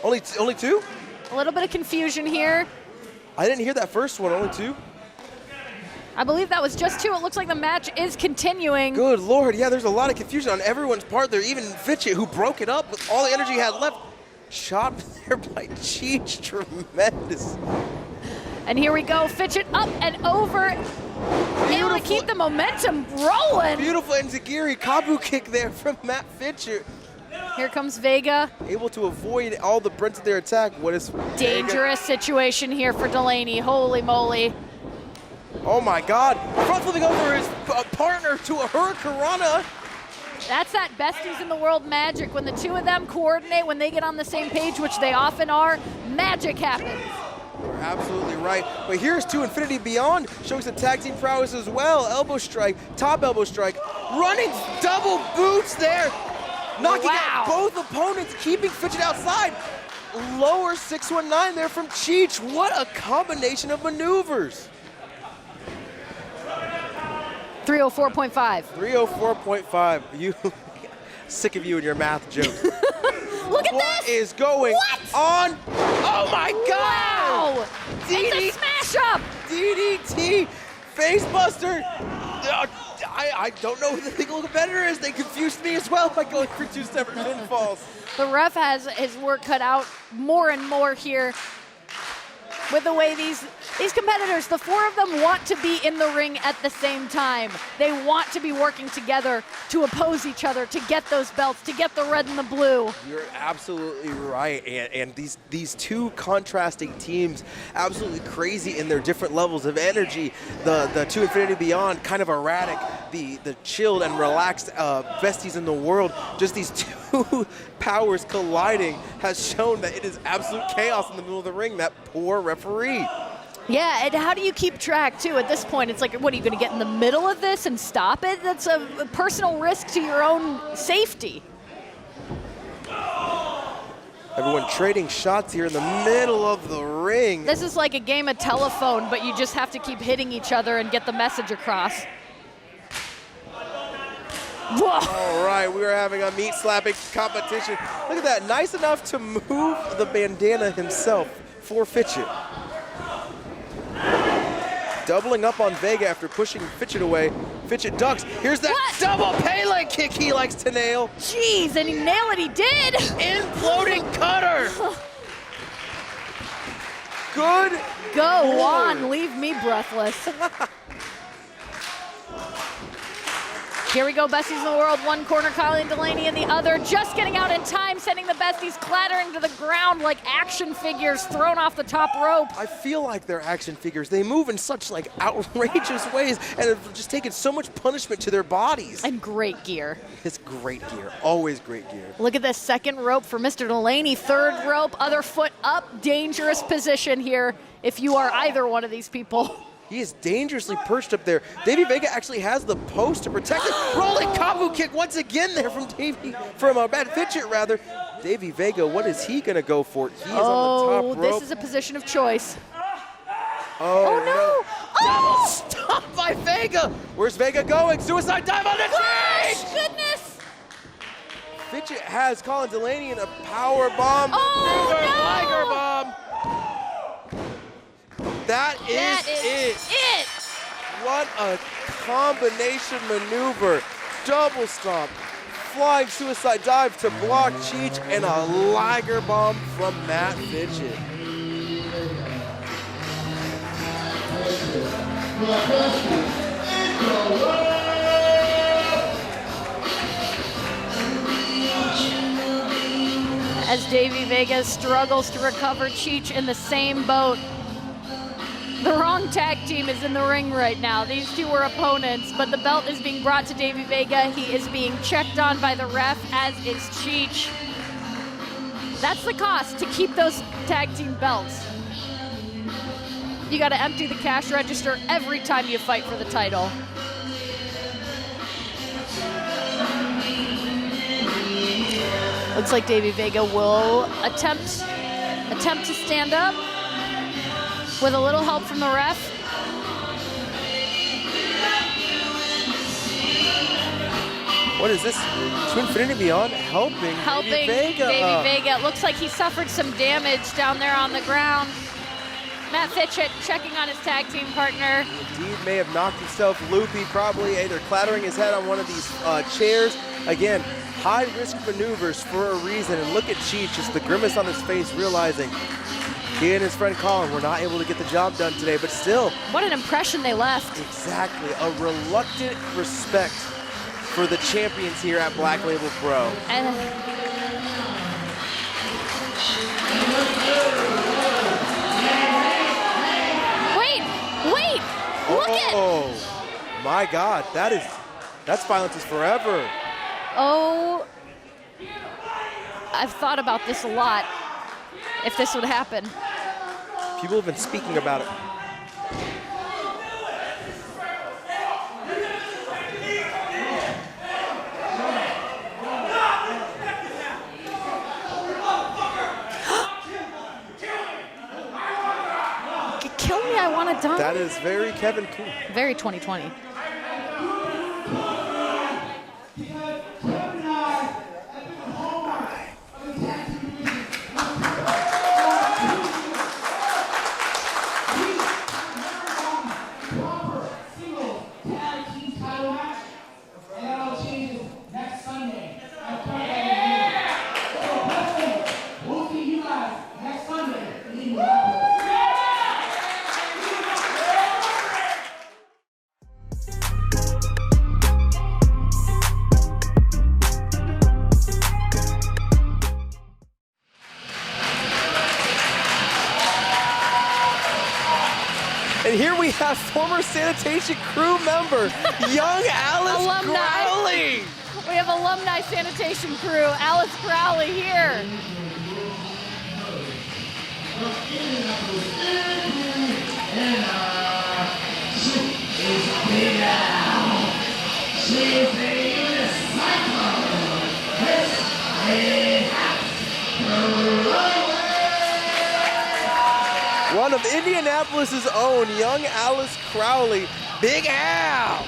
Only two? A little bit of confusion here. I didn't hear that first one, only two. I believe that was just two. It looks like the match is continuing. Good Lord, yeah, there's a lot of confusion on everyone's part there. Even Fitchett, who broke it up with all the energy he had left. Shot there by Cheech, tremendous. And here we go, Fitchett up and over. Able to keep the momentum rolling. Beautiful enziguri kabu kick there from Matt Fitchett. Here comes Vega. Able to avoid all the brunt of their attack. What is dangerous situation here for Delaney, holy moly. Oh my God, front flipping over his partner to a hurricanrana. That's that besties in the world magic. When the two of them coordinate, when they get on the same page, which they often are, magic happens. You're absolutely right. But here's to Infinity Beyond, showing some tag team prowess as well. Elbow strike, top elbow strike, running double boots there. Knocking out both opponents, keeping Fitchett outside. Lower 619 there from Cheech. What a combination of maneuvers. 304.5. 304.5. You, sick of you and your math jokes. Look at this! What is going on? Oh my God! Wow! It's a smash up! DDT, facebuster. I don't know who the legal competitor is. They confused me as well by going for two separate pinfalls. The ref has his work cut out more and more here with the way these competitors, the four of them want to be in the ring at the same time. They want to be working together to oppose each other, to get those belts, to get the red and the blue. You're absolutely right, and these two contrasting teams, absolutely crazy in their different levels of energy. The two Infinity Beyond, kind of erratic. The chilled and relaxed besties in the world. Just these two powers colliding has shown that it is absolute chaos in the middle of the ring. That poor referee. Yeah, and how do you keep track, too? At this point, it's like, what, are you going to get in the middle of this and stop it? That's a personal risk to your own safety. Everyone trading shots here in the middle of the ring. This is like a game of telephone, but you just have to keep hitting each other and get the message across. Whoa. All right, we are having a meat slapping competition. Look at that, nice enough to move the bandana himself for Fitchett. Doubling up on Vega after pushing Fitchett away. Fitchett ducks. Here's that double Pele kick he likes to nail. Jeez, and he nailed it, he did. Imploding cutter. Good. Go Lord. on, leave me breathless. Here we go, Besties in the World. One corner, Colin Delaney in the other. Just getting out in time, sending the Besties clattering to the ground like action figures thrown off the top rope. I feel like they're action figures. They move in such like outrageous ways and have just taken so much punishment to their bodies. And great gear. It's great gear, always great gear. Look at this second rope for Mr. Delaney. Third rope, other foot up. Dangerous position here if you are either one of these people. He is dangerously perched up there. Davey Vega actually has the post to protect it. Rolling kabu kick once again there from Davey, from Matt Fitchett rather. Davey Vega, what is he going to go for? He is on the top rope. This is a position of choice. Oh, no! Double stop by Vega. Where's Vega going? Suicide dive on the Cheech! Goodness! Fitchett has Colin Delaney in a power bomb. Oh, Tiger bomb. That is it. What a combination maneuver. Double stomp, flying suicide dive to block Cheech, and a Liger bomb from Matt Fitchett. As Davey Vega struggles to recover Cheech in the same boat. The wrong tag team is in the ring right now. These two were opponents, but the belt is being brought to Davey Vega. He is being checked on by the ref, as is Cheech. That's the cost to keep those tag team belts. You gotta empty the cash register every time you fight for the title. Looks like Davey Vega will attempt to stand up with a little help from the ref. What is this? To Infinity Beyond helping Davey Vega. Davey Vega. It looks like he suffered some damage down there on the ground. Matt Fitchett checking on his tag team partner. Indeed, may have knocked himself loopy, probably either clattering his head on one of these chairs. Again, high-risk maneuvers for a reason. And look at Cheech, just the grimace on his face, realizing he and his friend Colin were not able to get the job done today, but still. What an impression they left. Exactly, a reluctant respect for the champions here at Black Label Pro. And wait, look at. Oh, my God, that's violence is forever. Oh, I've thought about this a lot, if this would happen. People have been speaking about it. Kill me, I want to die. That is very Kevin Coon. Very 2020. And here we have former sanitation crew member, young Alice Crowley. We have alumni sanitation crew, Alice Crowley here. One of Indianapolis's own, young Alice Crowley, Big Al.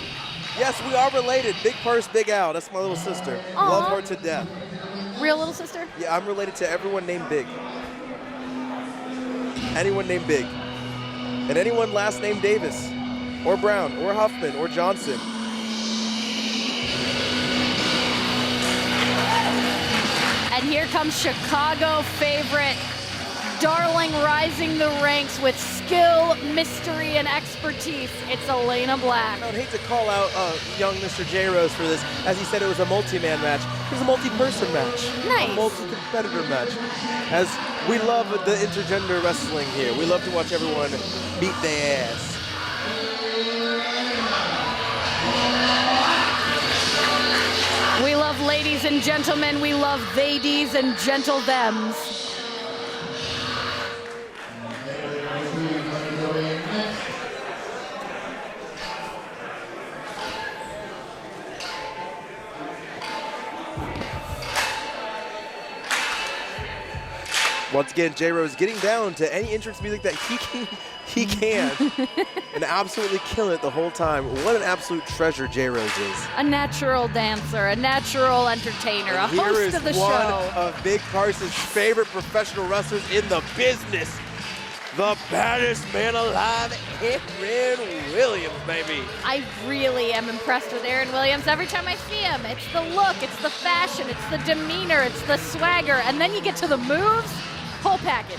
Yes, we are related. Big Purse, Big Al. That's my little sister. Aww. Love her to death. Real little sister? Yeah, I'm related to everyone named Big. Anyone named Big. And anyone last name Davis, or Brown, or Huffman, or Johnson. And here comes Chicago favorite, darling rising the ranks with skill, mystery, and expertise. It's Elayna Black. I would hate to call out young Mr. J. Rose for this, as he said it was a multi-man match. It was a multi-person match. Nice. A multi-competitor match. As we love the intergender wrestling here. We love to watch everyone beat their ass. We love ladies and gentlemen. We love theydies and gentle thems. Once again, J-Rose getting down to any entrance music that he can and absolutely kill it the whole time. What an absolute treasure J-Rose is. A natural dancer, a natural entertainer, a host of the show. One of Big Carson's favorite professional wrestlers in the business. The baddest man alive, Aaron Williams, baby. I really am impressed with Aaron Williams every time I see him. It's the look, it's the fashion, it's the demeanor, it's the swagger, and then you get to the moves, whole package.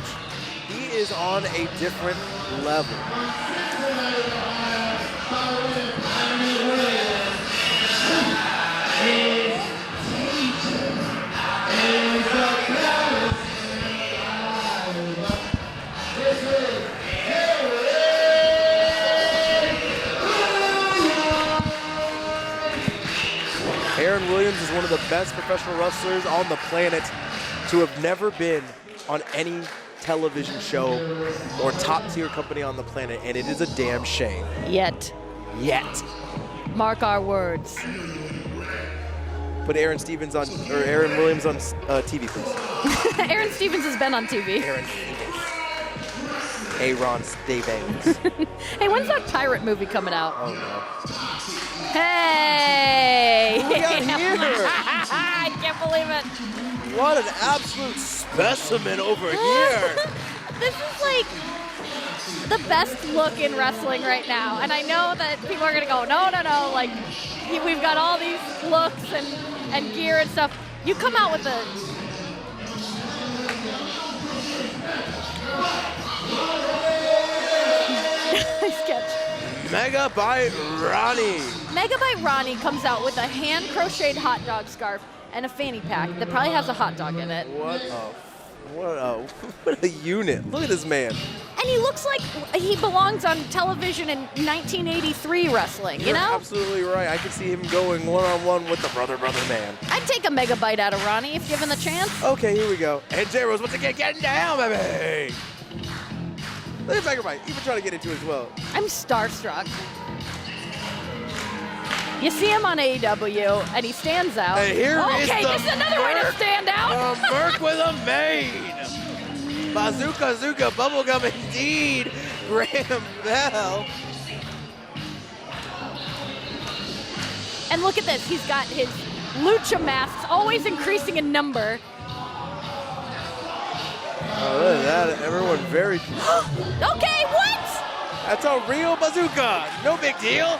He is on a different level. Aaron Williams is one of the best professional wrestlers on the planet to have never been on any television show or top-tier company on the planet, and it is a damn shame. Yet. Mark our words. Put Aaron Williams on TV, please. Aaron Stevens has been on TV. Aaron Stevens. Aaron Stevens. Hey, when's that pirate movie coming out? Oh, no. Hey! Look out here! I can't believe it. What an absolute specimen over here. This is like the best look in wrestling right now. And I know that people are going to go, no. Like, we've got all these looks and gear and stuff. You come out with a... Nice catch. Megabyte Ronnie. Megabyte Ronnie comes out with a hand-crocheted hot dog scarf and a fanny pack that probably has a hot dog in it. What a unit. Look at this man. And he looks like he belongs on television in 1983 wrestling, you know? You're absolutely right. I could see him going one-on-one with the brother man. I'd take a Megabyte out of Ronnie if given the chance. Okay, here we go. And J-Rose once again getting down, baby. Look at Megabyte, even trying to get into it as well. I'm starstruck. You see him on AEW, and he stands out. And here is okay, the this is another way to stand out. Merc with a main. Bazooka, bubblegum indeed. Graham Bell. And look at this. He's got his lucha masks always increasing in number. Oh, look at that. Everyone very... Okay, what? That's a real bazooka. No big deal.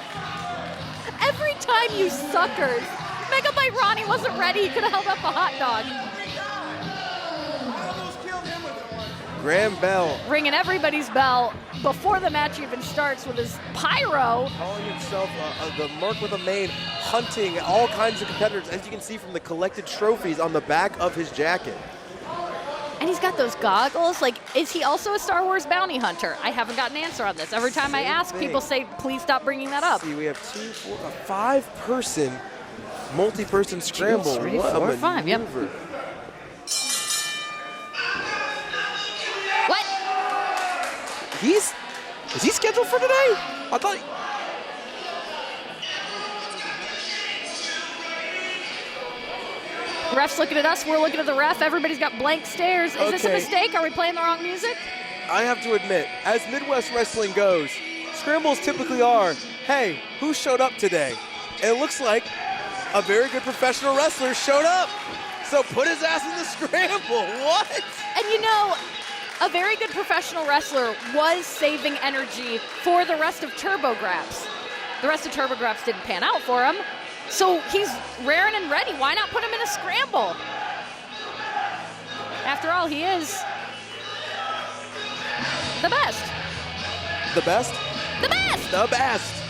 Every time you suckers. Megabyte Ronnie wasn't ready. He could have held up a hot dog. Graham Bell. Ringing everybody's bell before the match even starts with his pyro. Calling himself the Merc with a Mane, hunting all kinds of competitors, as you can see from the collected trophies on the back of his jacket. And he's got those goggles. Like, is he also a Star Wars bounty hunter? I haven't gotten an answer on this. Every time I ask, people say, please stop bringing that up. See, we have a five-person, multi-person scramble. 2, 3, what 4, a 5, yep. maneuver. What? Is he scheduled for today? I thought Ref's looking at us, we're looking at the ref. Everybody's got blank stares. Is this a Okay. mistake? Are we playing the wrong music? I have to admit, as Midwest wrestling goes, scrambles typically are, hey, who showed up today? And it looks like a very good professional wrestler showed up. So put his ass in the scramble. What? And you know, a very good professional wrestler was saving energy for the rest of Turbo Graps. The rest of Turbo Graps didn't pan out for him. So he's raring and ready. Why not put him in a scramble? After all, he is the best. The best? The best! The best.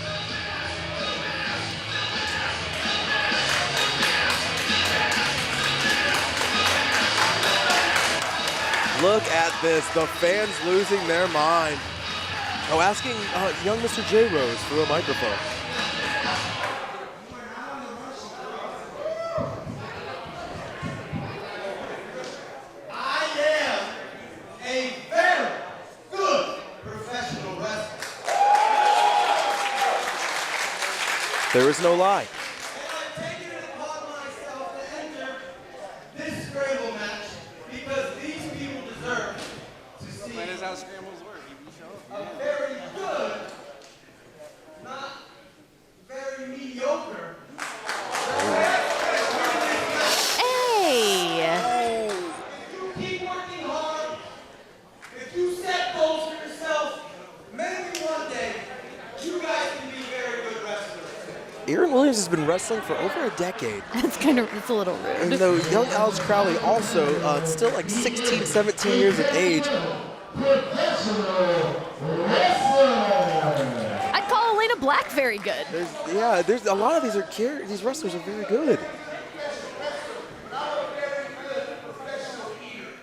Look at this, the fans losing their mind. Oh, asking young Mr. J-Rose for a microphone. There is no lie. And I'm taking it upon myself to enter this scramble match because these people deserve Erin Williams has been wrestling for over a decade. It's a little rude. And though young Alex Crowley also still like 16, 17 years of age. I'd call Elayna Black very good. There's a lot of these wrestlers are very good.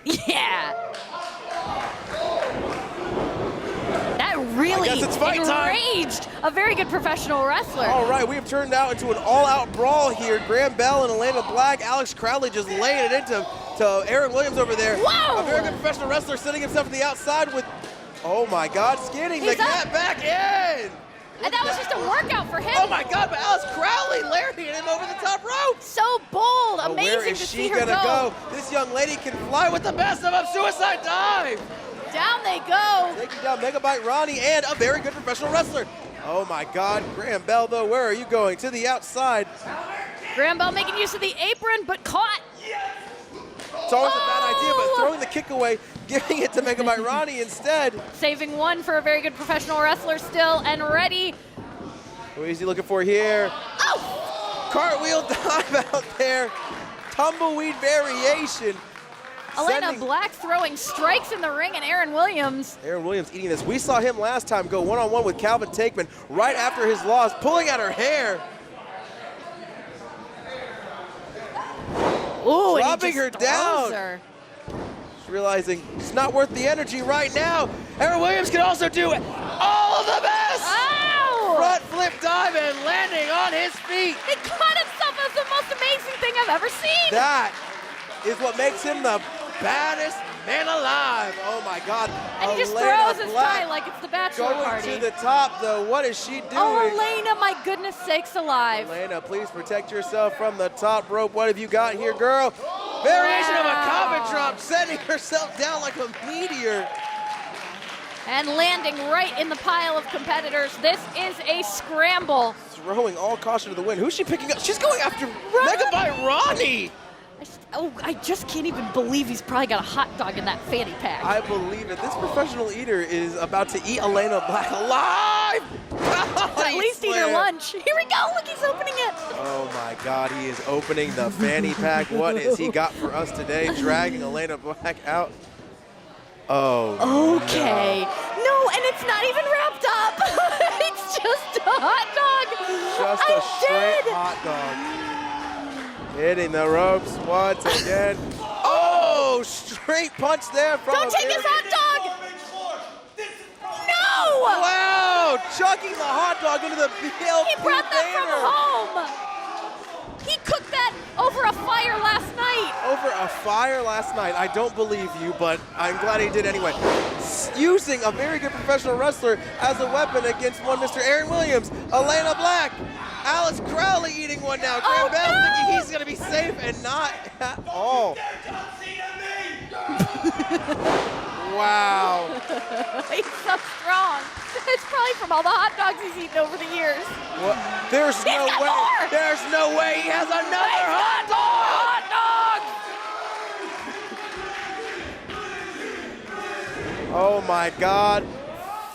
Yeah. That really I guess it's fight time. enraged a very good professional wrestler. All right, we have turned out into an all-out brawl here. Graham Bell and Elayna Black. Alex Crowley just laying it into Erin Williams over there. Whoa! A very good professional wrestler sitting himself to the outside with, oh my God, skinning the cat back in. And that was just a workout for him. Oh my God, but Alex Crowley lariating him over the top rope. So bold, Oh, amazing where is to she see her gonna go? This young lady can fly with the best of them. Suicide dive. Down they go. Taking down Megabyte Ronnie and a very good professional wrestler. Oh my God, Graham Bell though, where are you going? To the outside. Graham Bell making use of the apron, but caught. It's always a bad idea, but throwing the kick away, giving it to Megabyte Ronnie instead. Saving one for a very good professional wrestler still, and ready. What is he looking for here? Oh! Cartwheel dive out there. Tumbleweed variation. Elayna Black throwing strikes in the ring, and Erin Williams. Erin Williams eating this. We saw him last time go one-on-one with Calvin Takeman right after his loss, pulling at her hair. Ooh, dropping her down. Her. She's realizing it's not worth the energy right now. Erin Williams can also do all of the best. Ow! Front flip dive and landing on his feet. He caught himself. As the most amazing thing I've ever seen. That is what makes him the baddest man alive. Oh my God. And he just Elayna throws his Black tie like it's the bachelor going party. to the top though. What is she doing? Oh, Elayna, my goodness sakes alive. Elayna, please protect yourself from the top rope. What have you got here, girl? Variation of a coffin drop, setting herself down like a meteor. And landing right in the pile of competitors. This is a scramble. Throwing all caution to the wind. Who's she picking up? She's going after Megabyte Ronnie. I just can't even believe he's probably got a hot dog in that fanny pack. I believe it. This professional eater is about to eat Elayna Black alive. At least eat her lunch. Here we go. Look, he's opening it. Oh my God, he is opening the fanny pack. What has he got for us today? Dragging Elayna Black out. Oh. Okay. No, and it's not even wrapped up. It's just a hot dog. Just a straight hot dog. Hitting the ropes once again. Oh, straight punch there from Don't take his hot dog. No. Wow, chucking the hot dog into the BLP He brought that from home. He cooked that over a fire last night. Over a fire last night. I don't believe you, but I'm glad he did anyway. Using a very good professional wrestler as a weapon against one Mr. Erin Williams. Elayna Black. Alex Crowley eating one now. Graham Bell thinking he's going to be safe and not at all. Wow. He's so strong. It's probably from all the hot dogs he's eaten over the years. What? There's no way. More. There's no way he has another hot dog. Oh my God.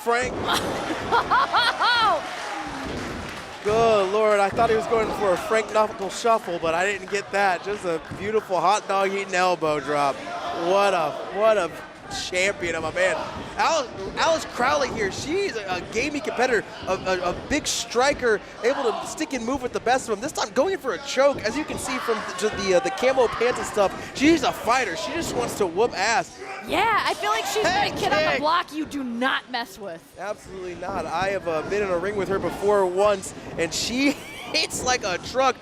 Frank. Good Lord, I thought he was going for a Frank Knuckle shuffle, but I didn't get that. Just a beautiful hot dog eating elbow drop. What a champion of a man. Alice Crowley here, she's a gamey competitor, a big striker, able to stick and move with the best of them. This time going in for a choke, as you can see from the camo pants and stuff. She's a fighter. She just wants to whoop ass. Yeah, I feel like she's the kid on the block you do not mess with. Absolutely not. I have been in a ring with her before once, and she hits like a truck.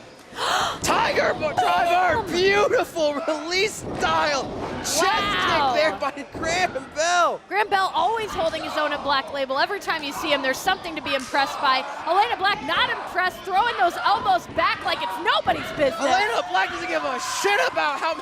Tiger driver, beautiful release style. Chest kick there by Graham Bell. Graham Bell always holding his own at Black Label. Every time you see him, there's something to be impressed by. Elayna Black not impressed, throwing those elbows back like it's nobody's business. Elayna Black doesn't give a shit about how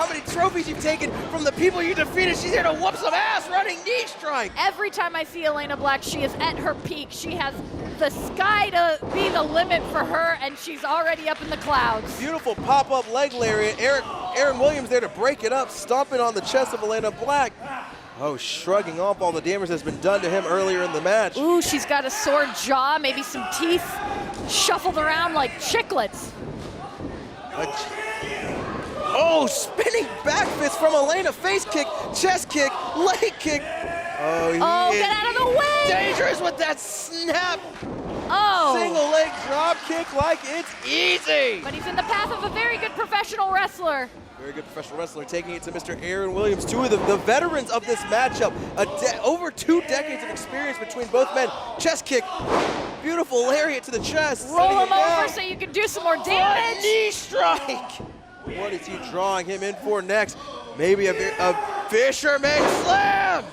many trophies you've taken from the people you defeated. She's here to whoop some ass, running knee strike. Every time I see Elayna Black, she is at her peak. She has the sky to be the limit for her, and she's already up in the clouds. Beautiful pop-up leg lariat. Erin Williams there to break it up, stomping on the chest of Elayna Black. Oh, shrugging off all the damage that's been done to him earlier in the match. Ooh, she's got a sore jaw, maybe some teeth shuffled around like chiclets. Oh, spinning back fist from Elayna. Face kick, chest kick, leg kick. Oh, Get out of the way! Dangerous with that snap. Oh! Single leg drop kick like it's easy. But he's in the path of a very good professional wrestler. Very good professional wrestler, taking it to Mr. Aaron Williams, two of the veterans of this matchup. Over 2 decades of experience between both men. Chest kick, beautiful lariat to the chest. Roll him over so you can do some more damage. Knee strike. What is he drawing him in for next? Maybe a fisherman slam.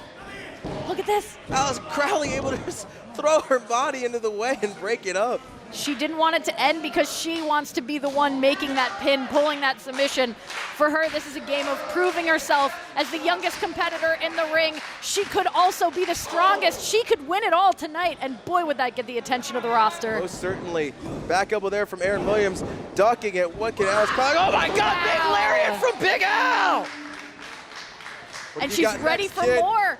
Look at this. Alice Crowley able to just throw her body into the way and break it up. She didn't want it to end because she wants to be the one making that pin, pulling that submission. For her, this is a game of proving herself as the youngest competitor in the ring. She could also be the strongest. She could win it all tonight, and boy, would that get the attention of the roster. Most certainly. Back up there from Aaron Williams, ducking it. What can Alice Crowley? Oh my God, big lariat from Big Al! And she's ready for more.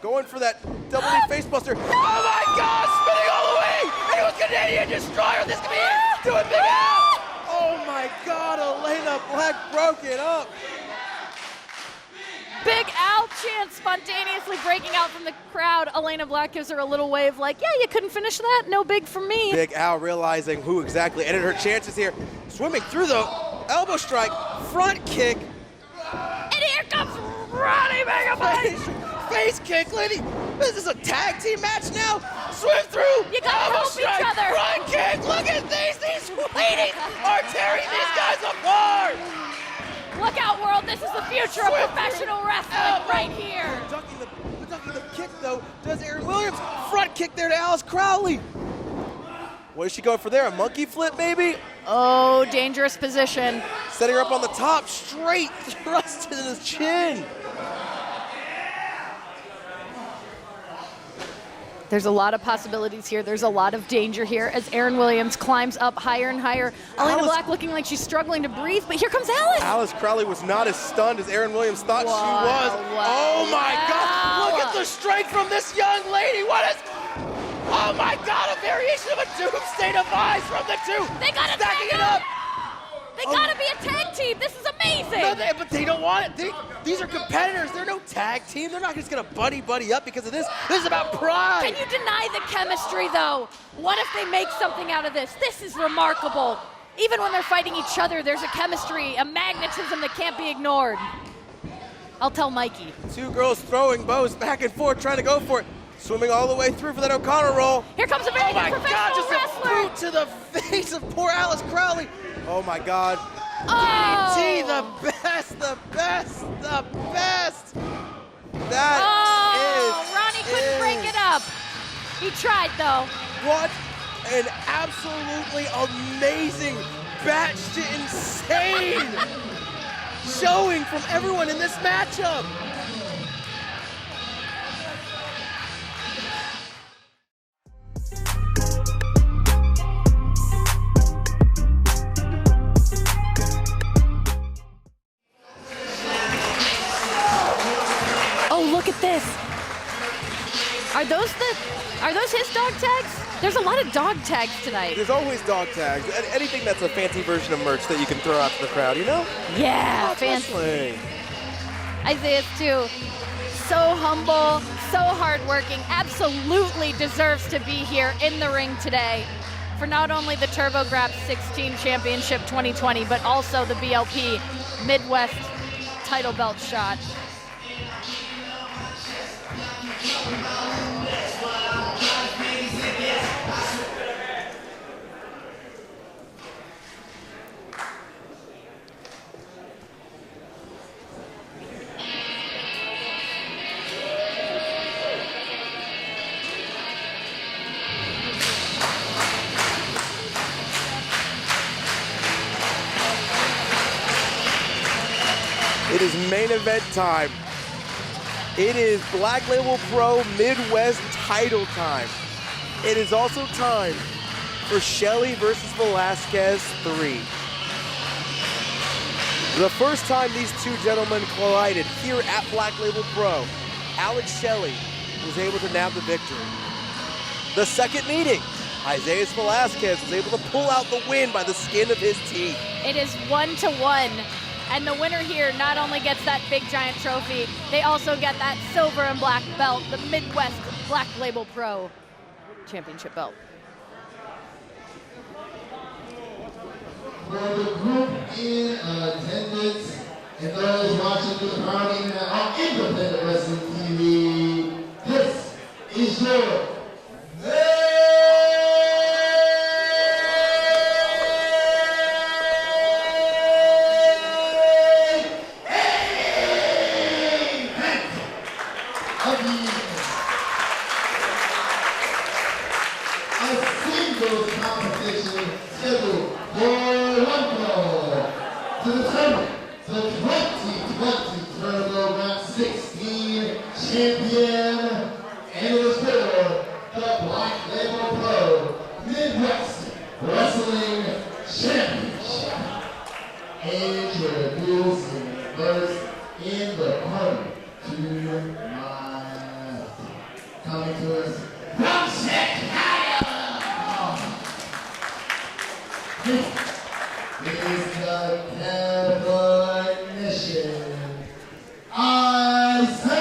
Going for that double knee facebuster. Oh my God, spinning all the way! And it was Canadian Destroyer. This could be it. Do it, Big Al! Oh my God, Elayna Black broke it up. Big Al chant spontaneously breaking out from the crowd. Elayna Black gives her a little wave like, yeah, you couldn't finish that? No big for me. Big Al realizing who exactly ended her chances here. Swimming through the elbow strike, front kick. And here comes Ronnie Megabyte. Face kick, lady. This is a tag team match now. Swim through. You gotta elbow help strike, each other. Front kick. Look at these. These ladies are tearing these guys apart. Look out, world. This is the future of professional wrestling right here. Ducking the kick, though, does Aaron Williams. Front kick there to Alice Crowley. What is she going for there? A monkey flip, maybe? Oh, dangerous position. Setting her up on the top, straight thrust to the chin. There's a lot of possibilities here. There's a lot of danger here as Aaron Williams climbs up higher and higher. Elayna Black looking like she's struggling to breathe, but here comes Alice. Alice Crowley was not as stunned as Aaron Williams thought she was. Oh my God, look at the strength from this young lady. What is, oh my God, a variation of a doomsday device from the two. They gotta stacking tag it up. They gotta be a tag team. This is amazing. No, but they don't want it. These are competitors. They're no tag team. They're not just gonna buddy up because of this. This is about pride. Can you deny the chemistry, though? What if they make something out of this? This is remarkable. Even when they're fighting each other, there's a chemistry, a magnetism that can't be ignored. I'll tell Mickie. Two girls throwing bows back and forth, trying to go for it. Swimming all the way through for that O'Connor roll. Here comes a very good professional wrestler. A boot to the face of poor Alice Crowley. Oh my God. Oh. DDT, the best. That Ronnie couldn't break it up. He tried though. What an absolutely amazing, batshit insane showing from everyone in this matchup. Look at this. Are those his dog tags? There's a lot of dog tags tonight. There's always dog tags. Anything that's a fancy version of merch that you can throw out to the crowd, you know? Yeah, fancy. Isaias too. So humble, so hardworking, absolutely deserves to be here in the ring today for not only the Turbo Graps 16 Championship 2020, but also the BLP Midwest title belt shot. It is main event time. It is Black Label Pro Midwest title time. It is also time for Shelley versus Velazquez 3. The first time these two gentlemen collided here at Black Label Pro Alex Shelley was able to nab the victory. The second meeting, Isaias Velazquez was able to pull out the win by the skin of his teeth. It is 1-1. And the winner here not only gets that big giant trophy, they also get that silver and black belt, the Midwest Black Label Pro Championship belt. For the group in attendance and those watching the party now on Independent Wrestling TV, this is your champion, and it is for the Black Label Pro Midwest Wrestling Championship. Introducing first in the party to my left. Coming to us from Chicago. This is the definition. Isaias.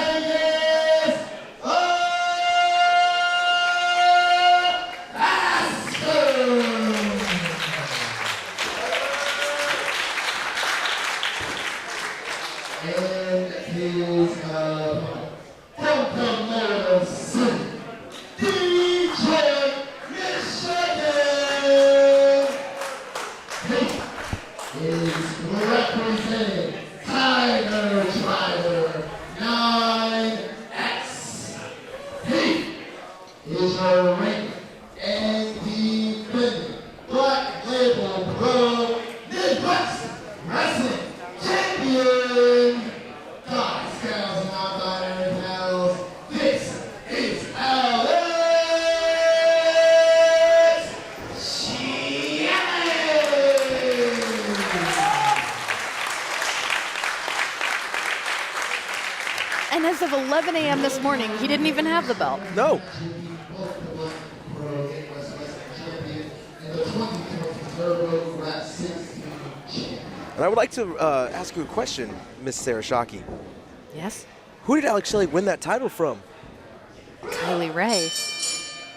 And as of 11 a.m. this morning, he didn't even have the belt. No. And I would like to ask you a question, Miss Sarashaki. Yes? Who did Alex Shelley win that title from? Kylie Ray.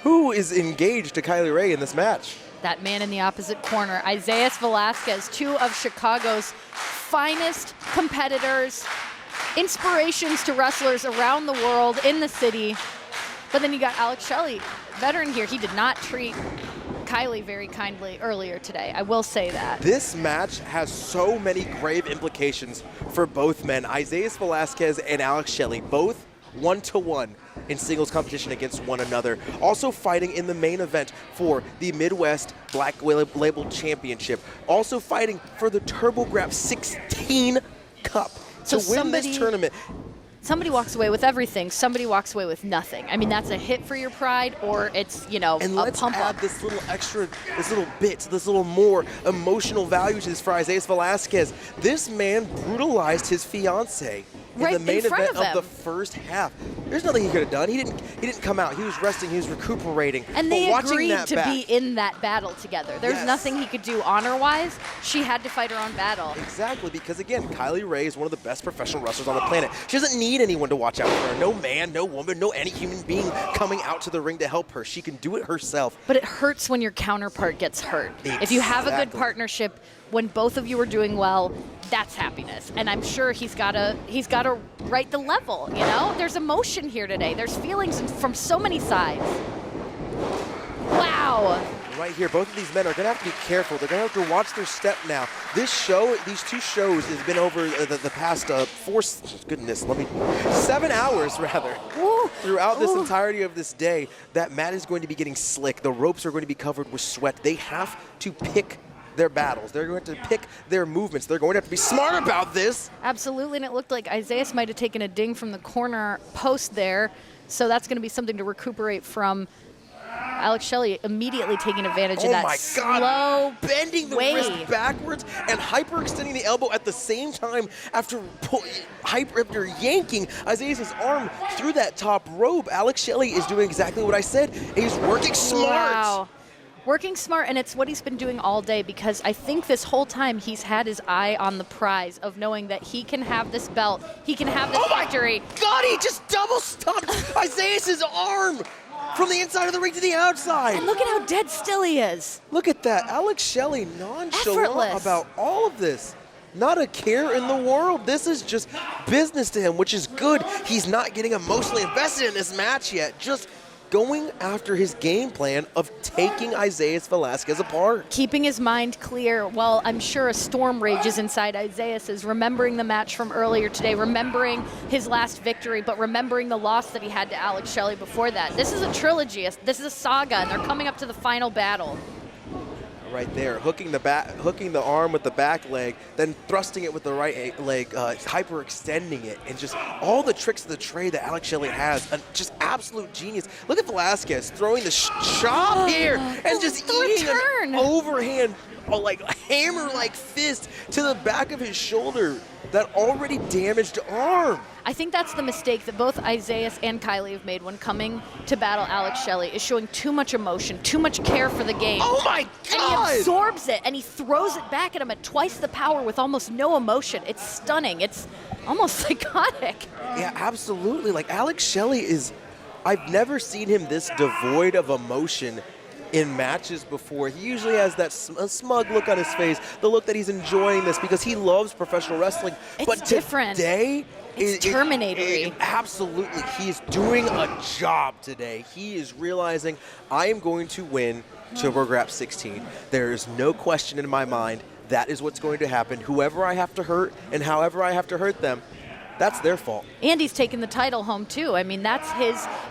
Who is engaged to Kylie Ray in this match? That man in the opposite corner, Isaias Velazquez, two of Chicago's finest competitors, inspirations to wrestlers around the world, in the city. But then you got Alex Shelley, veteran here. He did not treat Kylie very kindly earlier today. I will say that. This match has so many grave implications for both men. Isaias Velazquez and Alex Shelley, both 1-1 in singles competition against one another. Also fighting in the main event for the Midwest Black Label Championship. Also fighting for the TurboGrafx 16 Cup. So to win this tournament. Somebody walks away with everything. Somebody walks away with nothing. I mean, that's a hit for your pride, or it's, you know, and a let's pump add up. this little extra, this little bit, this little more emotional value to this for Isaias Velazquez. This man brutalized his fiance in the main event of the first half. There's nothing he could have done. He didn't come out. He was resting. He was recuperating. And they but agreed to be in that battle together. There's nothing he could do honor-wise. She had to fight her own battle. Exactly, because again, Kylie Ray is one of the best professional wrestlers on the planet. She doesn't need anyone to watch out for her. No man, no woman, no any human being coming out to the ring to help her. She can do it herself. But it hurts when your counterpart gets hurt. Exactly. If you have a good partnership, when both of you are doing well, that's happiness. And I'm sure he's gotta right the level, you know? There's emotion here today. There's feelings from so many sides. Wow. Right here, both of these men are going to have to be careful. They're going to have to watch their step now. This show, these two shows, has been over the past 7 hours rather. Ooh. Throughout this entirety of this day, that mat is going to be getting slick. The ropes are going to be covered with sweat. They have to pick their battles. They're going to pick their movements. They're going to have to be smart about this. Absolutely, and it looked like Isaias might have taken a ding from the corner post there, so that's going to be something to recuperate from. Alex Shelley immediately taking advantage of Oh that my slow God, bending the wave. wrist backwards and hyperextending the elbow at the same time after yanking Isaias' arm through that top rope. Alex Shelley is doing exactly what I said. He's working smart. Wow. Working smart, and it's what he's been doing all day, because I think this whole time he's had his eye on the prize of knowing that he can have this belt, he can have this victory. God, he just double stomped Isaias' arm from the inside of the ring to the outside. And look at how dead still he is. Look at that. Alex Shelley nonchalant Effortless. about all of this. Not a care in the world. This is just business to him, which is good. He's not getting emotionally invested in this match yet. Just going after his game plan of taking Isaias Velazquez apart. Keeping his mind clear while I'm sure a storm rages inside Isaias, is remembering the match from earlier today, remembering his last victory, but remembering the loss that he had to Alex Shelley before that. This is a trilogy. This is a saga, and they're coming up to the final battle. Right there, hooking the arm with the back leg, then thrusting it with the right leg, hyperextending it, and just all the tricks of the trade that Alex Shelley has. Just absolute genius. Look at Velazquez throwing the chop here and just eating an overhand, like hammer-like fist to the back of his shoulder. That already damaged arm. I think that's the mistake that both Isaias and Kylie have made when coming to battle Alex Shelley, is showing too much emotion, too much care for the game. Oh my God! And he absorbs it, and he throws it back at him at twice the power with almost no emotion. It's stunning. It's almost psychotic. Yeah, absolutely. Like, Alex Shelley is, I've never seen him this devoid of emotion in matches before. He usually has that smug look on his face, the look that he's enjoying this because he loves professional wrestling. It's but different. Today, It's Terminator-y. Absolutely. He's doing a job today. He is realizing, I am going to win Turbo Graps 16. There is no question in my mind that is what's going to happen. Whoever I have to hurt and however I have to hurt them, that's their fault. And he's taken the title home, too. I mean, that's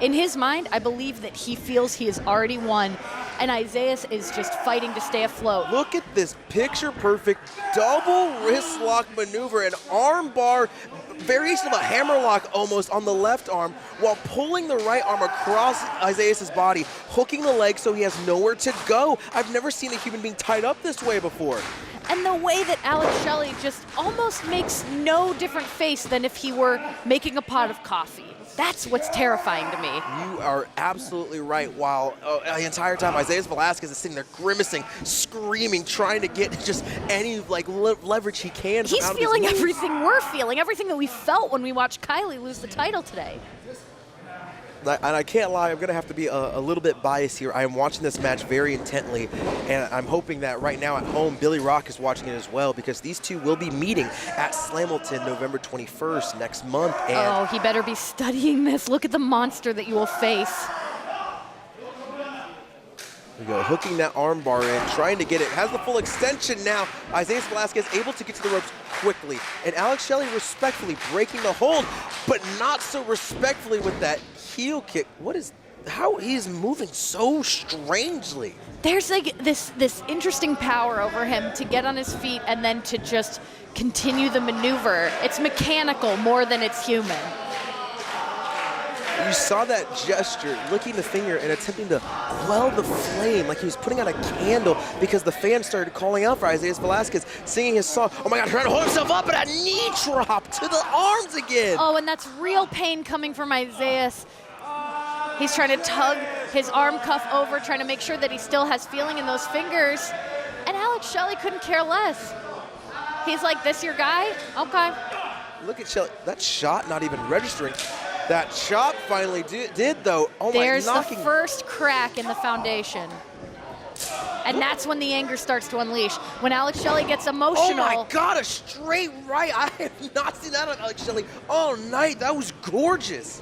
in his mind, I believe that he feels he has already won, and Isaias is just fighting to stay afloat. Look at this picture-perfect double wrist lock maneuver, an arm bar, variation of a hammer lock almost on the left arm, while pulling the right arm across Isaias' body, hooking the leg so he has nowhere to go. I've never seen a human being tied up this way before. And the way that Alex Shelley just almost makes no different face than if he were making a pot of coffee. That's what's terrifying to me. You are absolutely right. While the entire time Isaias Velazquez is sitting there grimacing, screaming, trying to get just any leverage he can. He's feeling everything we're feeling, everything that we felt when we watched Kylie lose the title today. And I can't lie, I'm going to have to be a little bit biased here. I am watching this match very intently, and I'm hoping that right now at home, Billie Rock is watching it as well, because these two will be meeting at Slamilton November 21st next month. And oh, he better be studying this. Look at the monster that you will face. we go, hooking that arm bar in, trying to get it. Has the full extension now. Isaias Velazquez able to get to the ropes quickly. And Alex Shelley respectfully breaking the hold, but not so respectfully with that heel kick. How he's moving so strangely. There's like this interesting power over him to get on his feet and then to just continue the maneuver. It's mechanical more than it's human. You saw that gesture, licking the finger and attempting to quell the flame like he was putting out a candle, because the fans started calling out for Isaias Velazquez, singing his song. Oh my God, trying to hold himself up, and a knee drop to the arms again. Oh, and that's real pain coming from Isaias. He's trying to tug his arm cuff over, trying to make sure that he still has feeling in those fingers. And Alex Shelley couldn't care less. He's like, this your guy? Okay. Look at Shelley, that shot not even registering. That chop finally did though. Oh my, there's the first crack in the foundation. And that's when the anger starts to unleash. When Alex Shelley gets emotional. Oh my God, a straight right. I have not seen that on Alex Shelley all night. That was gorgeous.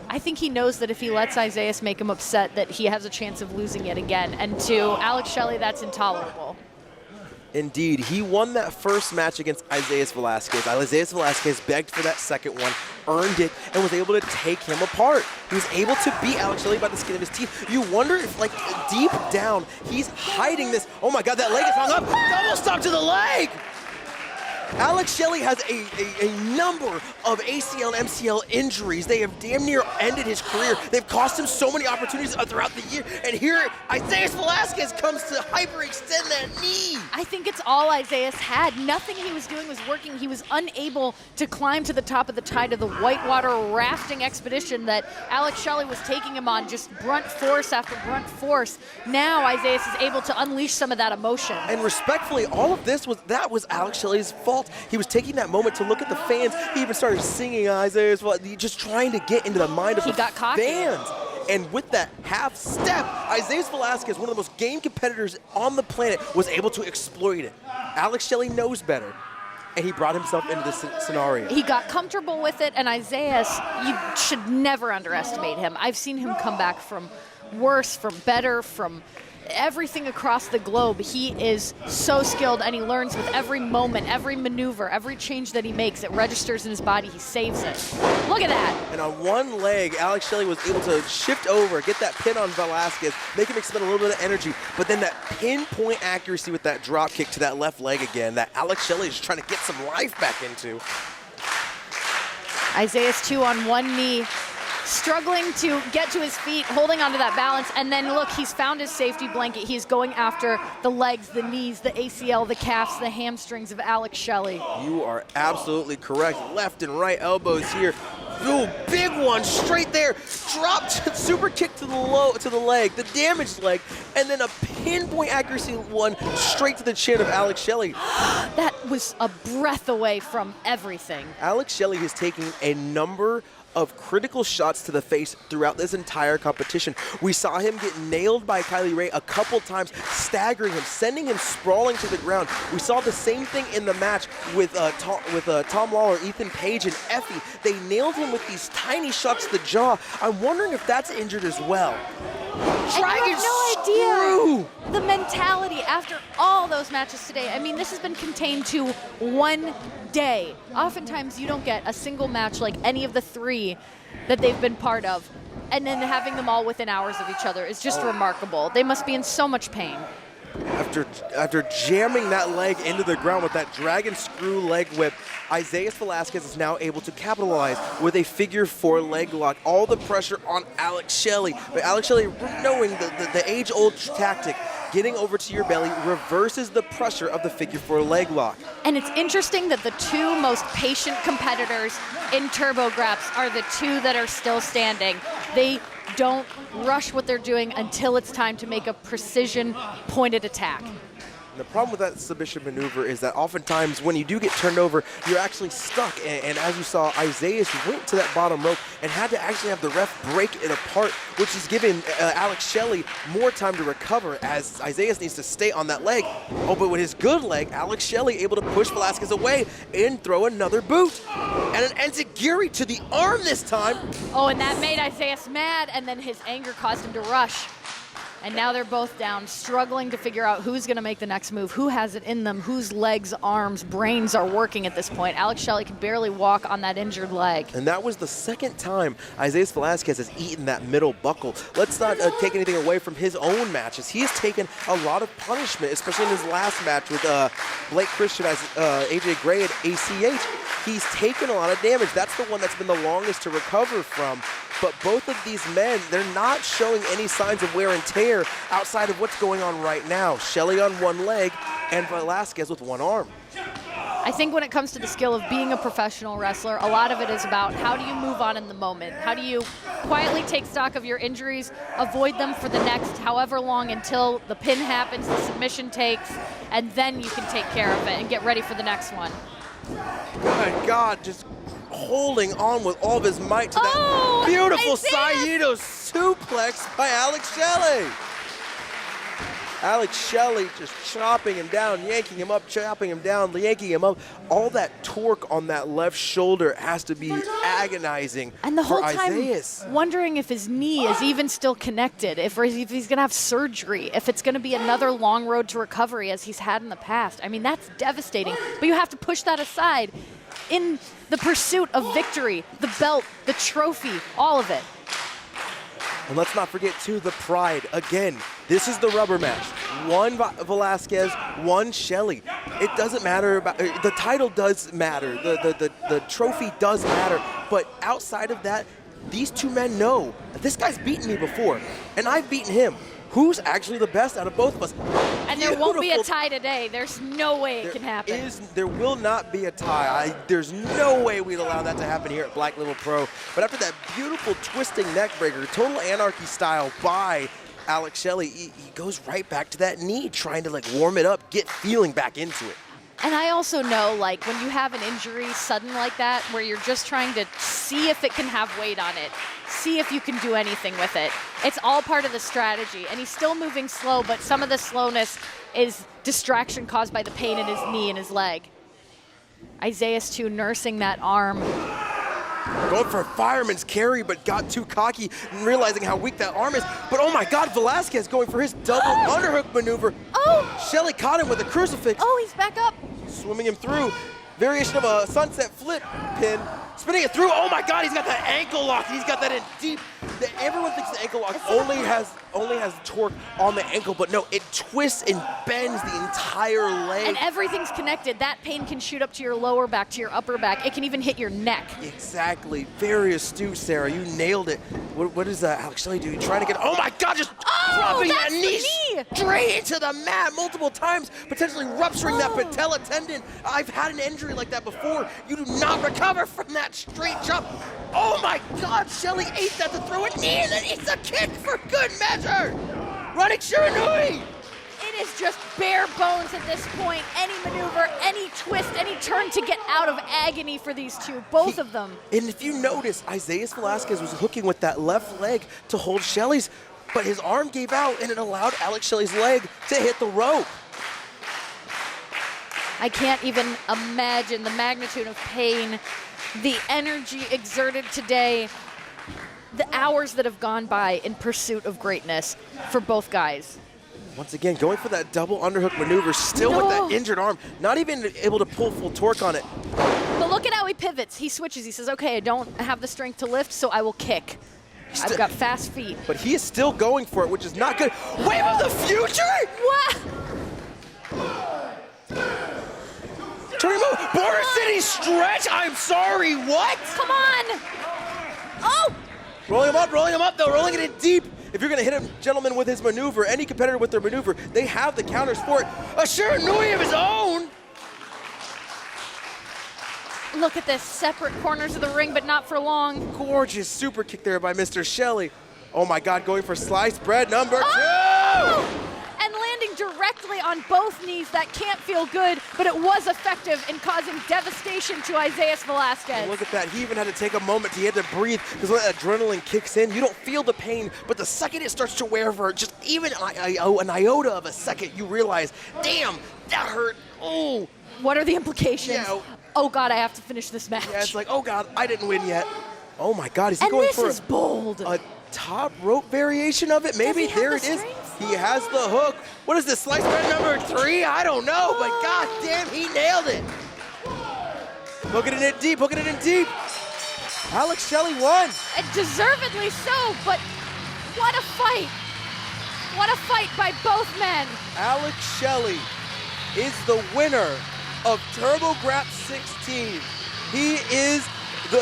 I think he knows that if he lets Isaias make him upset, that he has a chance of losing it again. And to Alex Shelley, that's intolerable. Indeed, he won that first match against Isaias Velazquez. Isaias Velazquez begged for that second one, earned it, and was able to take him apart. He was able to beat Alex Shelley by the skin of his teeth. You wonder if, like, deep down, he's hiding this. Oh my God, that leg is hung up. Double stop to the leg. Alex Shelley has a number of ACL and MCL injuries. They have damn near ended his career. They've cost him so many opportunities throughout the year. And here, Isaias Velazquez comes to hyperextend that knee. I think it's all Isaias had. Nothing he was doing was working. He was unable to climb to the top of the tide of the whitewater rafting expedition that Alex Shelley was taking him on, just brunt force after brunt force. Now Isaias is able to unleash some of that emotion. And respectfully, all of this was Alex Shelley's fault. He was taking that moment to look at the fans. He even started singing Isaias, just trying to get into the mind of the fans. And with that half step, Isaias Velazquez, one of the most game competitors on the planet, was able to exploit it. Alex Shelley knows better, and he brought himself into this scenario. He got comfortable with it, and Isaias, you should never underestimate him. I've seen him come back from worse, from better, from everything across the globe. He is so skilled, and he learns with every moment, every maneuver, every change that he makes. It registers in his body. He saves it. Look at that. And on one leg, Alex Shelley was able to shift over, get that pin on Velazquez, make him expend a little bit of energy, but then that pinpoint accuracy with that drop kick to that left leg again, that Alex Shelley is trying to get some life back into. Isaias, too, on one knee, struggling to get to his feet, holding onto that balance, and then look, he's found his safety blanket. He's going after the legs, the knees, the ACL, the calves, the hamstrings of Alex Shelley. You are absolutely correct. Left and right elbows here. Ooh, big one straight there. Dropped, super kick to the leg, the damaged leg, and then a pinpoint accuracy one straight to the chin of Alex Shelley. That was a breath away from everything. Alex Shelley has taken a number of critical shots to the face throughout this entire competition. We saw him get nailed by Kylie Ray a couple times, staggering him, sending him sprawling to the ground. We saw the same thing in the match with Tom Lawlor, Ethan Page, and Effy. They nailed him with these tiny shots to the jaw. I'm wondering if that's injured as well. And you have no idea the mentality after all those matches today. I mean, this has been contained to one day. Oftentimes, you don't get a single match like any of the three that they've been part of, and then having them all within hours of each other is just remarkable. They must be in so much pain. After jamming that leg into the ground with that dragon screw leg whip, Isaias Velazquez is now able to capitalize with a figure 4 leg lock. All the pressure on Alex Shelley. But Alex Shelley, knowing the age-old tactic, getting over to your belly reverses the pressure of the figure 4 leg lock. And it's interesting that the two most patient competitors in Turbo Graps are the two that are still standing. They don't rush what they're doing until it's time to make a precision pointed attack. And the problem with that submission maneuver is that oftentimes when you do get turned over, you're actually stuck. And as you saw, Isaias went to that bottom rope and had to actually have the ref break it apart, which is giving Alex Shelley more time to recover as Isaias needs to stay on that leg. Oh, but with his good leg, Alex Shelley able to push Velazquez away and throw another boot. And an enziguri to the arm this time. Oh, and that made Isaias mad, and then his anger caused him to rush. And now they're both down, struggling to figure out who's going to make the next move, who has it in them, whose legs, arms, brains are working at this point. Alex Shelley can barely walk on that injured leg. And that was the second time Isaias Velazquez has eaten that middle buckle. Let's not take anything away from his own matches. He has taken a lot of punishment, especially in his last match with Blake Christian as AJ Gray at ACH. He's taken a lot of damage. That's the one that's been the longest to recover from. But both of these men, they're not showing any signs of wear and tear outside of what's going on right now. Shelley on one leg and Velazquez with one arm. I think when it comes to the skill of being a professional wrestler, a lot of it is about how do you move on in the moment? How do you quietly take stock of your injuries, avoid them for the next however long until the pin happens, the submission takes, and then you can take care of it and get ready for the next one. My God, just holding on with all of his might to that beautiful Saito suplex by Alex Shelley. Alex Shelley just chopping him down, yanking him up, chopping him down, yanking him up. All that torque on that left shoulder has to be agonizing and the whole for time Isaias. Wondering if his knee is even still connected, if he's going to have surgery, if it's going to be another long road to recovery as he's had in the past. I mean, that's devastating, but you have to push that aside in the pursuit of victory, the belt, the trophy, all of it. And let's not forget, too, the pride. Again, this is the rubber match. One Velazquez, one Shelley. It doesn't matter about the title does matter. The trophy does matter. But outside of that, these two men know that this guy's beaten me before, and I've beaten him. Who's actually the best out of both of us? And there won't be a tie today. There's no way it can happen. There will not be a tie. There's no way we'd allow that to happen here at Black Label Pro. But after that beautiful twisting neck breaker, total anarchy style by Alex Shelley, he goes right back to that knee, trying to like warm it up, get feeling back into it. And I also know, like, when you have an injury sudden like that, where you're just trying to see if it can have weight on it, see if you can do anything with it, it's all part of the strategy. And he's still moving slow, but some of the slowness is distraction caused by the pain in his knee and his leg. Isaias, too, nursing that arm. Going for a fireman's carry, but got too cocky and realizing how weak that arm is. But oh my God, Velazquez going for his double underhook maneuver. Oh! Shelley caught him with a crucifix. Oh, he's back up. Swimming him through. Variation of a sunset flip pin. Spinning it through. Oh my God, he's got that ankle lock. He's got that in deep. Everyone thinks the ankle lock only has torque on the ankle, but no, it twists and bends the entire leg. And everything's connected. That pain can shoot up to your lower back, to your upper back. It can even hit your neck. Exactly. Very astute, Sarah. You nailed it. What does Alex Shelley do? He's trying to get, oh my God, just dropping that knee straight into the mat multiple times, potentially rupturing that patella tendon. I've had an injury like that before. You do not recover from that straight jump. Oh my God, Shelley ate that to throw a knee and then eats a kick for good measure. Running Shiranui. It is just bare bones at this point. Any maneuver, any twist, any turn to get out of agony for these two, both of them. And if you notice, Isaias Velazquez was hooking with that left leg to hold Shelley's, but his arm gave out and it allowed Alex Shelley's leg to hit the rope. I can't even imagine the magnitude of pain, the energy exerted today, the hours that have gone by in pursuit of greatness for both guys. Once again, going for that double underhook maneuver, still with that injured arm, not even able to pull full torque on it. But look at how he pivots. He switches. He says, okay, I don't have the strength to lift, so I will kick. I've got fast feet. But he is still going for it, which is not good. Wave of the future? What? Turn him over. Border City stretch? I'm sorry, what? Come on. Oh! Rolling him up though, rolling it in deep. If you're gonna hit a gentleman with his maneuver, any competitor with their maneuver, they have the counters for it. A Shiranui of his own. Look at this, separate corners of the ring, but not for long. Gorgeous super kick there by Mr. Shelley. Oh my God, going for sliced bread number 2. And landing directly on both knees. That can't feel good, but it was effective in causing devastation to Isaias Velazquez. And look at that, he even had to take a moment. He had to breathe because when that adrenaline kicks in, you don't feel the pain, but the second it starts to wear for just even an iota of a second, you realize, damn, that hurt. Oh. What are the implications? Yeah. Oh God, I have to finish this match. Yeah, it's like, oh God, I didn't win yet. Oh my God, is he going for this is bold. A top rope variation of it? Maybe. There it is. He has the hook. What is this, slice bread number 3? I don't know, but God damn, he nailed it. Hooking it in deep, hooking it in deep. Alex Shelley won. And deservedly so, but what a fight. What a fight by both men. Alex Shelley is the winner of TurboGrafx 16. He is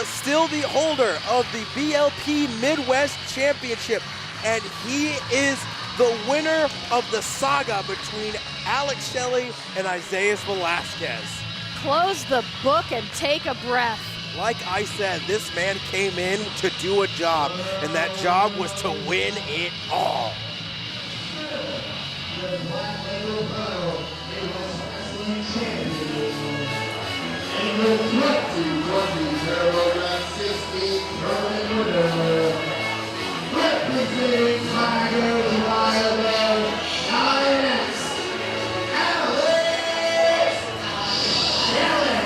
still the holder of the BLP Midwest Championship, and he is the winner of the saga between Alex Shelley and Isaias Velazquez. Close the book and take a breath. Like I said, this man came in to do a job, and that job was to win it all. And the 2020 TurboGrafx 16 tournament winner, representing Tigers Wilder, Giants, Alex Shelley.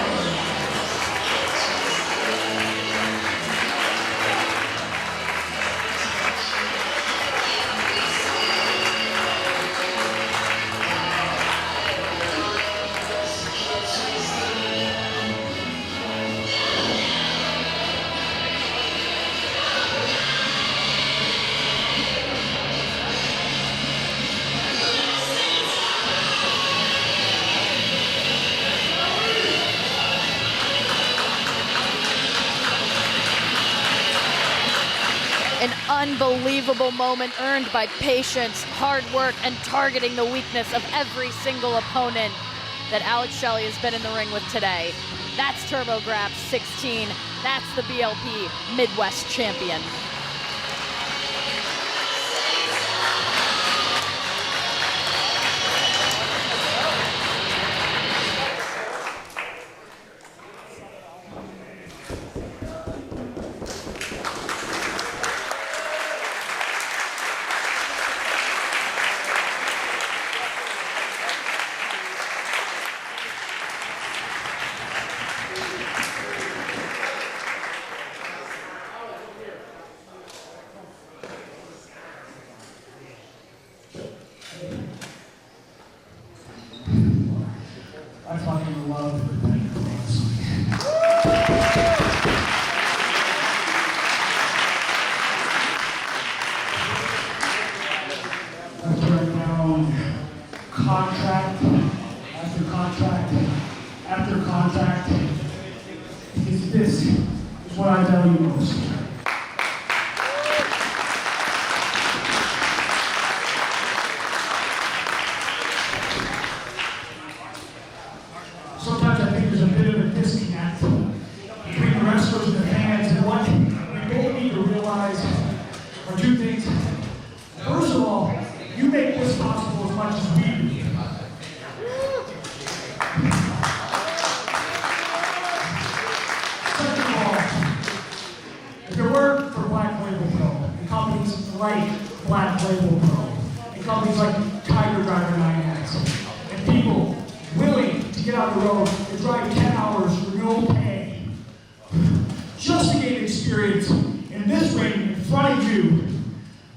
unbelievable moment earned by patience, hard work, and targeting the weakness of every single opponent that Alex Shelley has been in the ring with today. That's Turbo Graps 16. That's the BLP Midwest champion. I fucking love professional wrestling. After I now contract after contract after contract, because this is what I value most. Sometimes I think there's a bit of a disconnect between the wrestlers and the fans, and what we both need to realize are two things. First of all, you make this possible as much as we do. Second of all, if it weren't for Black Label Pro, and companies like Black Label Pro, and companies like Tiger Driver 9X, and people willing to get on the road and drive 10 hours for no pay, just to gain experience in this ring in front of you,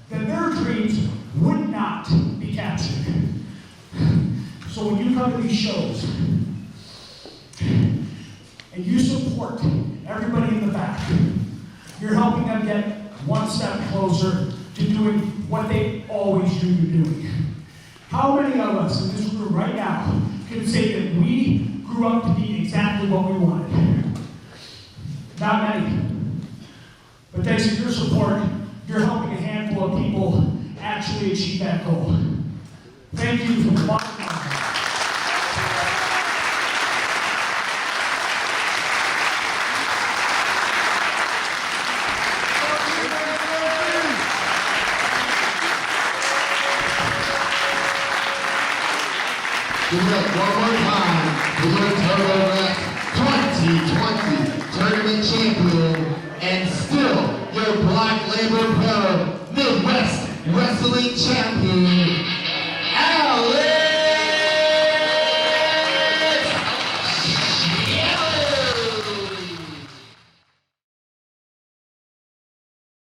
then their dreams would not be captured. So when you come to these shows and you support everybody in the back, you're helping them get one step closer to doing what they always dream of doing. How many of us in this room right now can say that we grew up to be exactly what we wanted? Not many. But thanks to your support, you're helping a handful of people actually achieve that goal. Thank you from the bottom of my heart. Give it up one more time for your Turbo Graps 2020 Tournament Champion and still your Black Label Pro Midwest Wrestling Champion,